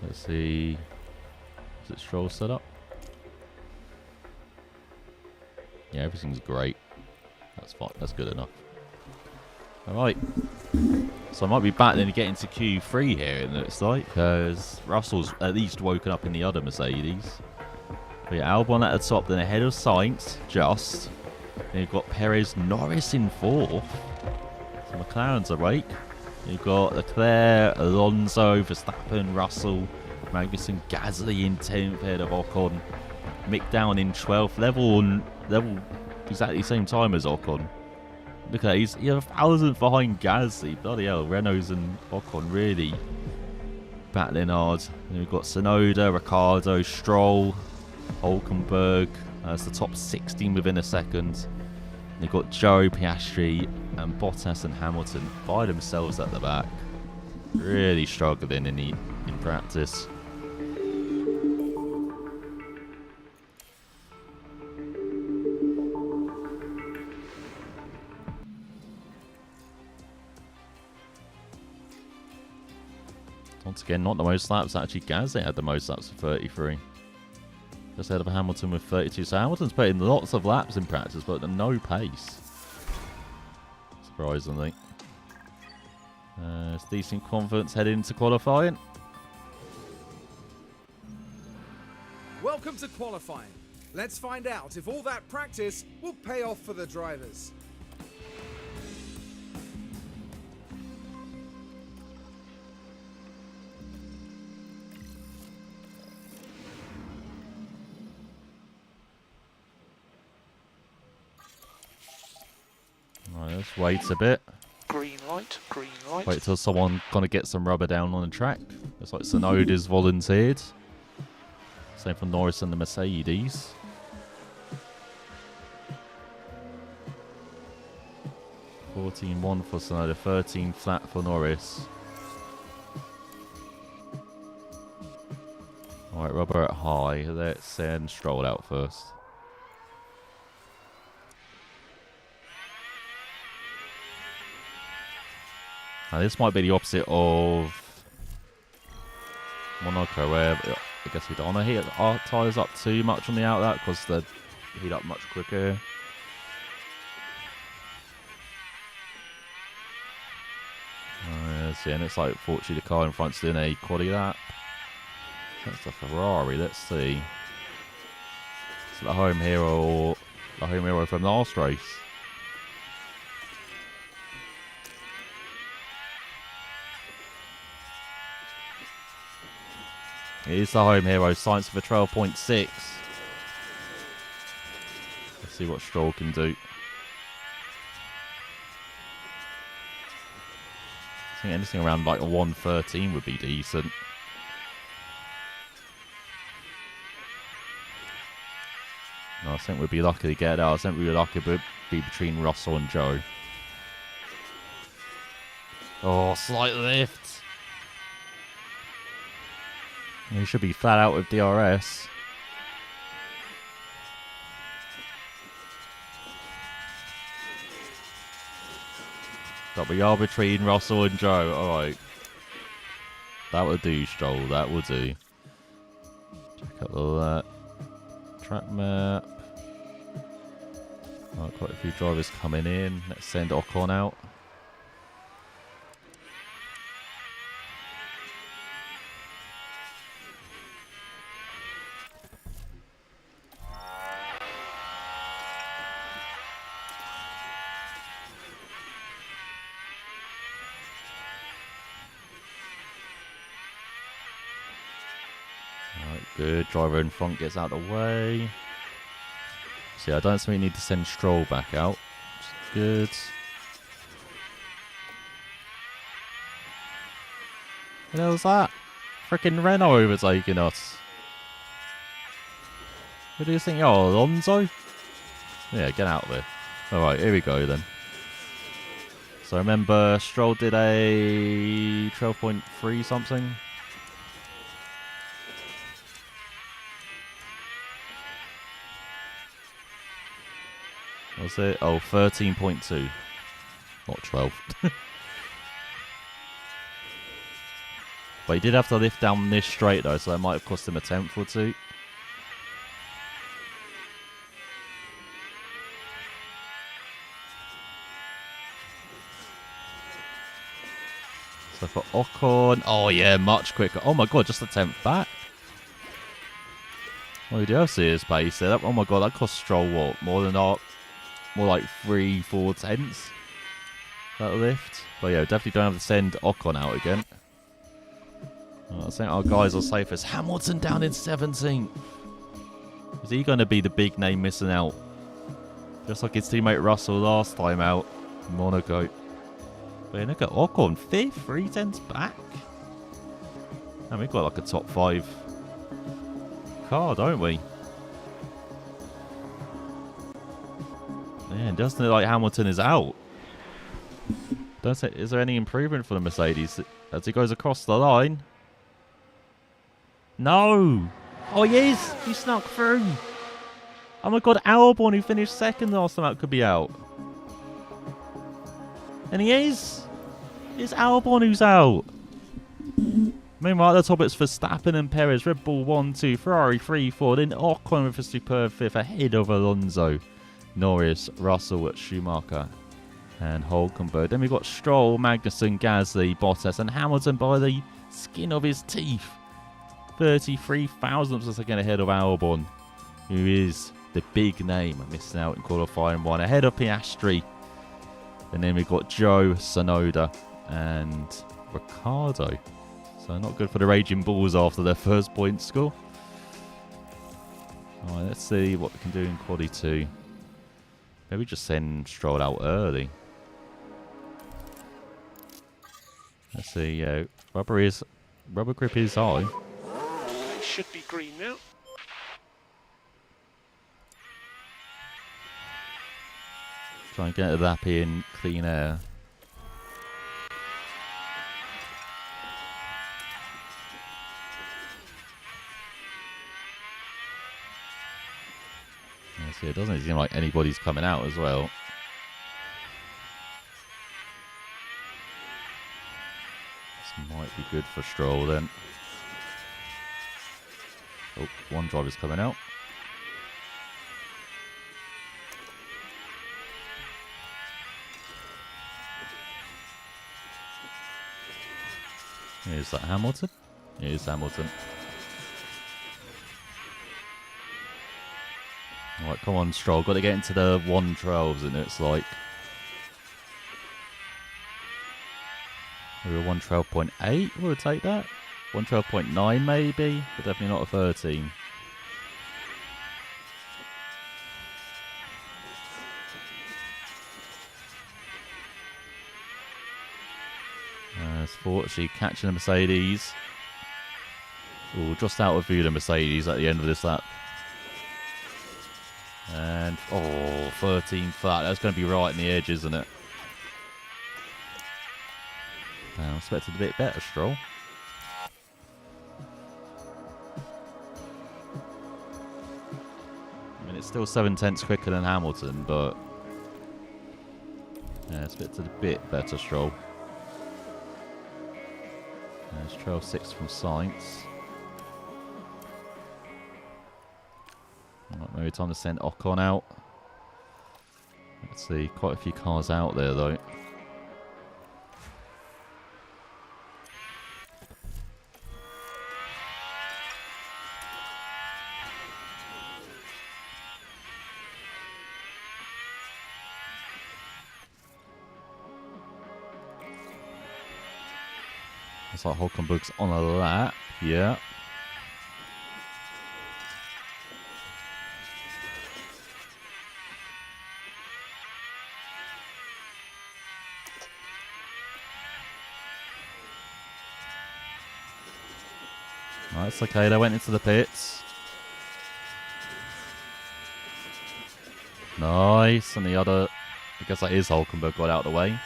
Let's see. Is it Stroll set up? Yeah, everything's great. That's fine. That's good enough. Alright. So I might be battling to get into Q3 here, it looks like, because Russell's at least woken up in the other Mercedes. But yeah, Albon at the top, then ahead of Sainz, just. Then you've got Perez, Norris in 4th. So McLaren's awake. You've got Leclerc, Alonso, Verstappen, Russell, Magnussen, Gasly in 10th, ahead of Ocon. Mick down in 12th, level exactly the same time as Ocon. Look at that, he's 1,000 behind Gasly. Bloody hell, Renault's and Ocon really battling hard. And we've got Tsunoda, Ricciardo, Stroll, Hulkenberg. That's the top 16 within a second. You've got Joe, Piastri, and Bottas and Hamilton by themselves at the back. Really struggling in practice. Once again, not the most laps. Actually, Gasly had the most laps for 33. Just ahead of Hamilton with 32. So Hamilton's put in lots of laps in practice, but at no pace. Surprisingly. It's decent confidence heading into qualifying. Welcome to qualifying. Let's find out if all that practice will pay off for the drivers. Right, let's wait a bit. Green light, green light. Wait till someone kind of gets some rubber down on the track. Looks like Tsunoda's volunteered. Same for Norris and the Mercedes. $14.1 for Tsunoda, 13 flat for Norris. Alright, rubber at high. Let's send Stroll out first. Now this might be the opposite of Monaco, where I guess we don't want to heat our tyres up too much on the out that because they heat up much quicker. And it's like fortunately the car in front's doing a quali lap. That's the Ferrari. Let's see. It's the home hero from last race. It is the home hero, Sainz for 12.6. Let's see what Stroll can do. I think anything around like a 113 would be decent. No, I think we'd be lucky to get out. I think we would lucky to be between Russell and Joe. Oh, slight lift. He should be flat out with DRS. But we are between Russell and Joe. Alright. That would do, Stroll. That would do. Check out the track map. Right, quite a few drivers coming in. Let's send Ocon out. Good. Driver in front gets out of the way. See, I don't think we need to send Stroll back out. Which is good. What the hell is that? Freaking Renault overtaking us. Who do you think you are, Alonso? Yeah, get out of there. Alright, here we go then. So remember, Stroll did a 12.3 something. What's it? Oh, 13.2. Not 12. But he did have to lift down this straight though, so that might have cost him a tenth or two. So for Ocon, oh yeah, much quicker. Oh my god, just a tenth back. Oh, you do see his pace there. Oh my god, that cost Stroll what? More like 3-4 tenths. That lift. But yeah, definitely don't have to send Ocon out again. I think our guys are safe as Hamilton down in 17th. Is he going to be the big name missing out? Just like his teammate Russell last time out in Monaco. But yeah, look at Ocon, 5th, 3 tenths back. And we've got like a top 5 car, don't we? Man, doesn't it like Hamilton is out? Is there any improvement for the Mercedes as he goes across the line? No! Oh, he is! He snuck through! Oh my god, Albon, who finished second last time out, could be out. And he is! It's Albon who's out! Meanwhile, at the top it's Verstappen and Perez. Red Bull 1-2, Ferrari 3-4. Then Ocon with a superb 5th ahead of Alonso. Norris, Russell, Schumacher, and Hulkenberg. Then we've got Stroll, Magnussen, Gasly, Bottas, and Hamilton by the skin of his teeth. 33 thousandths of a second ahead of Albon, who is the big name, missing out in qualifying 1. Ahead of Piastri. And then we've got Joe, Sonoda, and Ricciardo. So not good for the Raging Bulls after their first point score. Alright, let's see what we can do in Quali 2. Maybe just send Stroll out early. Let's see, rubber grip is high. It should be green now. Try and get a lap in clean air. See, it doesn't seem like anybody's coming out as well. This might be good for Stroll then. Oh, one driver's coming out. Is that Hamilton? It is Hamilton. Alright, come on, Stroll. Got to get into the 112s, and it's like. Maybe a 112.8 would take that. 112.9 maybe, but definitely not a 13. Fortunately, catching the Mercedes. Oh, just out of view the Mercedes at the end of this lap. And, 13 flat. That's going to be right in the edge, isn't it? I expected a bit better, Stroll. I mean, it's still 7/10 quicker than Hamilton, but yeah, expected a bit better, Stroll. There's trail 6 from Sainz. Right, maybe time to send Ocon out. Let's see, quite a few cars out there though. Looks like Hulkenberg's on a lap. Yeah. That's okay. They went into the pits. Nice. And the other, I guess that is Hulkenberg, got out of the way.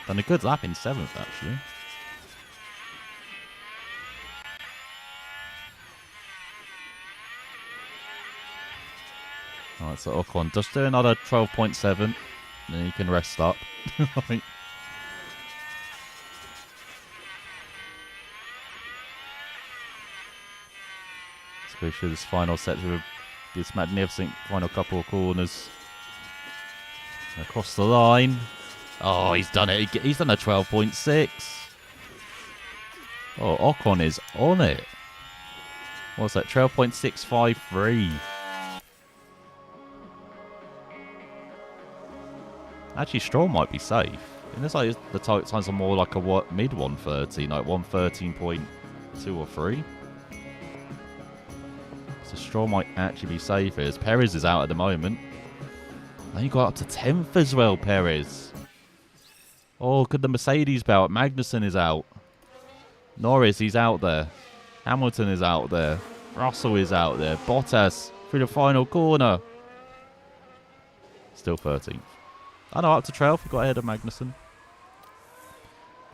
Done a good lap in 7th, actually. Alright, so Ocon, just do another 12.7, and then you can rest up. Let's go through this final section with this magnificent final couple of corners. Across the line. Oh, he's done it. He's done a 12.6. Oh, Ocon is on it. What's that? 12.653. Actually, Stroll might be safe. And this like the times are more like a mid 113, like 113.2 or 3. So Stroll might actually be safe as Perez is out at the moment. And you got up to 10th as well, Perez. Oh, could the Mercedes bout? Magnussen is out. Norris, he's out there. Hamilton is out there. Russell is out there. Bottas through the final corner. Still 13th. Oh no, up to 12th. We got ahead of Magnussen.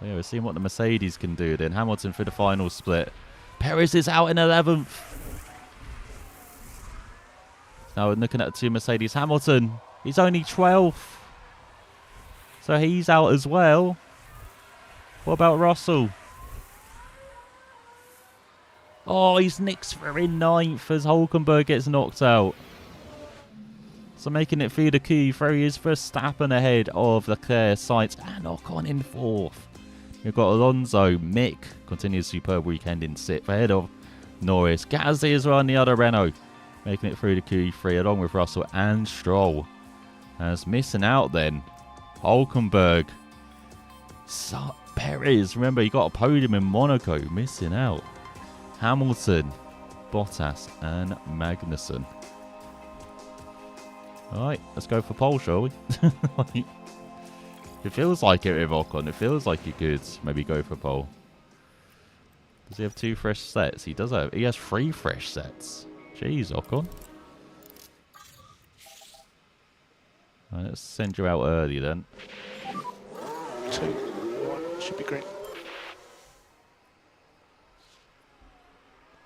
Yeah, we're seeing what the Mercedes can do then. Hamilton for the final split. Perez is out in 11th. Now we're looking at the two Mercedes. Hamilton, he's only 12th. So he's out as well. What about Russell? Oh, he's nicked for in 9th as Hulkenberg gets knocked out. So making it through the Q3 is Verstappen ahead of Leclerc, Sainz and Ocon in 4th. We've got Alonso. Mick continues superb weekend in 6th ahead of Norris. Gasly as well on the other Renault. Making it through the Q3 along with Russell and Stroll. As missing out then, Hulkenberg. Perez, remember he got a podium in Monaco, missing out. Hamilton, Bottas and Magnussen. Alright, let's go for pole, shall we? It feels like it with Ocon. It feels like he could maybe go for pole. Does he have 2 fresh sets? He does have. He has 3 fresh sets. Jeez, Ocon. Right, let's send you out early then. 2, 1, should be great.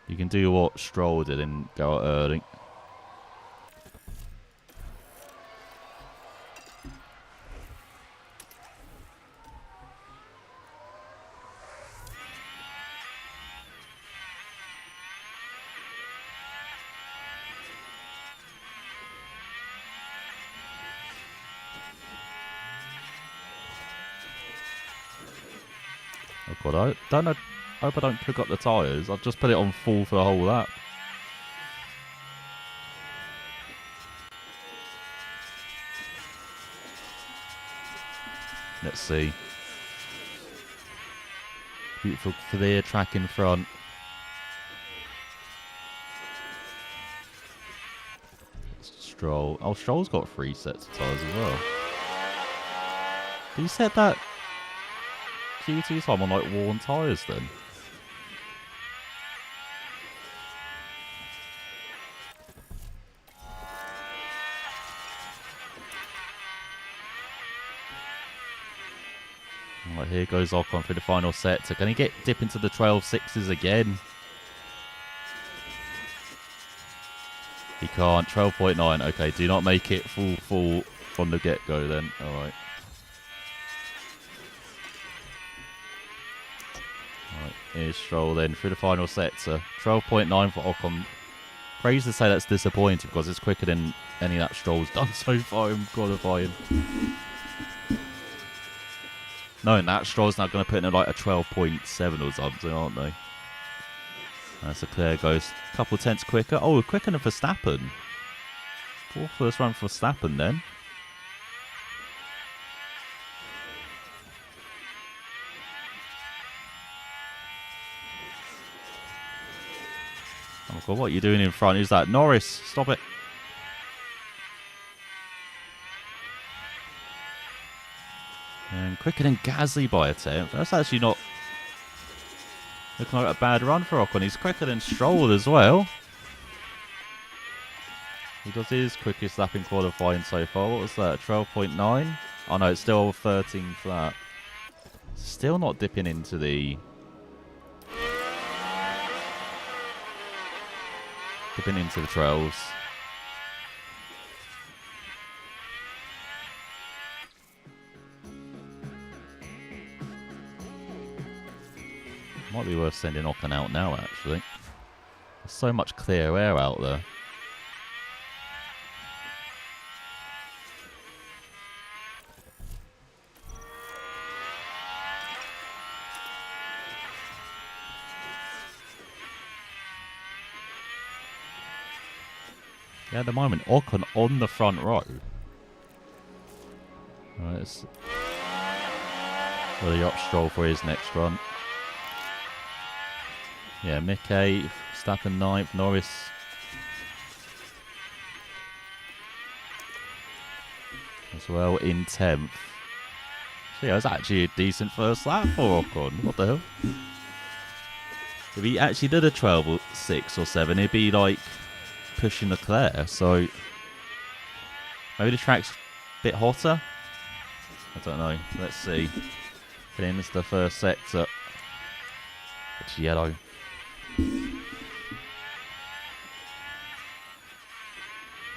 You can do what Stroll did and go out early. Oh god, I don't know. I hope I don't cook up the tyres. I've just put it on full for the whole lap. Let's see. Beautiful clear track in front. Stroll. Oh, Stroll's got 3 sets of tyres as well. Did you set that Q2 time on like worn tyres then? Right, here goes Ocon for the final set. So can he dip into the 12.6s again? He can't. 12.9. Okay, do not make it full from the get-go then. Alright. Alright, here's Stroll then through the final set. So 12.9 for Ocon. Praise to say that's disappointing because it's quicker than any that Stroll's done so far in qualifying. Knowing that, Stroll's now going to put in like a 12.7 or something, aren't they? As Leclerc goes a couple of tenths quicker. Oh, quicker than Verstappen. First run for Verstappen then. Oh god, what are you doing in front? Who's that? Norris, stop it. And quicker than Gasly by a tenth. That's actually not looking like a bad run for Ocon. He's quicker than Stroll as well. He does his quickest lap in qualifying so far. What was that? 12.9? Oh no, it's still 13 flat. Still not dipping into the... Dipping into the 12s. Might be worth sending Ocon out now, actually. There's so much clear air out there. Yeah, at the moment, Ocon on the front row. Alright, let's really up Stroll for his next run. Yeah, Mick 8th, Verstappen 9th, Norris as well in 10th. So yeah, it was actually a decent first lap for Ocon. What the hell? If he actually did a 12 or 6 or 7, he'd be like pushing Leclerc. So maybe the track's a bit hotter. I don't know. Let's see. Getting into the first sector. It's yellow.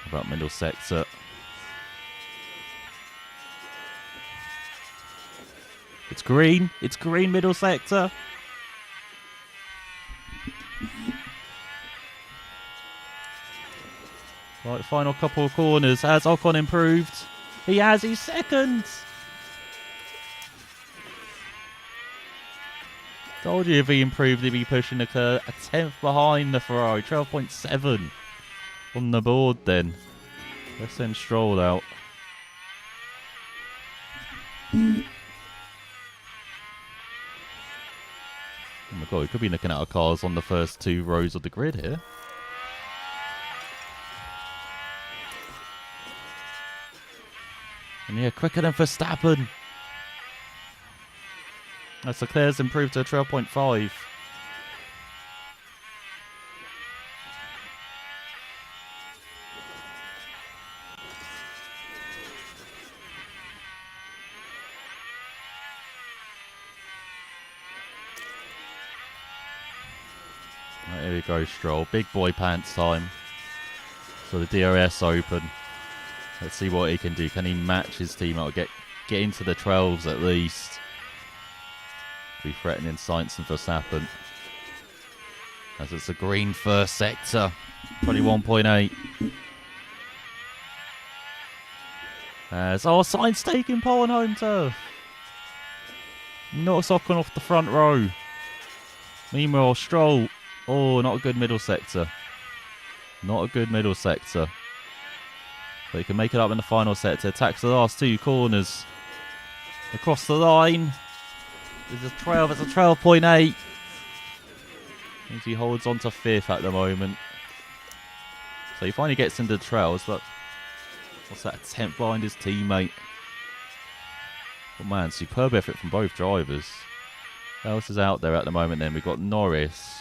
About middle sector. It's green. It's green middle sector. Right, final couple of corners. Has Ocon improved? He has. He's second. Told you if he improved, he'd be pushing a 10th behind the Ferrari. 12.7 on the board then. Let's send Stroll out. Oh my god, we could be looking at our cars on the first 2 rows of the grid here. And yeah, quicker than Verstappen. As Leclerc's improved to a 12.5. Right, here we go, Stroll. Big boy pants time. So the DRS open. Let's see what he can do. Can he match his team or get into the 12s at least? Be threatening Sainz and Verstappen. As it's a green first sector. 21.8. As Sainz taking pole on home turf. Knocks Ocon off the front row. Meanwhile, Stroll. Oh, not a good middle sector. Not a good middle sector. But he can make it up in the final sector. Attacks the last 2 corners. Across the line. It's a 12. It's a 12.8. Means he holds on to 5th at the moment. So he finally gets into the trails, but what's that? 10th behind his teammate. But man, superb effort from both drivers. Who else is out there at the moment then? We've got Norris.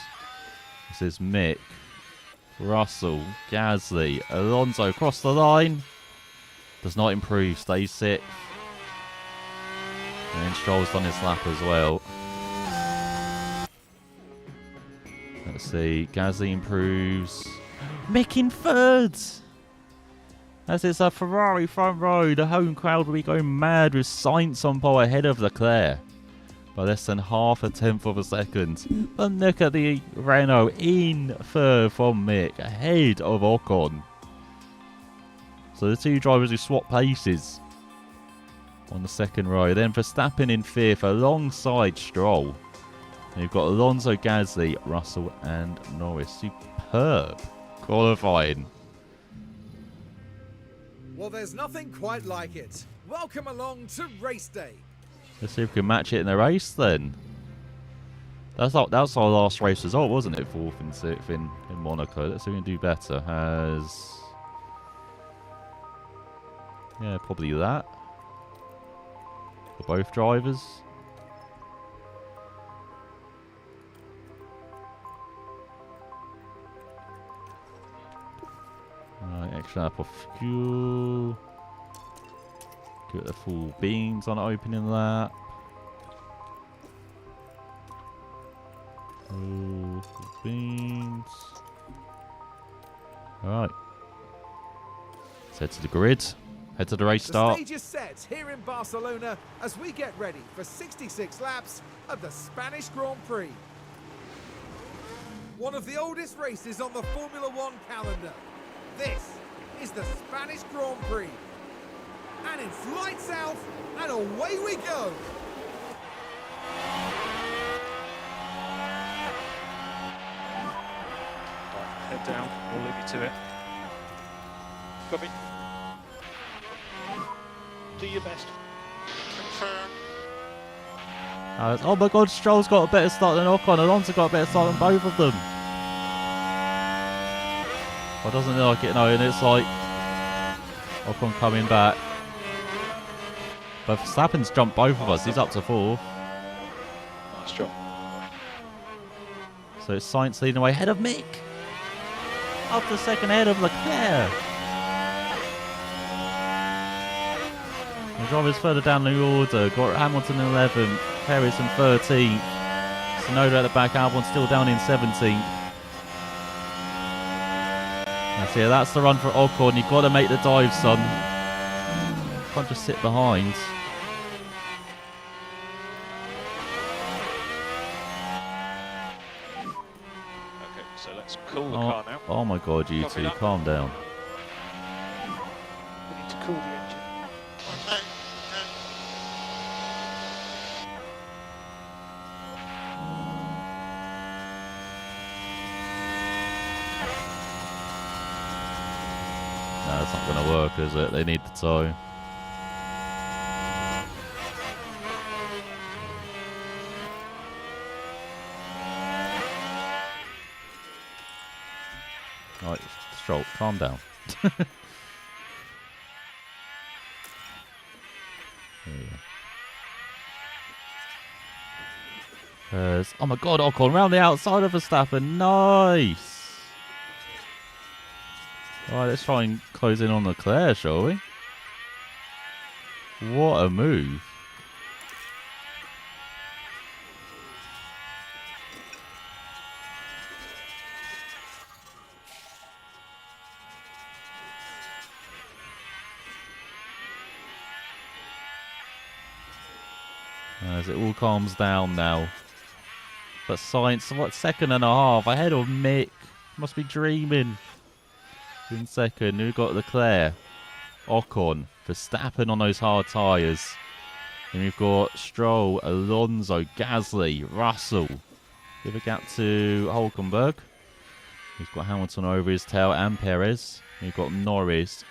This is Mick. Russell. Gasly. Alonso across the line. Does not improve. Stays 6th. And then Stroll's done his lap as well. Let's see. Gasly improves. Mick in 3rd. As it's a Ferrari front row. The home crowd will be going mad with Sainz on pole ahead of Leclerc. By less than half a tenth of a second. But look at the Renault in 3rd from Mick. Ahead of Ocon. So the 2 drivers who swap places on the 2nd row. Then Verstappen in 5th alongside Stroll. And you've got Alonso, Gasly, Russell and Norris. Superb qualifying. Well, there's nothing quite like it. Welcome along to race day. Let's see if we can match it in the race then. That's our last race result, wasn't it? 4th and 6th in Monaco. Let's see if we can do better. Yeah, probably that. For both drivers. Right, extra lap of fuel. Get the full beams on opening lap. Full beams. Alright. Let's head to the grid. Head to the race start. The stage is set here in Barcelona as we get ready for 66 laps of the Spanish Grand Prix. One of the oldest races on the Formula One calendar. This is the Spanish Grand Prix. And it's lights out and away we go. Head down, we'll leave you to it. Copy. Do your best. Confirm. Oh my god, Stroll's got a better start than Ocon. Alonso got a better start than both of them. Well, doesn't look like it, no, and it's like Ocon coming back. But Verstappen's jumped both of us. He's up to 4th. Nice job. So it's Sainz leading away ahead of Mick. Up to 2nd ahead of Leclerc. The drivers further down the order. Got Hamilton in 11th, Perez in 13th. Tsunoda at the back, Albon still down in 17th. That's it, that's the run for Ocon. You've got to make the dive, son. Can't just sit behind. Okay, so let's cool the car now. Oh my god, you Copy two, that. calm down. We need to cool the engine. Okay, good. No, it's not going to work, is it? They need the tow. Right, Stroll, calm down. There you go. Oh my god, Ocon round the outside of Verstappen. Nice! Alright, let's try and close in on Leclerc, shall we? What a move. As it all calms down now. But Sainz, what, second and a half ahead of Mick? Must be dreaming. In second, we've got Leclerc, Ocon, Verstappen on those hard tyres. Then we've got Stroll, Alonso, Gasly, Russell. Give a gap to Hulkenberg. He's got Hamilton over his tail and Perez. We've got Norris,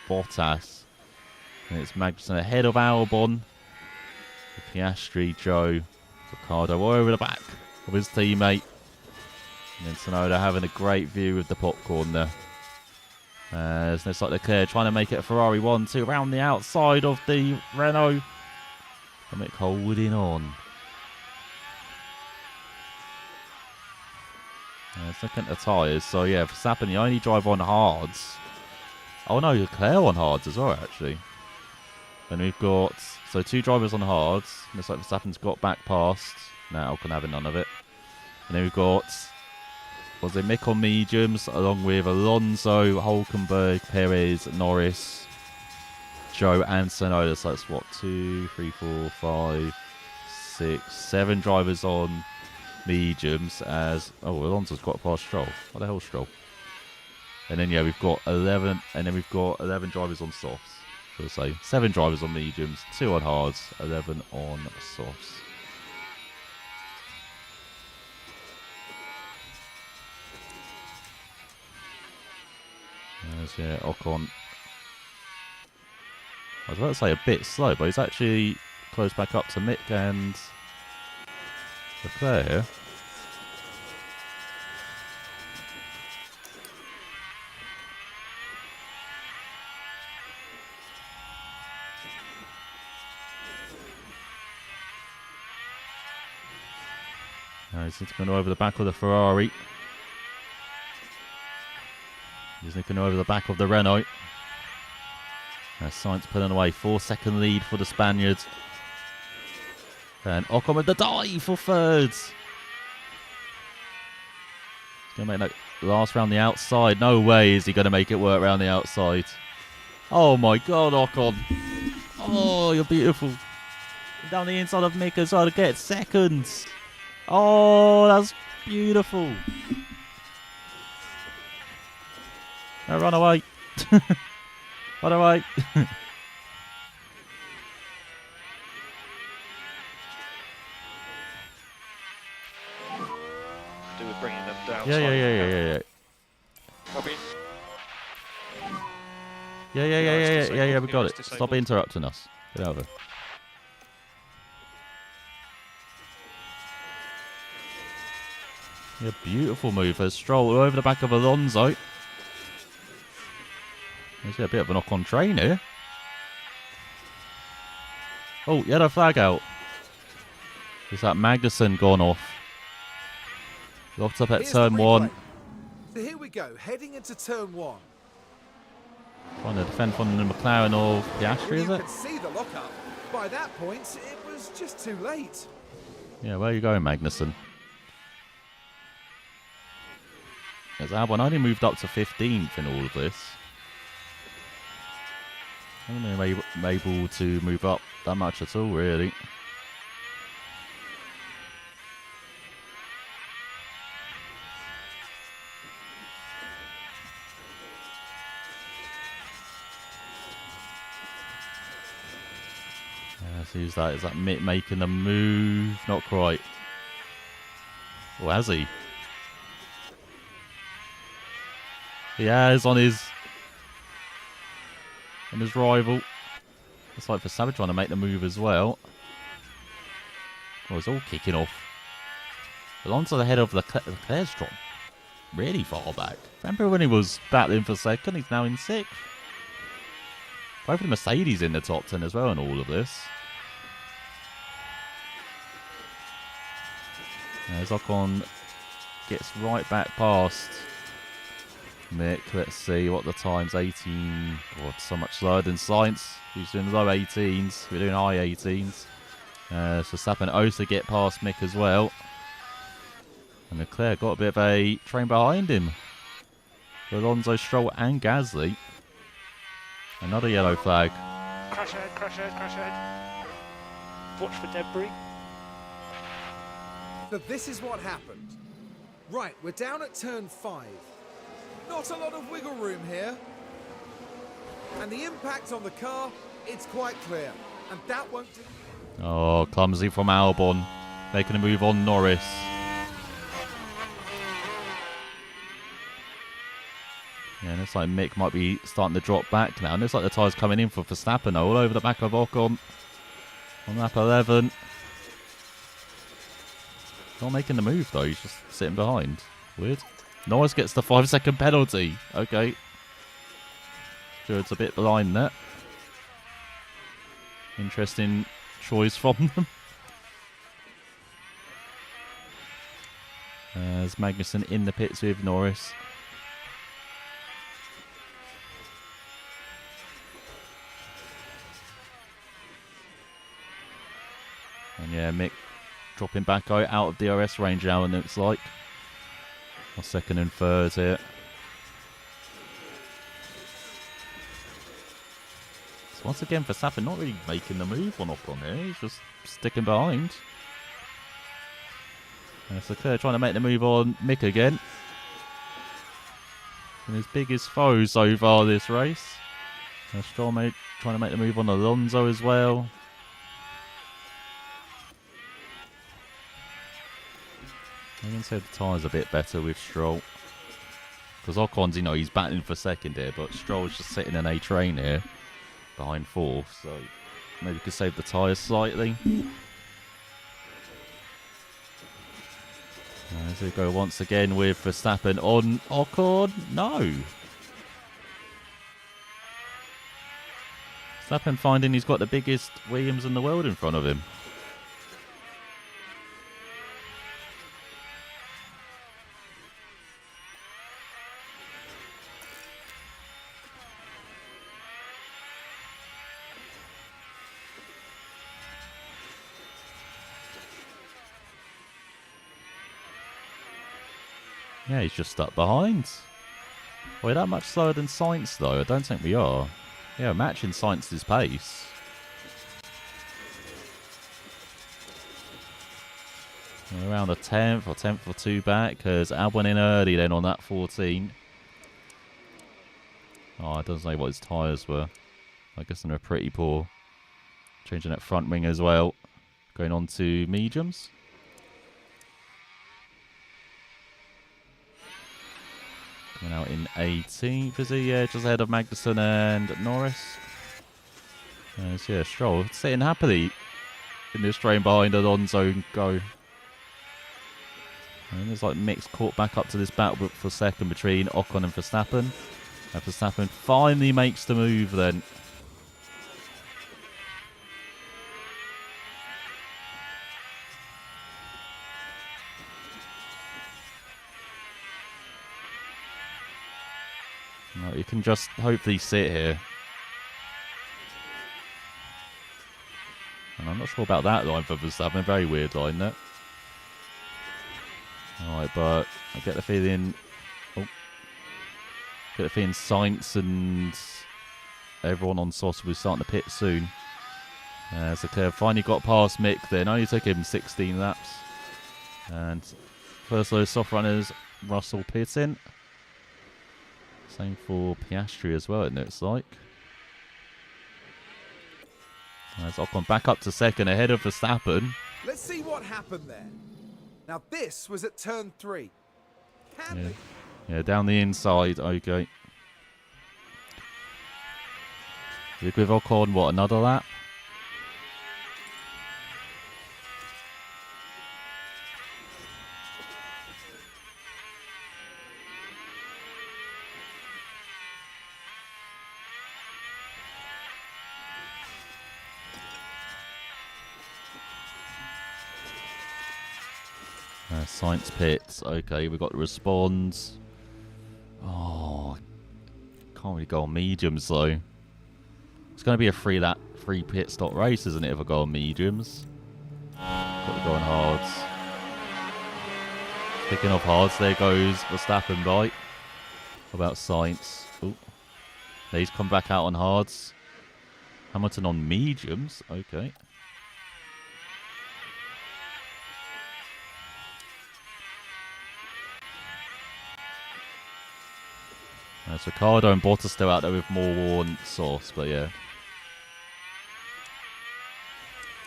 Bottas. And it's Magnussen ahead of Albon. Piastri, Joe, Ricciardo all over the back of his teammate. And then Tsunoda having a great view of the popcorn there. As looks like Leclerc trying to make it a Ferrari 1-2 around the outside of the Renault. Mick holding on. Let's look at the tyres. So yeah, Verstappen, you only drive on hards. Oh no, Leclerc on hards as well actually. Then we've got, so 2 drivers on hards. Looks like Verstappen's got back past. Now Ocon having none of it. And then we've got, was it Mick on mediums, along with Alonso, Hulkenberg, Perez, Norris, Joe and Tsunoda. So that's what, 2, 3, 4, 5, 6, 7 drivers on mediums as, oh, Alonso's got past Stroll. What the hell's Stroll? And then yeah, we've got 11, and then we've got 11 drivers on softs. So say 7 drivers on mediums, 2 on hards, 11 on softs. There's, yeah, Ocon. I was about to say a bit slow, but he's actually close back up to Mick and Leclerc here. Now he's going over the back of the Ferrari. He's looking over the back of the Renault. Now Sainz pulling away, 4-second lead for the Spaniards. And Ocon with the dive for third. He's going to make that last round the outside. No way is he going to make it work round the outside. Oh my god, Ocon. Oh, you're beautiful. Down the inside of Mick as well to get seconds. Oh, that's beautiful. No, run away. Run away. Do with bringing them down. Yeah. Copy. Yeah, we got it. Disabled. Stop interrupting us. Get over. Yeah, beautiful move as Stroll over the back of Alonso. There's a bit of a knock on train here. Oh, yellow flag out. Is that Magnussen gone off? Locked up at Here's the turn 1. replay. So here we go, heading into turn 1. Trying to defend from the McLaren or Piastri, Well, is you it? could see the lockup. By that point, it was just too late. Yeah, where are you going, Magnussen? As Albon only moved up to 15th in all of this. I haven't been able to move up that much at all, really. So who's that? Is that Mick making the move? Not quite. Or has he? He has on his rival. It's like Verstappen trying to make the move as well. Oh, it's all kicking off. Alonso the head of Leclerc's dropped really far back. Remember when he was battling for second? He's now in sixth. Both of the Mercedes in the top 10 as well in all of this. As Ocon gets right back past Mick. Let's see what the time's 18. God, so much slower than Sainz, who's doing low 18s. We're doing high 18s. So Verstappen also get past Mick as well. And Leclerc got a bit of a train behind him. For Alonso, Stroll and Gasly. Another yellow flag. Crash ahead, crash ahead, crash ahead. Watch for debris. So this is what happened. Right, we're down at turn 5. Not a lot of wiggle room here. And the impact on the car, it's quite clear. And that won't do. Oh, clumsy from Albon. Making a move on Norris. Yeah, and it's like Mick might be starting to drop back now. And it's like the tyres coming in for Verstappen all over the back of Ocon. On lap 11. Not making the move though, he's just sitting behind. Weird. Norris gets the 5-second penalty. Okay. Sure, it's a bit blind there. Interesting choice from them. As Magnussen in the pits with Norris. And yeah, Mick dropping back out of DRS range now, and it's like second and third here. So once again, Verstappen not really making the move on Ocon here. He's just sticking behind. And it's Leclerc trying to make the move on Mick again. And his biggest foe so far this race. And Stroll trying to make the move on Alonso as well. I can say the tyre's a bit better with Stroll. Because Ocon's, he's battling for second here, but Stroll's just sitting in a train here behind fourth, so maybe we could save the tyres slightly. As we go once again with Verstappen on Ocon. No! Verstappen finding he's got the biggest Williams in the world in front of him. Yeah, he's just stuck behind. We're that much slower than Sainz, though. I don't think we are. Yeah, matching Sainz's pace. We're around a 10th or 2 back, because Albon in early then on that 14. Oh, it doesn't say what his tyres were. I guess they were pretty poor. Changing that front wing as well. Going on to mediums. Coming out in 18th, is he? Yeah, just ahead of Magnussen and Norris. So yeah, Stroll sitting happily in this train behind Alonso and go. And there's like Mick's caught back up to this battle for second between Ocon and Verstappen. And Verstappen finally makes the move then. Well, you can just hopefully sit here. And I'm not sure about that line for Verstappen. Very weird line, that. Alright, but I get the feeling... Oh. Get the feeling Sainz and everyone on Sauce will be starting to pit soon. So Leclerc finally got past Mick then. Only took him 16 laps. And first of those soft runners, Russell pitting. Same for Piastri as well, it looks like. As Ocon back up to second ahead of Verstappen. Let's see what happened there. Now this was at turn 3. Can Yeah, down the inside, okay. You give Ocon, what, another lap? Science pits. Okay, we got the response. Oh, can't really go on mediums though. It's going to be a free pit stop race, isn't it? If I go on mediums, got to go on hards. Picking off hards. There goes Verstappen right. What about Sainz? Oh, he's come back out on hards. Hamilton on mediums. Okay. There's Ricardo and Bottas still out there with more worn sauce, but yeah.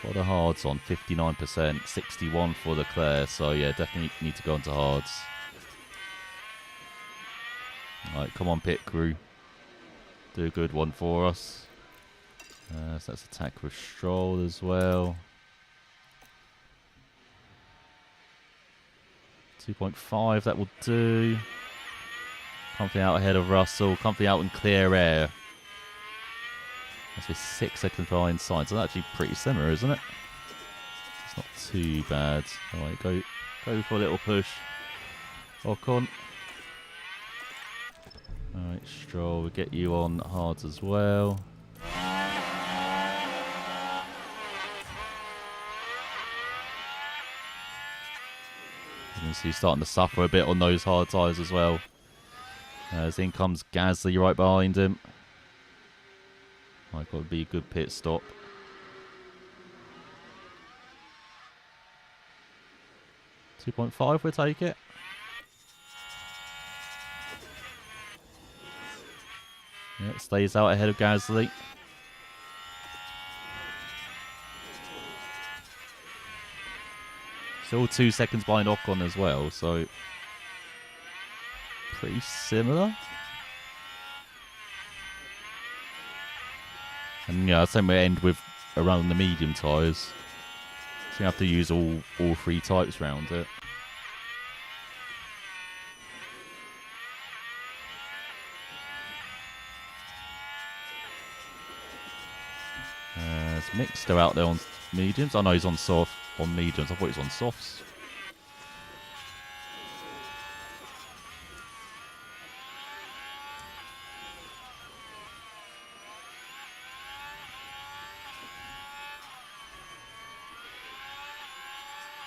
What are hards on? 59%, 61 for Leclerc, so yeah, definitely need to go into hards. Alright, come on pit crew. Do a good one for us. So let's attack with Stroll as well. 2.5, that will do. Comfy out ahead of Russell. Comfy out in clear air. That's with 6 seconds behind Sainz. So that's actually pretty similar, isn't it? It's not too bad. Alright, go for a little push. Ocon. Alright, Stroll, we'll get you on hards as well. You can see he's starting to suffer a bit on those hard tyres as well. As in comes Gasly right behind him. Might got to be a good pit stop. .5 we'll take it. Yeah, stays out ahead of Gasly. Still 2 seconds behind Ocon as well, so pretty similar. And yeah, I'd say we end with around the medium tyres. So you have to use all 3 types round it. It's Mick still out there on mediums. I know he's on mediums. I thought he was on softs.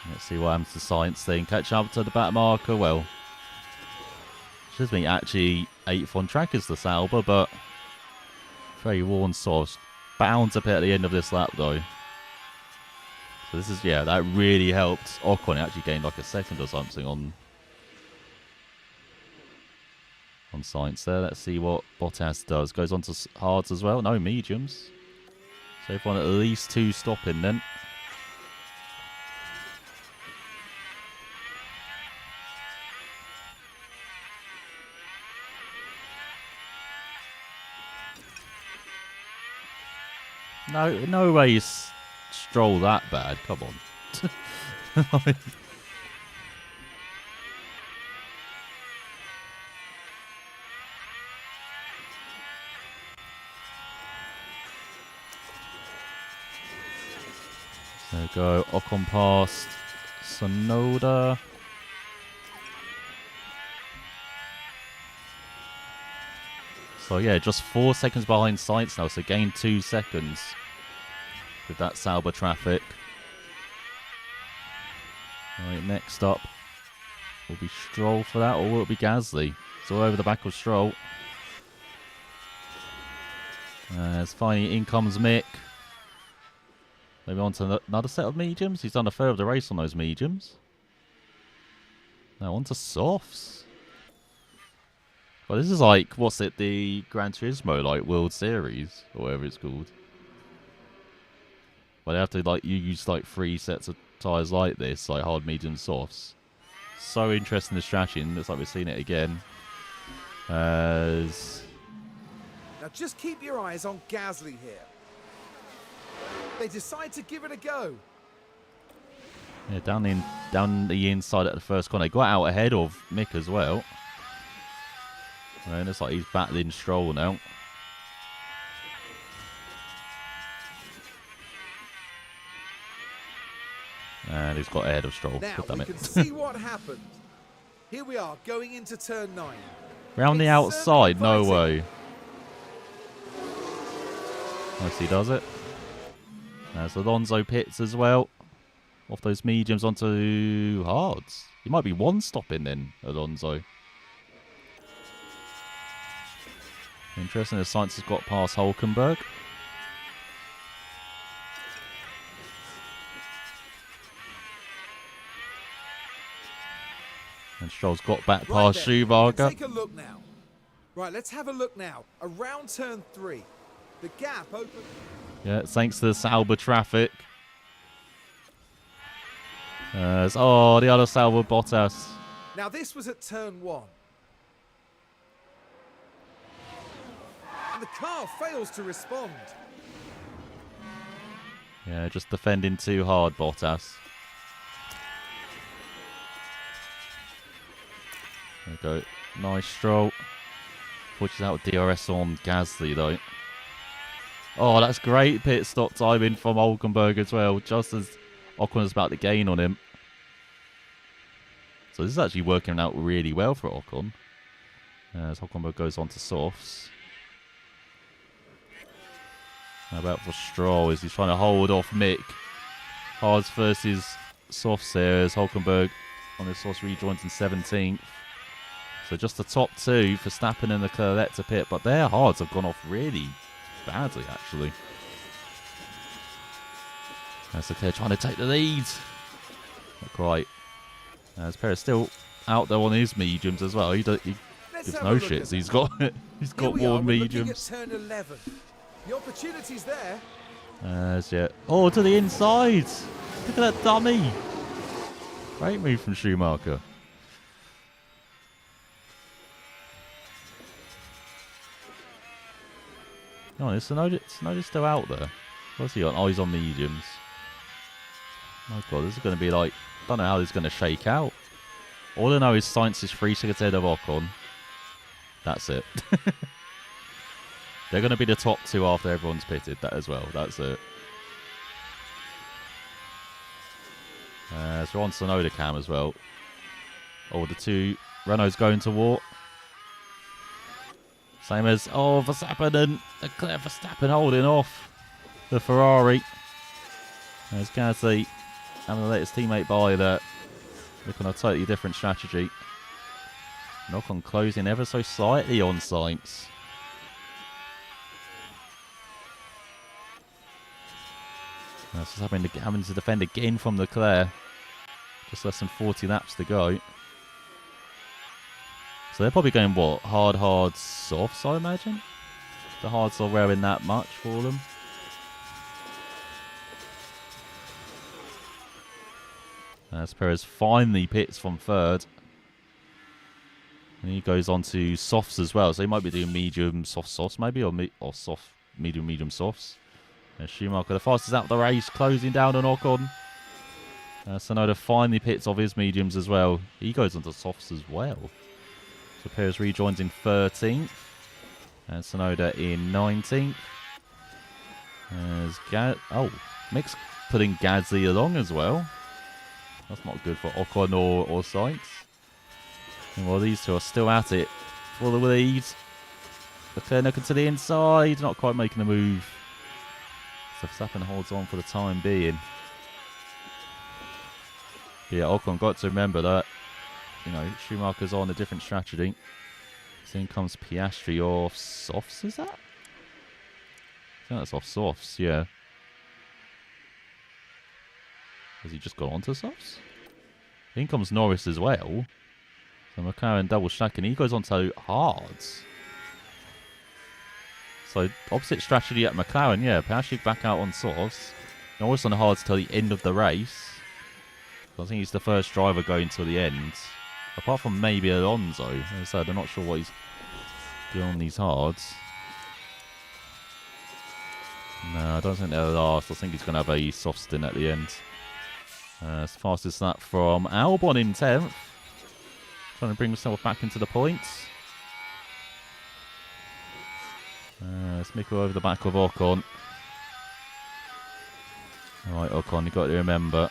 Let's see what happens to Sainz then. Catch up to the back marker. Well, should be actually 8th on track is the Sauber, but very worn sauce. Bound to pit at the end of this lap though. So this is, yeah, that really helped. Ocon actually gained like a second or something on Sainz there. Let's see what Bottas does. Goes on to hards as well. No mediums. So everyone at least 2 stopping then. No way you Stroll that bad. Come on. So go Ocon past Sonoda. So yeah, just 4 seconds behind Sainz now, so gained 2 seconds with that Sauber traffic. Right, next up will be Stroll for that, or will it be Gasly? It's all over the back of Stroll. As finally in comes Mick. Maybe on to another set of mediums. He's done a third of the race on those mediums. Now on to softs. Well, this is like, what's it, the Gran Turismo, like, World Series, or whatever it's called. But they have to, like, you use, like, 3 sets of tyres like this, like hard, medium, softs. So interesting, the strategy, and looks like we've seen it again. As... Now just keep your eyes on Gasly here. They decide to give it a go. Yeah, down the inside at the first corner. They got out ahead of Mick as well. And it's like he's battling Stroll now. And he's got ahead of Stroll. Now God damn we it. can see what happened. Here we are going into turn 9. Round the It's outside, no certainly way. Nice, he does it. There's Alonso pits as well. Off those mediums onto hards. He might be one stopping then, Alonso. Interesting, the Sainz has got past Hulkenberg. And Stroll's got back Right past then, Schumacher. take a look now. Right, let's have a look now. Around turn 3. The gap open. Yeah, thanks to the Sauber traffic. Oh, the other Sauber Bottas. Now this was at turn 1. And the car fails to respond. Yeah, just defending too hard, Bottas. There we go. Nice Stroll. Pushes out DRS on Gasly, though. Oh, that's great pit stop timing from Hulkenberg as well, just as Ocon is about to gain on him. So this is actually working out really well for Ocon. As Hulkenberg goes on to softs. How about for Stroll as he's trying to hold off Mick. Hards versus softs here as Hulkenberg on his softs rejoins in 17th. So just the top 2 for Verstappen and Leclerc to pit, but their hards have gone off really badly, actually. As Leclerc trying to take the lead. Not quite. As Perez still out there on his mediums as well. He Let's gives have no a look shits. at He's that. got Here we more are, we're looking mediums. at turn 11. The opportunity's there. Yeah. Oh, to the inside. Look at that dummy. Great move from Schumacher. No, is Tsunoda's still out there? What's he on? Oh, he's on mediums. My god, this is going to be like... don't know how this is going to shake out. All I know is Sainz is 3 seconds ahead of Ocon. That's it. They're going to be the top 2 after everyone's pitted, that as well. That's it. So on Tsunoda cam as well. Oh, the 2 Renault's going to war. Same as, Verstappen and Leclerc. Verstappen holding off the Ferrari. As Gasly having to let his teammate by there. Looking at a totally different strategy. Knock on closing ever so slightly on Sainz. That's just having to defend again from Leclerc. Just less than 40 laps to go. So they're probably going, what? Hard, softs, I imagine? The hards are wearing that much for them. As Perez finally pits from 3rd. And he goes on to softs as well. So he might be doing medium, softs maybe, or soft, medium, softs. And Schumacher, the fastest out of the race, closing down on Ocon. Tsunoda finally pits off his mediums as well. He goes onto softs as well. So Perez rejoins in 13th. And Tsunoda in 19th. As Mick's putting Gasly along as well. That's not good for Ocon or Sainz. And while these 2 are still at it for the lead. Leclerc looking to the inside, not quite making a move. So Verstappen holds on for the time being. Yeah, Ocon got to remember that, you know, Schumacher's on a different strategy. So in comes Piastri off softs, is that? I think that's off softs, yeah. Has he just gone on to softs? In comes Norris as well. So McLaren double stacking. He goes on to hards. So opposite strategy at McLaren, yeah. Piastri back out on softs. Norris on the hards till the end of the race. I think he's the first driver going till the end. Apart from maybe Alonso. As I said, I'm not sure what he's doing on these hards. No, I don't think they'll last. I think he's going to have a soft stint at the end. As fast as that from Albon in 10th. Trying to bring himself back into the points. Let's make it over the back of Ocon. Alright, Ocon, you've got to remember.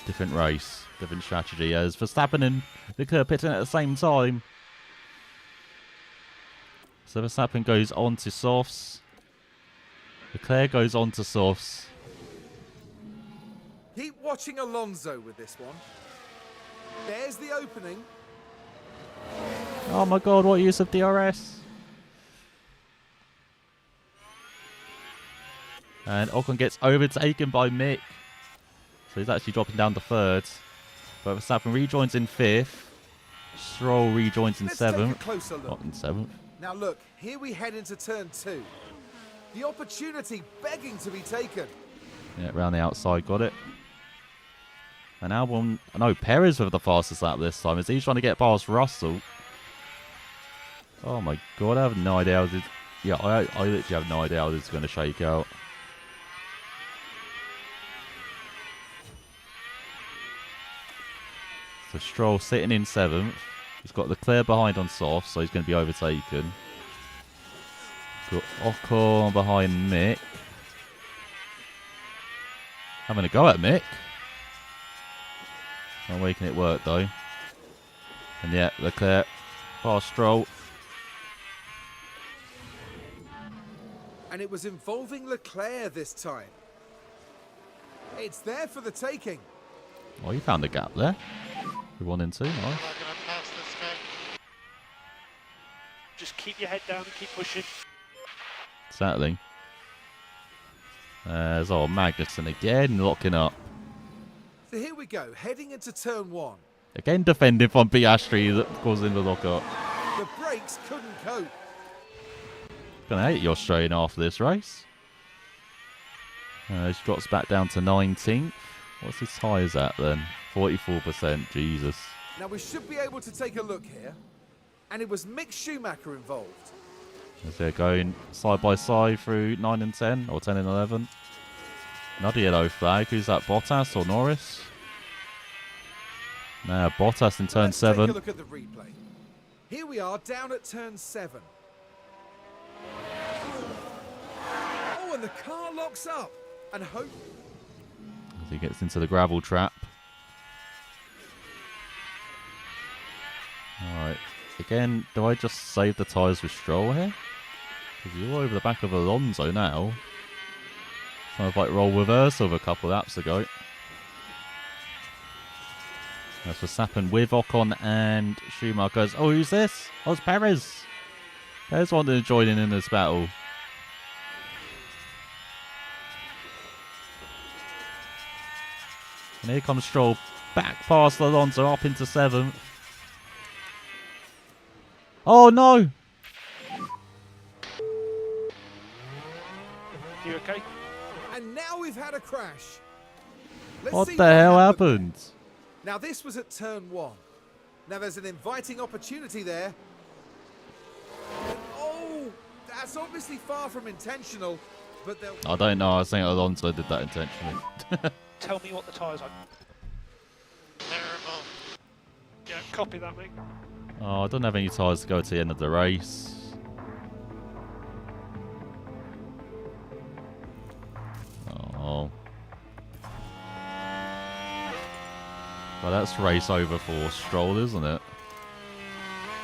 Different race, different strategy. As Verstappen and Leclerc pitting at the same time. So Verstappen goes on to softs. Leclerc goes on to softs. Keep watching Alonso with this one. There's the opening. Oh my god, what use of DRS? And Ocon gets overtaken by Mick. So he's actually dropping down to 3rd. But Verstappen rejoins in 5th. Stroll rejoins in Let's take a 7th. closer look. Not in 7th. Now look, here we head into turn 2. The opportunity begging to be taken. Yeah, around the outside, got it. And Albon, no, Perez with the fastest lap this time. Is he trying to get past Russell? Oh my god, I have no idea how this... Yeah, I literally have no idea how this is going to shake out. So Stroll sitting in 7th. He's got Leclerc behind on soft, so he's going to be overtaken. Got Ocon behind Mick. Having a go at Mick. Not making it work though. And yeah, Leclerc past Stroll. And it was involving Leclerc this time. It's there for the taking. Oh, you found a gap there. 1 and 2, nice. I'm not going to pass this guy. Just keep your head down and keep pushing. Exactly. There's Magnussen again locking up. So here we go, heading into turn 1. Again defending from Piastri that causing the lock up. The brakes couldn't cope. Gonna hate your Australian after this race. He drops back down to 19th. What's his tyres at then? 44%, Jesus. Now we should be able to take a look here. And it was Mick Schumacher involved. As they're going side by side through 9 and 10, or 10 and 11. Another yellow flag. Who's that, Bottas or Norris? Now Bottas in turn Let's 7. take a look at the replay. Here we are down at turn 7. Oh, and the car locks up. And hope... As he gets into the gravel trap. Alright. Again, do I just save the tyres with Stroll here? Because you're over the back of Alonso now. Kind of like roll reverse over a couple of laps ago. That's Verstappen with Ocon and Schumacher. Oh, who's this? Oh, it's Perez. Perez wanted to join in this battle. And here comes Stroll back past Alonso up into 7th. Oh no! You okay? And now we've had a crash. Let's What see the hell happened? Now this was at turn 1. Now there's an inviting opportunity there. Oh, that's obviously far from intentional, but they'll... I don't know. I think Alonso did that intentionally. Tell me what the tyres are. Terrible. Yeah, copy that, mate. Oh, I don't have any tyres to go to the end of the race. Oh. Well, that's race over for Stroll, isn't it?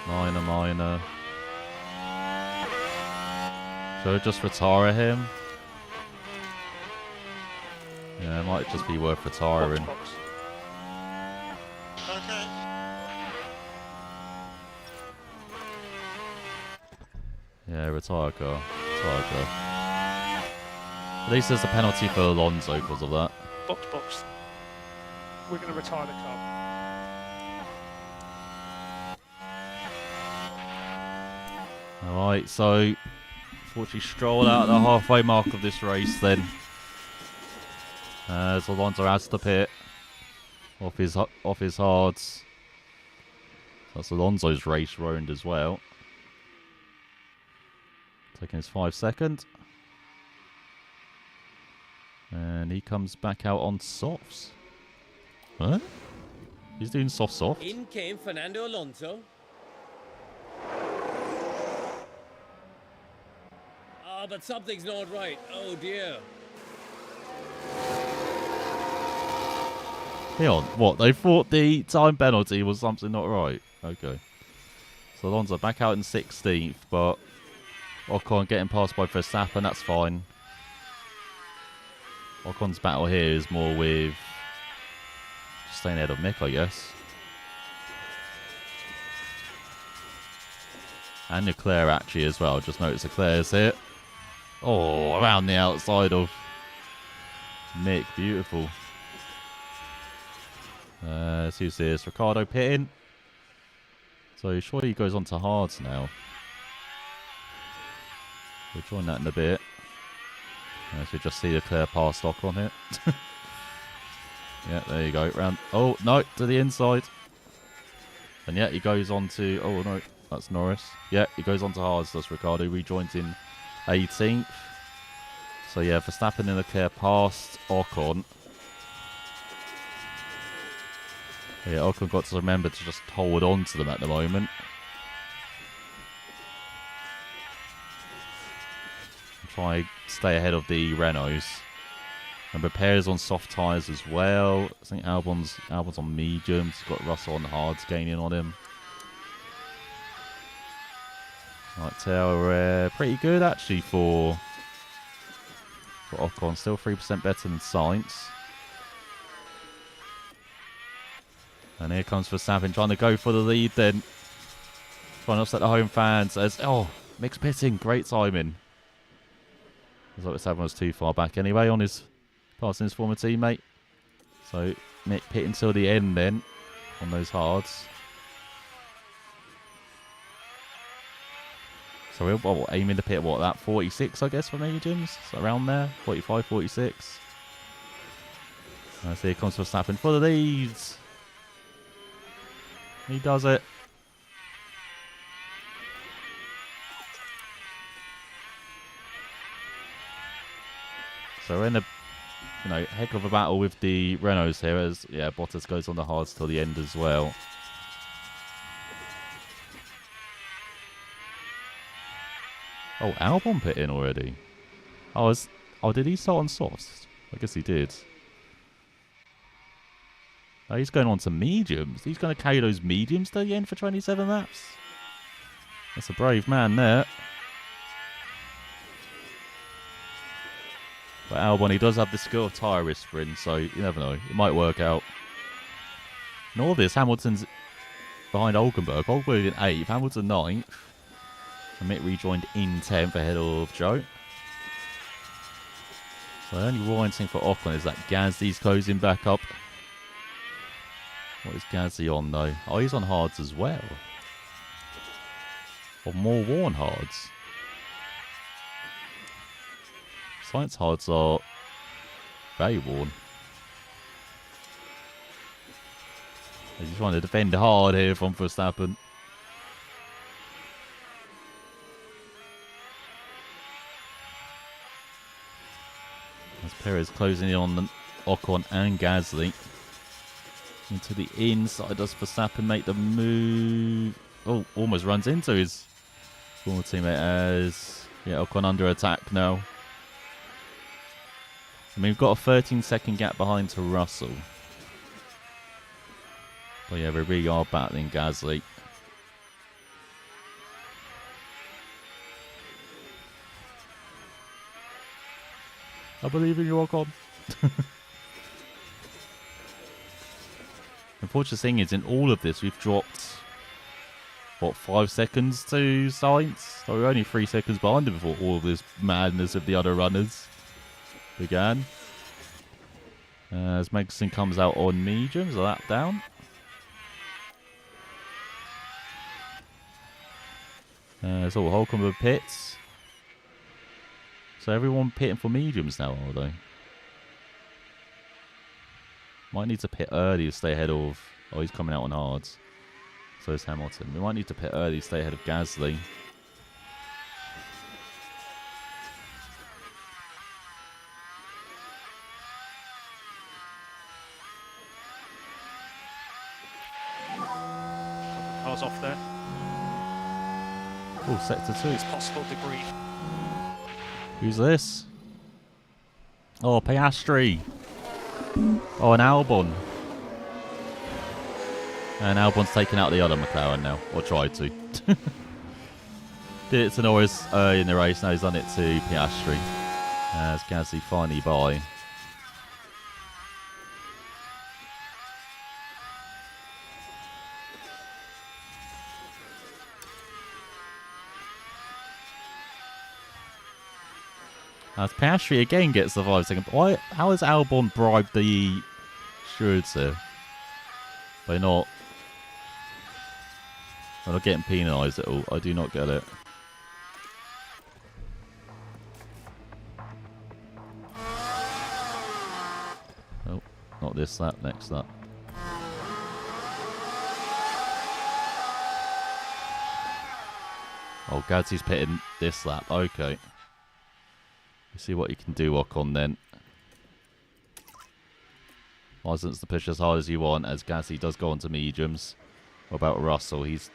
Minor. Should I just retire him? Yeah, it might just be worth retiring. Box. Okay. Yeah, retire car. At least there's a penalty for Alonso because of that. Box. We're going to retire the car. Alright, so fortunately Stroll out at the halfway mark of this race then. As Alonso has to pit off his hards. That's Alonso's race ruined as well. Taking his 5 seconds. And he comes back out on softs. Huh? He's doing soft. In came Fernando Alonso. Ah, but something's not right. Oh dear. Hang on, what? They thought the time penalty was something not right. Okay. So Alonso back out in 16th, but Ocon getting passed by Verstappen, that's fine. Ocon's battle here is more with just staying ahead of Mick, I guess. And Leclerc actually as well. Just notice Leclerc's hit. Oh, around the outside of Mick. Beautiful. Let's use this. Ricciardo pitting. So surely he goes on to hards now. We'll join that in a bit. So just see Leclerc pass Ocon here. Yeah, there you go. Round. Oh, no, to the inside. And yeah, he goes on to... Oh, no, that's Norris. Yeah, he goes on to hards. That's Ricciardo. Rejoins in 18th. So yeah, Verstappen and Leclerc past Ocon. Yeah, Ocon got to remember to just hold on to them at the moment. And try stay ahead of the Renaults. And Perez on soft tyres as well. I think Albon's on mediums. He's got Russell on hards gaining on him. Right, tail pretty good actually for Ocon. Still 3% better than Sainz. And here comes Verstappen trying to go for the lead then. Trying to upset the home fans as... Oh, Mick's pitting. Great timing. Looks like Verstappen was too far back anyway on his... Passing his former teammate. So Mick pitting till the end then. On those hards. So we're aiming to pit what, that 46 I guess for mediums? So around there. 45, 46. So here comes Verstappen for the leads. He does it. So we're in a heck of a battle with the Renaults here as Bottas goes on the hards till the end as well. Oh, Albon pit in already. Oh, did he start on softs? I guess he did. Oh, he's going on to mediums. He's going to carry those mediums to the end for 27 laps. That's a brave man there. But Albon, he does have the skill of tyre whispering, so you never know. It might work out. And all this, Hamilton's behind Hulkenberg. Hulkenberg in 8th, Hamilton 9th. And Mick rejoined in 10th ahead of Joe. So the only worrying thing for Ocon is that Gasly's closing back up. What is Gasly on though? Oh, he's on hards as well. Or more worn hards. Science hards are very worn. He's trying to defend hard here from Verstappen. As Perez closing in on Ocon and Gasly. Into the inside, does Verstappen make the move? Oh, almost runs into his former teammate as... Yeah, Ocon under attack now. I mean, we've got a 13-second gap behind to Russell. But yeah, we really are battling Gasly. I believe in you, Ocon. Unfortunate thing is, in all of this, we've dropped, what, 5 seconds to Sainz? So we're only 3 seconds behind him before all of this madness of the other runners began. As Magnussen comes out on mediums, a lap down. So Holcomb with pits. So everyone pitting for mediums now, are they? Might need to pit early to stay ahead of... Oh, he's coming out on hards. So is Hamilton. We might need to pit early to stay ahead of Gasly. Cars off there. Oh, sector 2. It's possible debris. Who's this? Oh, Piastri. Oh, and Albon. And Albon's taken out the other McLaren now. Or tried to. Did it to Norris in the race. Now he's done it to Piastri. As Gasly finally by. As Piastri again gets the 5 second. Why? How has Albon bribed the stewards here? They're not getting penalised at all. I do not get it. Oh, not this lap. Next lap. Oh, Gasly's pitting this lap. Okay. See what you can do, Ocon, then. License to push as hard as you want, as Gasly does go on to mediums. What about Russell? He's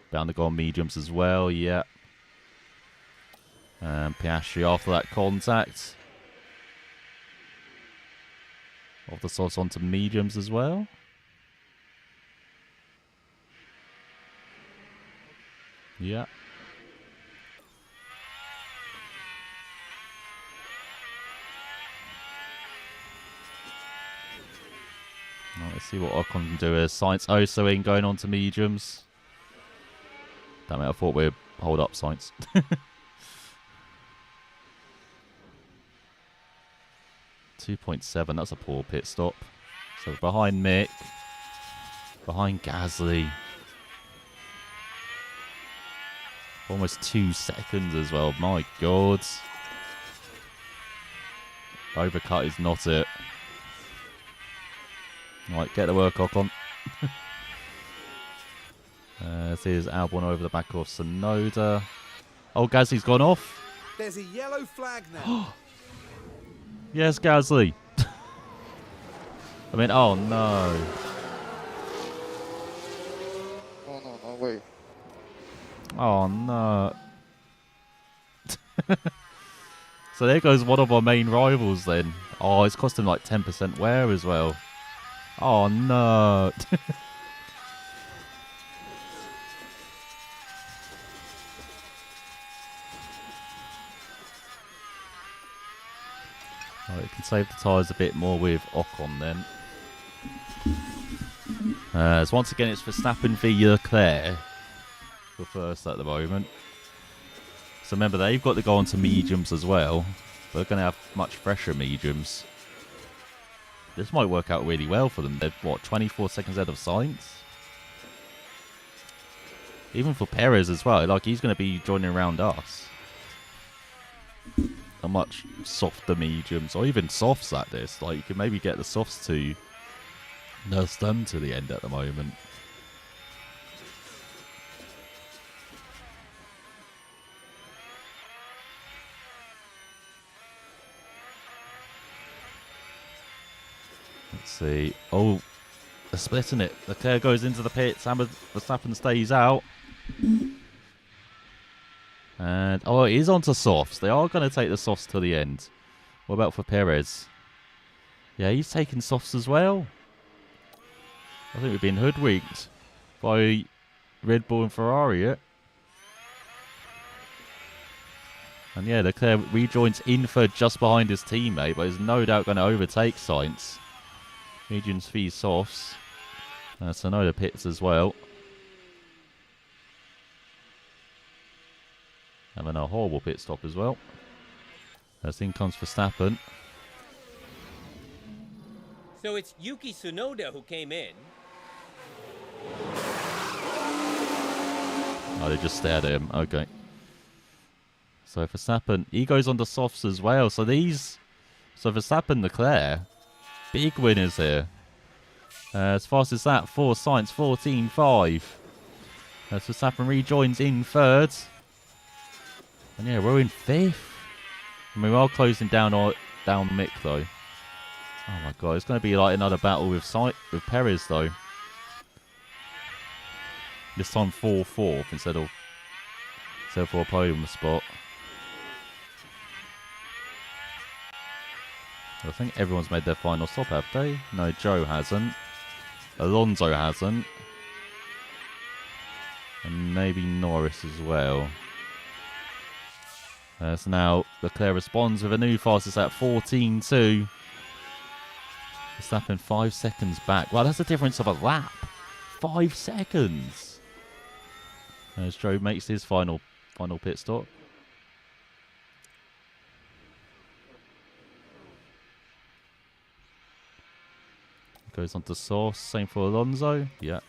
bound to go on mediums as well, yeah. And Piastri after that contact. Off the sauce onto mediums as well. Yeah. Right, let's see what Ocon can do here. Sainz also in going on to mediums. Damn it, I thought we'd hold up Sainz. 2.7, that's a poor pit stop. So behind Mick. Behind Gasly. Almost 2 seconds as well, my god. Overcut is not it. Right, get the work, Ocon. This is Albon over the back of Tsunoda. Oh, Gasly's gone off. There's a yellow flag now. Yes, Gasly. I mean, oh no. Oh, no, no way. Oh no. So there goes one of our main rivals then. Oh, it's cost him like 10% wear as well. Oh no. Oh, it can save the tyres a bit more with Ocon then. As once again it's Verstappen v Leclerc for first at the moment. So remember, they've got to go on to mediums as well. They're going to have much fresher mediums. This might work out really well for them. They're, what, 24 seconds ahead of Sainz? Even for Perez as well. Like, he's going to be joining around us. A much softer mediums, or even softs at this. Like, you can maybe get the softs to nurse them to the end at the moment. Let's see. Oh, they're splitting it. Leclerc goes into the pits. Verstappen stays out. And, oh, it is onto softs. They are going to take the softs to the end. What about for Perez? Yeah, he's taking softs as well. I think we've been hoodwinked by Red Bull and Ferrari yet. And yeah, Leclerc rejoins in third just behind his teammate, but is no doubt going to overtake Sainz. Mediums v softs. Tsunoda pits as well. Having a horrible pit stop as well. As in comes Verstappen. So it's Yuki Tsunoda who came in. Oh, they just stared at him. Okay. So Verstappen, he goes on the softs as well. So Verstappen, Leclerc, big winners here. As fast as that for Sainz, 14.5. As Verstappen rejoins in third. And yeah, we're in fifth. I mean, we are closing down Mick though. Oh my god, it's going to be like another battle with Perez though. This time 4-4 instead of for a podium spot. I think everyone's made their final stop, have they? No, Joe hasn't. Alonso hasn't. And maybe Norris as well. So now Leclerc responds with a new fastest at 14.2. Verstappen 5 seconds back. Wow, that's the difference of a lap. 5 seconds. As Joe makes his final pit stop. Goes on to Sauce. Same for Alonso. Yeah.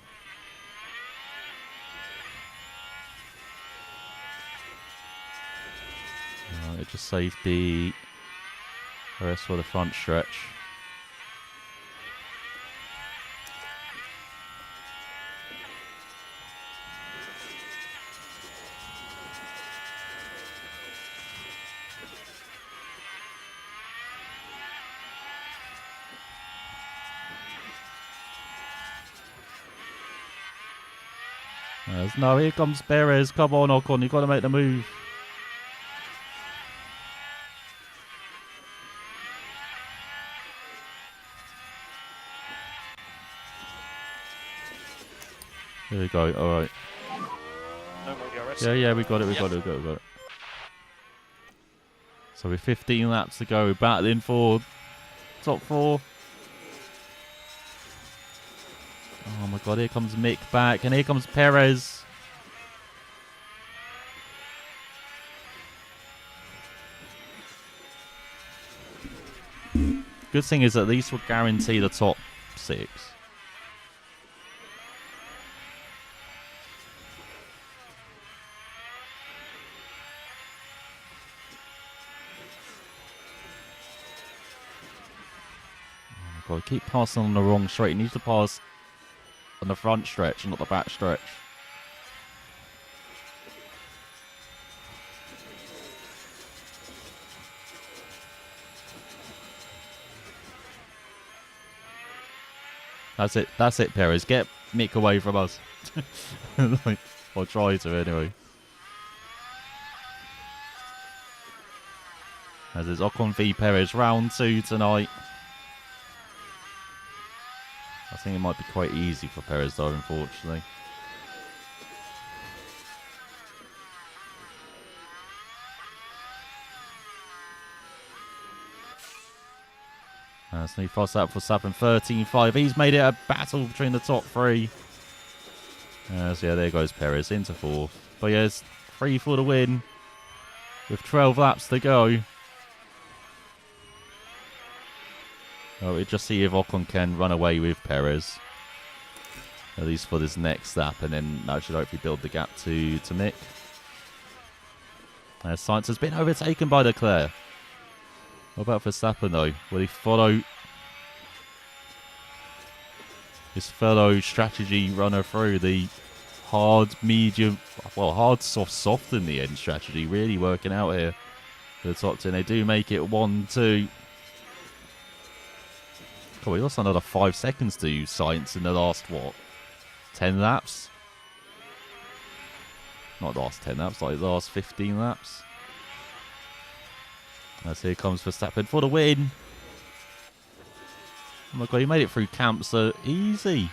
It just saved the rest for the front stretch. No, here comes Perez. Come on, Ocon. You've got to make the move. Here we go. All right. No more DRS. Yeah, we got it. We got it. So with 15 laps to go, battling for top 4. Oh my god, here comes Mick back, and here comes Perez. Good thing is at least we'll guarantee the top 6. Oh my god, keep passing on the wrong straight. He needs to pass on the front stretch, not the back stretch. That's it, Perez. Get Mick away from us. Or try to, anyway. As it's Ocon v Perez, round 2 tonight. I think it might be quite easy for Perez though, unfortunately. So he fast out for Verstappen 13.5. He's made it a battle between the top 3. So yeah, there goes Perez into 4th. But yeah, it's 3 for the win with 12 laps to go. Well, we'll just see if Ocon can run away with Perez. At least for this next lap, and then that should hopefully build the gap to Mick. Sainz has been overtaken by Leclerc. What about Verstappen though? Will he follow his fellow strategy runner through the hard, medium, well, hard, soft in the end strategy? Really working out here for the top 10. They do make it 1-2. God, we lost another 5 seconds to Sainz in the last, what, 10 laps? Not the last 10 laps, like the last 15 laps. As here comes Verstappen for the win. Oh my god, he made it through camp so easy.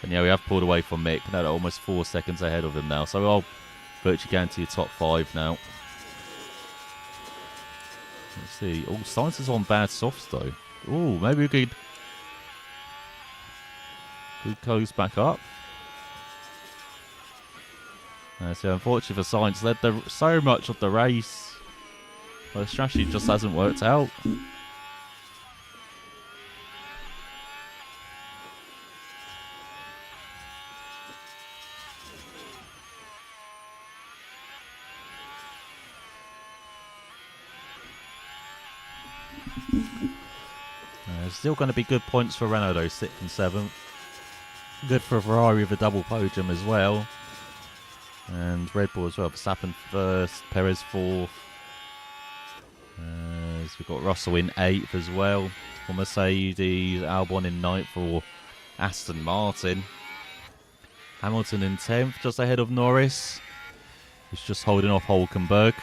And yeah, we have pulled away from Mick. Now they're almost 4 seconds ahead of him now. So I'll virtually guarantee top 5 now. Let's see. Oh, Science is on bad softs though. Oh, maybe we could close back up. So unfortunately for Science, led so much of the race. But the strategy just hasn't worked out. Still going to be good points for Renault though, 6th and 7th. Good for Ferrari with a double podium as well. And Red Bull as well. Verstappen 1st, Perez 4th. We've got Russell in 8th as well for Mercedes. Albon in 9th for Aston Martin. Hamilton in 10th, just ahead of Norris. He's just holding off Hulkenberg.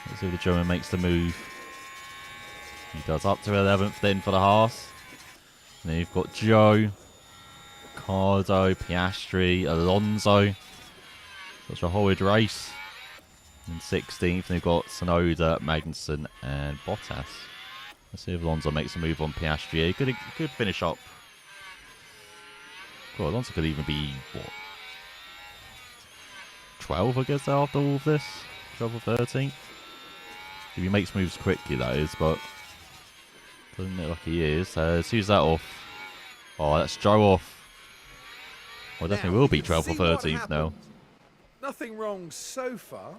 Let's see if the German makes the move. He does up to 11th then for the Haas. And then you've got Joe, Ricardo, Piastri, Alonso. Such a horrid race. In 16th, they've got Tsunoda, Magnussen, and Bottas. Let's see if Alonso makes a move on Piastri. Could finish up. Well, Alonso could even be, what, 12, I guess, after all of this? 12 or 13th? If he makes moves quickly, that is, but doesn't look like he is. Let's use that off. Oh, that's Joe off. Well, definitely will be 12th or 13th now. Nothing wrong so far.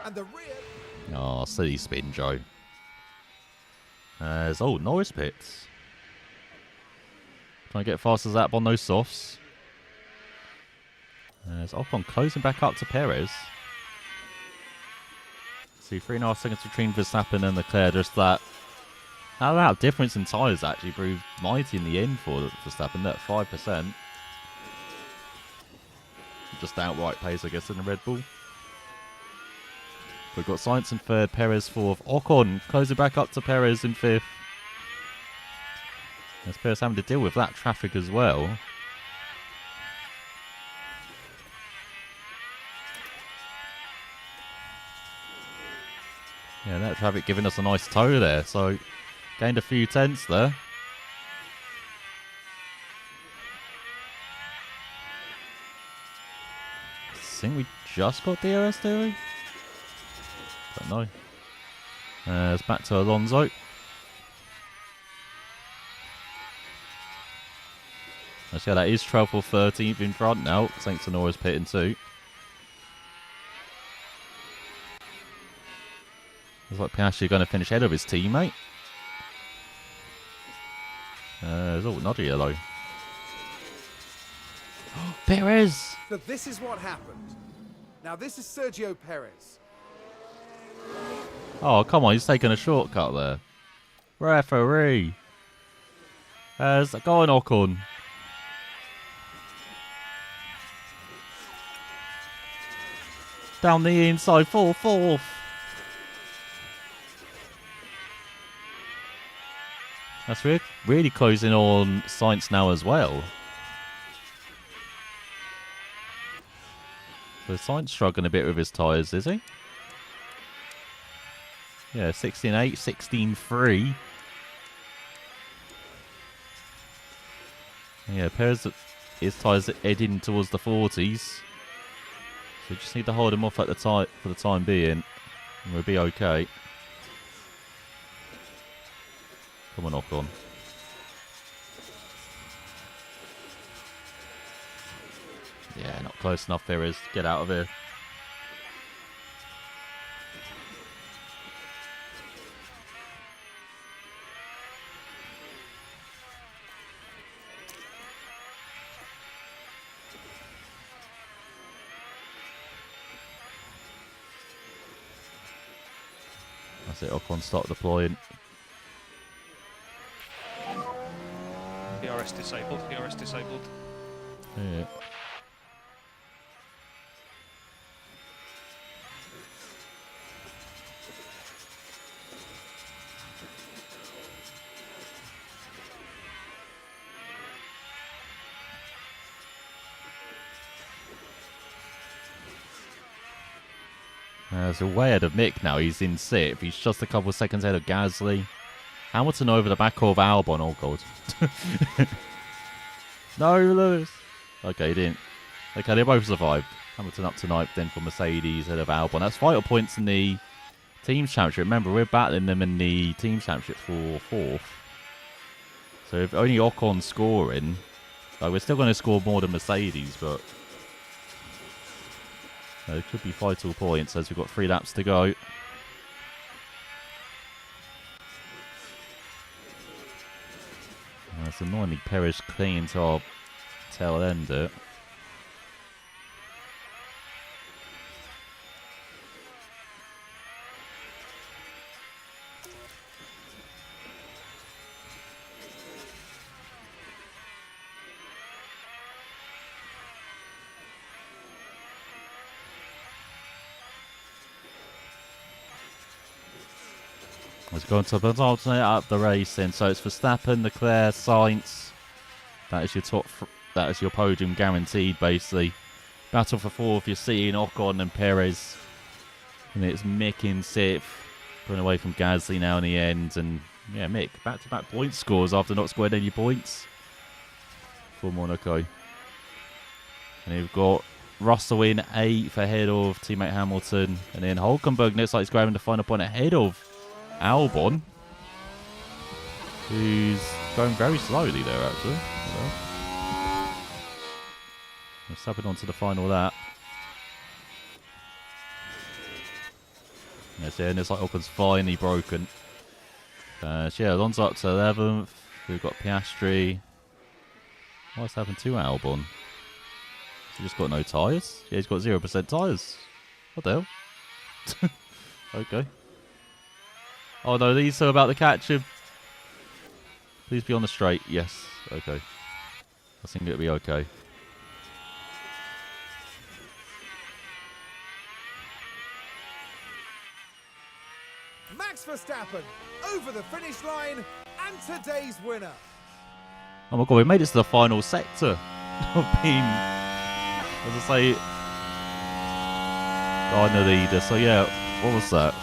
And the rear. Oh, silly spin, Joe. Norris pits. Trying to get fast as that on those softs. There's Ocon closing back up to Perez. See, 3.5 seconds between Verstappen and Leclerc. Just that difference in tyres actually proved mighty in the end for Verstappen. That 5%. Just outright pace, I guess, in the Red Bull. We've got Sainz in 3rd, Perez 4th. Ocon closing back up to Perez in 5th. As Perez having to deal with that traffic as well. Yeah, that traffic giving us a nice tow there. So, gained a few tenths there. I think we just got DRS, do we? Don't know. It's back to Alonso. Let's see how that is 12th or 13th in front now. Thanks to Norris pitting too. Looks like Piastri going to finish ahead of his teammate. Another yellow. Perez! So this is what happened. Now this is Sergio Perez. Oh, come on, he's taking a shortcut there. Referee. Go on, Ocon. Down the inside, fourth. That's really closing on Sainz now as well. So Sainz struggling a bit with his tyres, is he? Yeah, 16.8, 16.3. Yeah, Perez, his tyres are heading towards the 40s. So we just need to hold him off at the time for the time being, and we'll be okay. Come on, Ocon. Yeah, not close enough, Perez. Get out of here. That's it, Ocon, start deploying. DRS disabled, DRS disabled. Yeah. So way ahead of Mick now. He's in 6th. He's just a couple of seconds ahead of Gasly. Hamilton over the back of Albon. Oh, God. No, Lewis. Okay, he didn't. Okay, they both survived. Hamilton up to 9th, then for Mercedes ahead of Albon. That's vital points in the Teams Championship. Remember, we're battling them in the Teams Championship for 4th. So if only Ocon's scoring, like, we're still going to score more than Mercedes, but it could be vital points as we've got 3 laps to go. That's annoyingly Perez clean to our tail end it. Let's go into the alternate up the racing. So it's Verstappen, Leclerc, Sainz. That is your that is your podium guaranteed, basically. Battle for 4th, you're seeing Ocon and Perez. And it's Mick in 6th. Going away from Gasly now in the end. And yeah, Mick, back-to-back point scores after not scoring any points for Monaco. And you've got Russell in 8th ahead of teammate Hamilton. And then Hulkenberg looks like he's grabbing the final point ahead of Albon, who's going very slowly there, actually. We're stepping on to the final lap. Yes, yeah, and it's like Ocon's finally broken. So yeah, Alonso up to 11th. We've got Piastri. What's happened to Albon? Has he just got no tyres? Yeah, he's got 0% tyres. What the hell? Okay. Oh no, these are about to catch him. Please be on the straight. Yes. Okay. I think it'll be okay. Max Verstappen over the finish line and today's winner. Oh my god, we made it to the final sector. I've been, as I say, the leader. So yeah, what was that?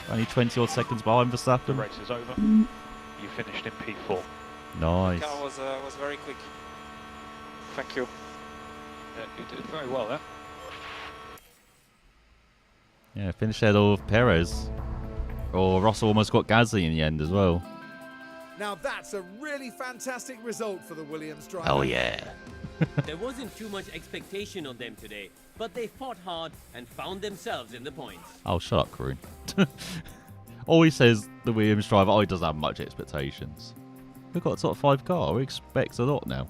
Only 20 odd seconds behind The Verstappen. race is over. You finished in P4. Nice. Car was very quick. Thank you. Yeah, you did very well there. Yeah, finished ahead of Perez. Or Russell almost got Gasly in the end as well. Now that's a really fantastic result for the Williams driver. Oh yeah. There wasn't too much expectation on them today, but they fought hard and found themselves in the points. Oh, shut up, Karun. Always says the Williams driver, oh, he doesn't have much expectations. We've got a top 5 car. We expect a lot now.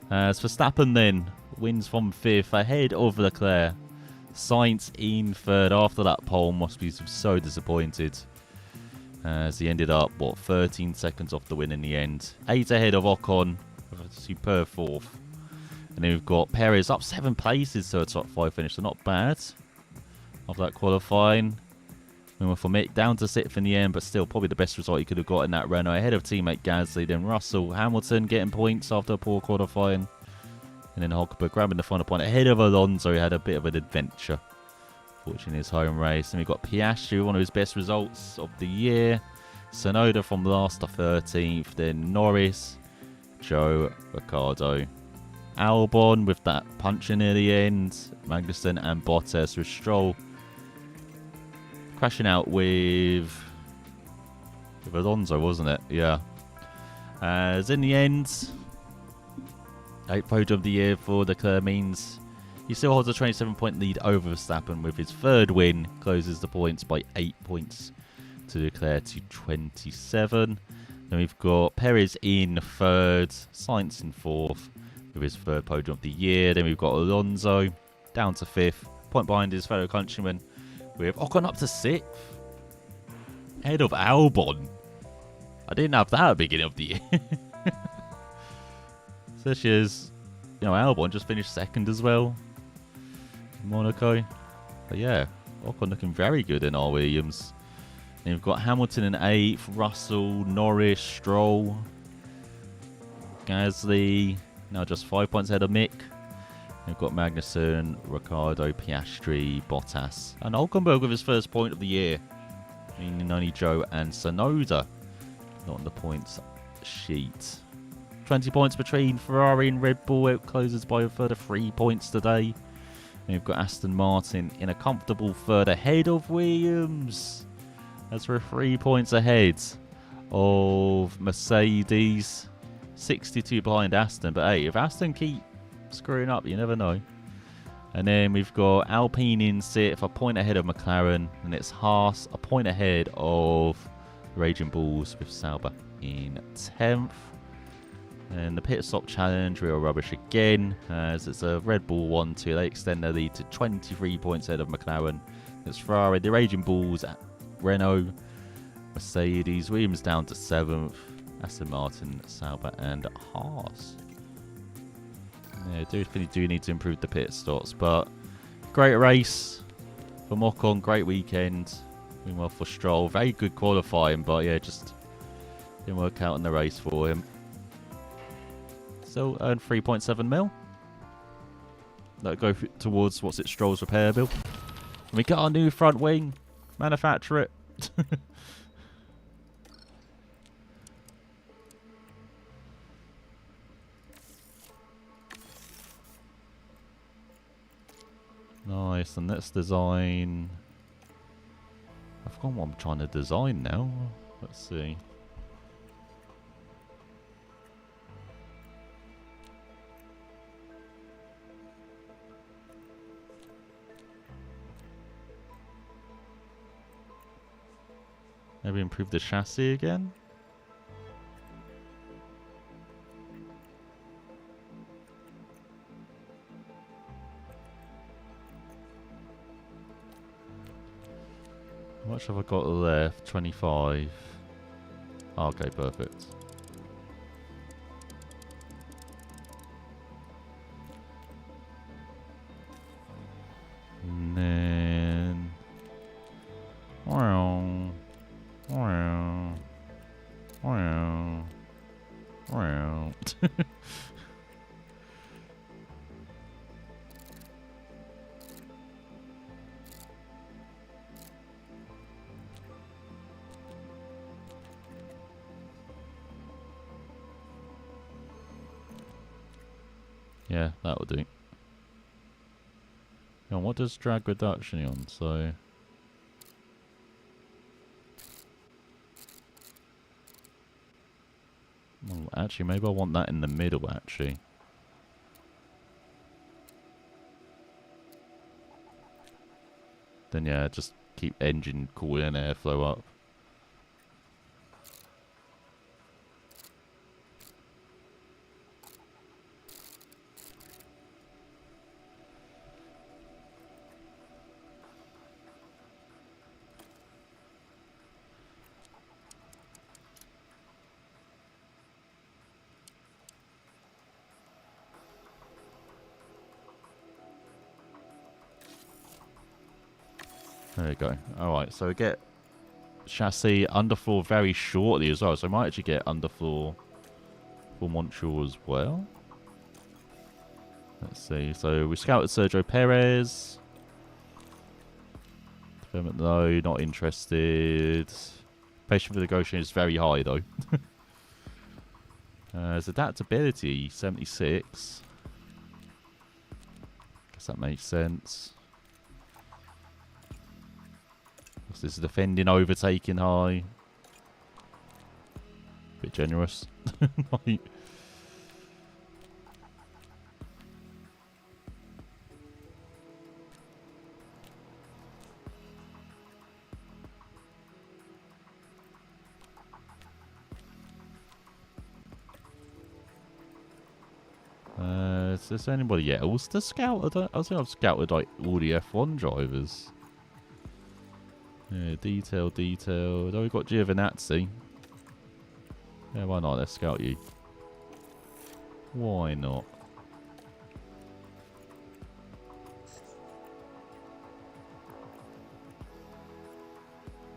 As Verstappen then wins from 5th ahead of Leclerc. Sainz in 3rd after that pole. Must be so disappointed. As he ended up, 13 seconds off the win in the end. 8 ahead of Ocon. With a superb 4th. And then we've got Perez up 7 places to a top 5 finish. So not bad. After that qualifying. We went from Mick down to 6th in the end, but still probably the best result he could have got in that Renault. Ahead of teammate Gasly. Then Russell, Hamilton getting points after a poor qualifying. And then Hulkenberg grabbing the final point ahead of Alonso. He had a bit of an adventure, fortunately, in his home race. And we've got Piastri, one of his best results of the year. Tsunoda from last to 13th. Then Norris, Joe, Ricciardo. Albon with that punch near the end. Magnussen and Bottas with Stroll crashing out with Alonso, wasn't it? Yeah. As in the end, 8th podium of the year for Leclerc means he still holds a 27-point lead over Verstappen with his 3rd win. Closes the points by 8 points to Leclerc to 27. Then we've got Perez in 3rd, Sainz in 4th with his 3rd podium of the year. Then we've got Alonso down to 5th, point behind his fellow countryman. With Ocon up to 6th, ahead of Albon. I didn't have that at the beginning of the year. Especially as, Albon just finished 2nd as well in Monaco. But yeah, Ocon looking very good in our Williams. Then we've got Hamilton in 8th, Russell, Norris, Stroll, Gasly, now just 5 points ahead of Mick. We've got Magnussen, Ricciardo, Piastri, Bottas, and Hulkenberg with his first point of the year. Meaning only Joe and Sonoda not on the points sheet. 20 points between Ferrari and Red Bull. It closes by a further 3 points today. And we've got Aston Martin in a comfortable third ahead of Williams. As we're 3 points ahead of Mercedes. 62 behind Aston. But hey, if Aston keep screwing up, you never know. And then we've got Alpine in 6th, a point ahead of McLaren. And it's Haas, a point ahead of Raging Bulls with Sauber in 10th. And the pit stop challenge, real rubbish again, as it's a Red Bull 1-2. They extend their lead to 23 points ahead of McLaren. It's Ferrari, the Raging Bulls, Renault, Mercedes, Williams down to 7th, Aston Martin, Sauber, and Haas. Yeah, I do think you do need to improve the pit stops, but great race for Ocon, great weekend. Doing well for Stroll, very good qualifying, but yeah, just didn't work out in the race for him. Still earned 3.7 mil. That'll go towards what's it, Stroll's repair bill. And we got our new front wing. Manufacture it. Nice, and let's design... I've forgotten what I'm trying to design now. Let's see. Maybe improve the chassis again? How much have I got left? 25. Oh, okay, perfect. And then... Yeah, that'll do. Now, what does drag reduction on? So... Well, actually, maybe I want that in the middle, actually. Then, yeah, just keep engine cooling and airflow up. There you go. Alright, so we get chassis underfloor very shortly as well. So I might actually get underfloor for Montreal as well. Let's see. So we scouted Sergio Perez. Development though, not interested. Patience for negotiation is very high though. His adaptability, 76. Guess that makes sense. This is defending, overtaking high. Bit generous. Like, is there anybody else to scout? I think I've scouted like all the F1 drivers. Yeah, detailed. Oh, we've got Giovinazzi. Yeah, why not? Let's scout you. Why not?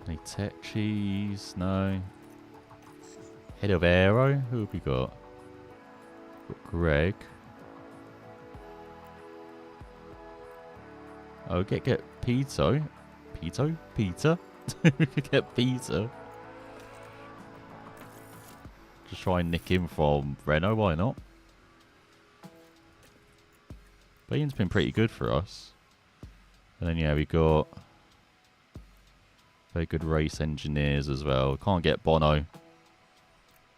Any tech cheese? No. Head of Aero? Who have we got? Got Greg. Oh, get Peter. Peter? We could get Peter. Just try and nick him from Renault, why not? Bean's been pretty good for us. And then, yeah, we got very good race engineers as well. Can't get Bono.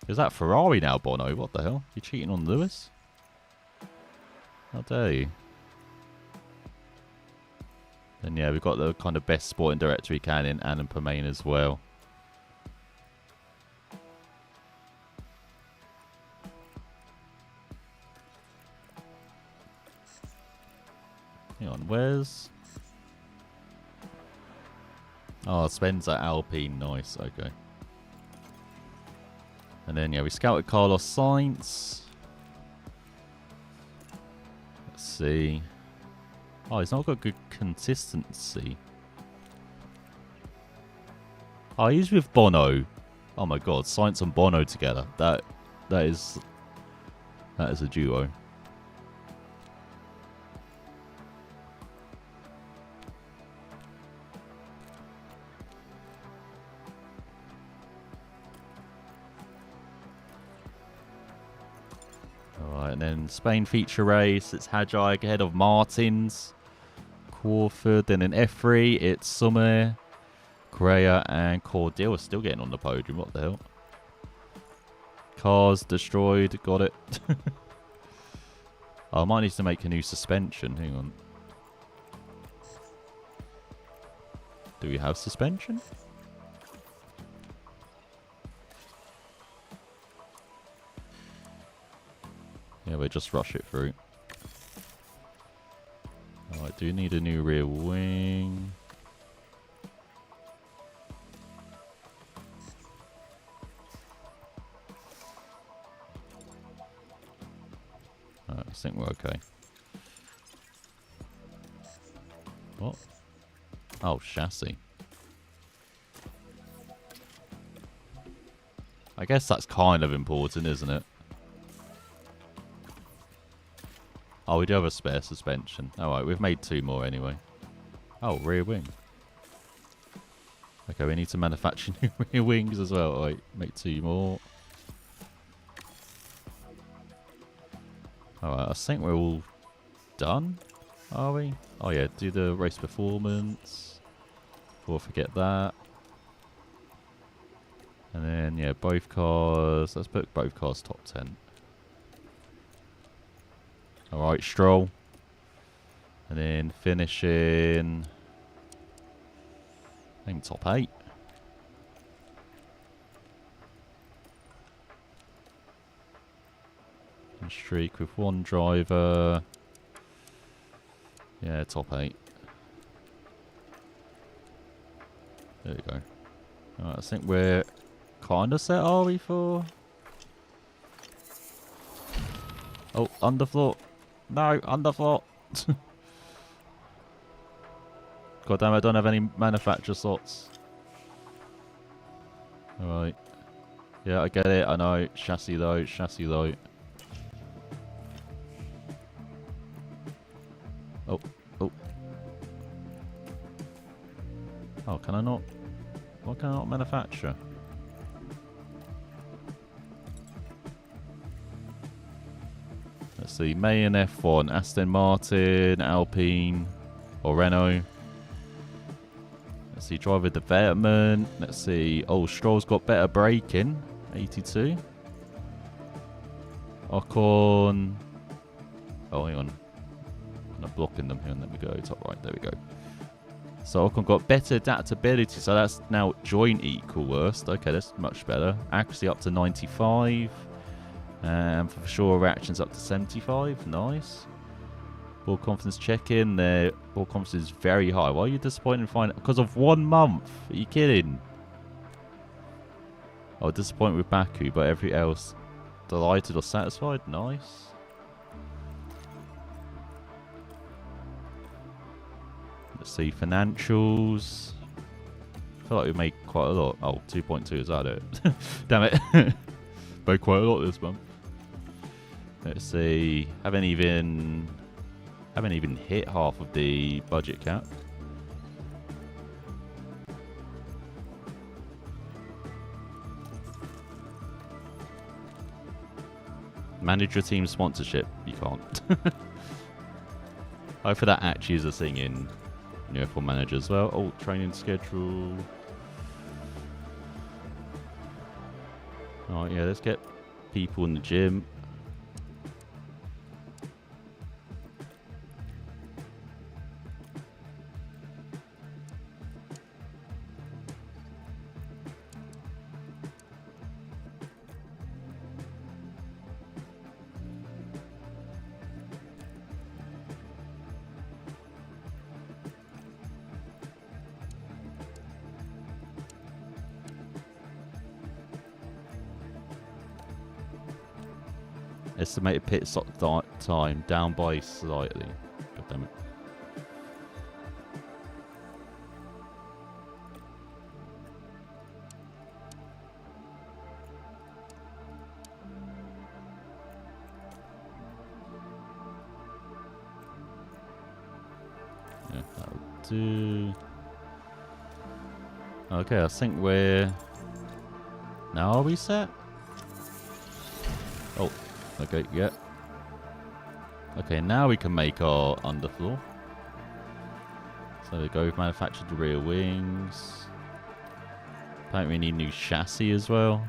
Is that Ferrari now, Bono? What the hell? You cheating on Lewis? How dare you? Then, yeah, we've got the kind of best sporting director we can in Anand Permain as well. Hang on, where's... Oh, Spencer Alpine, nice, okay. And then, yeah, we scouted Carlos Sainz. Let's see. Oh, he's not got good consistency. Oh, he's with Bono. Oh my god, Sainz and Bono together. That is a duo. Alright, and then Spain feature race. It's Hajai ahead of Martins. Crawford. Then in F3, it's Summer, Correa, and Cordial are still getting on the podium. What the hell? Cars destroyed. Got it. Oh, I might need to make a new suspension. Hang on. Do we have suspension? Yeah, we'll just rush it through. Oh, I do need a new rear wing. I think we're okay. What? Oh, chassis. I guess that's kind of important, isn't it? Oh, we do have a spare suspension. Alright, we've made 2 more anyway. Oh, rear wing. Okay, we need to manufacture new rear wings as well. Alright, make 2 more. Alright, I think we're all done. Are we? Oh yeah, do the race performance. Before I forget that. And then, yeah, both cars. Let's put both cars top 10. Alright, Stroll. And then finishing, I think top 8. And streak with 1 driver. Yeah, top 8. There we go. Alright, I think we're kind of set, are we, for... Oh, underfloor. No, underfloor. God damn it, I don't have any manufacturer slots. Alright. Yeah, I get it, I know. Chassis though, chassis though. Oh, oh. Oh, can I not? Why can I not manufacture? Let's see, May and F1, Aston Martin, Alpine, or Renault. Let's see, driver development. Let's see, oh, Stroll's got better braking, 82. Ocon. Oh, hang on. I'm not blocking them here. Let me go, top right, there we go. So Ocon got better adaptability, so that's now joint equal worst. Okay, that's much better. Accuracy up to 95. And for sure, reactions up to 75. Nice. Ball confidence check-in. Their ball confidence is very high. Why are you disappointed in finding? Because of 1 month. Are you kidding? Oh, disappointed with Baku, but everything else delighted or satisfied. Nice. Let's see, financials. I feel like we made quite a lot. Oh, 2.2, is that it? Damn it. Made quite a lot this month. Let's see. Haven't even Haven't even hit half of the budget cap. Manage your team sponsorship. You can't. Hopefully that actually is a thing in F1 Manager as well. Oh, training schedule. Alright, yeah, let's get people in the gym. Estimated pit stop time down by slightly. God damn it. Yeah, that'll do. Okay, I think we're... Now are we set? Oh. Okay, yeah. Okay, now we can make our underfloor. So we go with manufactured rear wings. Apparently we need new chassis as well.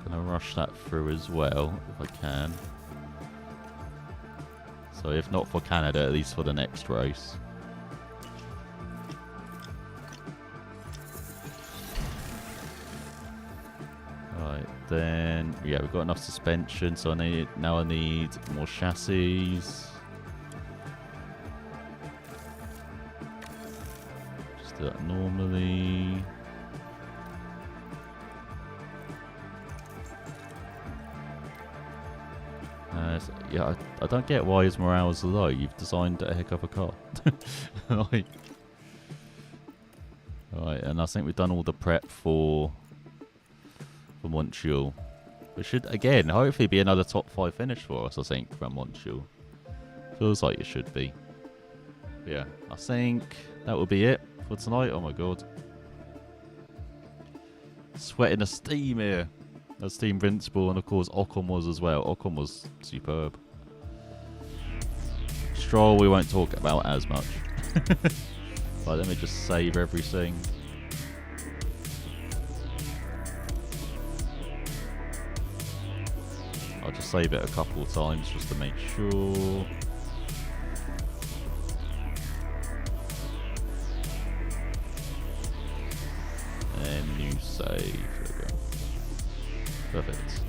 Gonna rush that through as well, if I can. So if not for Canada, at least for the next race. Then yeah, we've got enough suspension, so I need more chassis. Just do that normally. Yeah, I don't get why his morale is low. You've designed a heck of a car. Right, and I think we've done all the prep for Montreal. It should, again, hopefully be another top 5 finish for us, I think, from Montreal. Feels like it should be. But yeah, I think that will be it for tonight. Oh my god. Sweating a steam here. That's Team Invincible, and of course Ocon was as well. Ocon was superb. Stroll we won't talk about as much. But let me just save everything. I'll just save it a couple of times just to make sure. And new save. There we go. Perfect.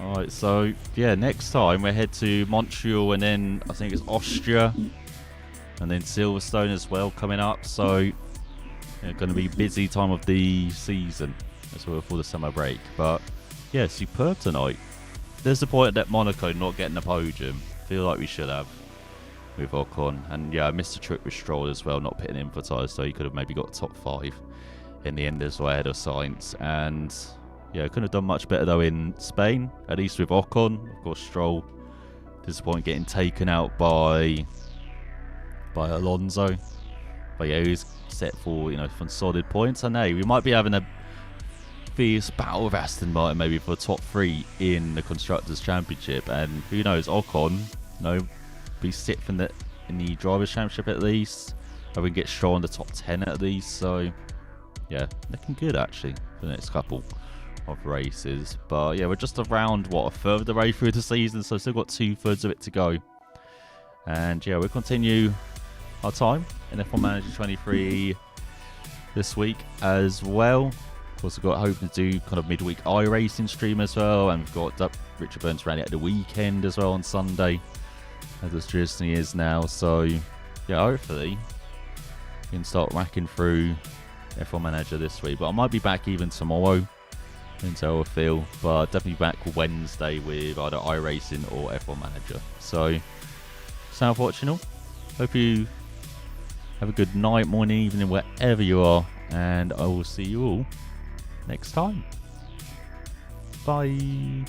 Alright, so yeah, next time we head to Montreal, and then I think it's Austria. And then Silverstone as well coming up, so yeah, going to be busy time of the season as well for the summer break. But yeah, superb tonight. Disappointed that Monaco not getting the podium. Feel like we should have with Ocon. And yeah, I missed the trick with Stroll as well, not pitting in for tyres, so he could have maybe got top 5 in the end as well ahead of Sainz. And yeah, couldn't have done much better though in Spain, at least with Ocon. Of course, Stroll disappointed getting taken out by Alonso, but yeah, he's set for for solid points. And hey, we might be having a fierce battle with Aston Martin maybe for top 3 in the Constructors' Championship, and who knows, Ocon, be sixth in the Drivers' Championship at least, or we can get Stroll in the top 10 at least. So yeah, looking good actually for the next couple of races. But yeah, we're just around a third of the way through the season, so still got 2/3 of it to go. And yeah, we'll continue our time in F1 Manager 23 this week as well. Of course, we've got hoping to do kind of midweek iRacing stream as well, and we've got Richard Burns Rally at the weekend as well on Sunday, as it traditionally is now. So yeah, hopefully we can start racking through F1 Manager this week. But I might be back even tomorrow until I feel, but definitely back Wednesday with either iRacing or F1 Manager. So, sound fortunate. Hope you Have a good night, morning, evening, wherever you are, and I will see you all next time. Bye.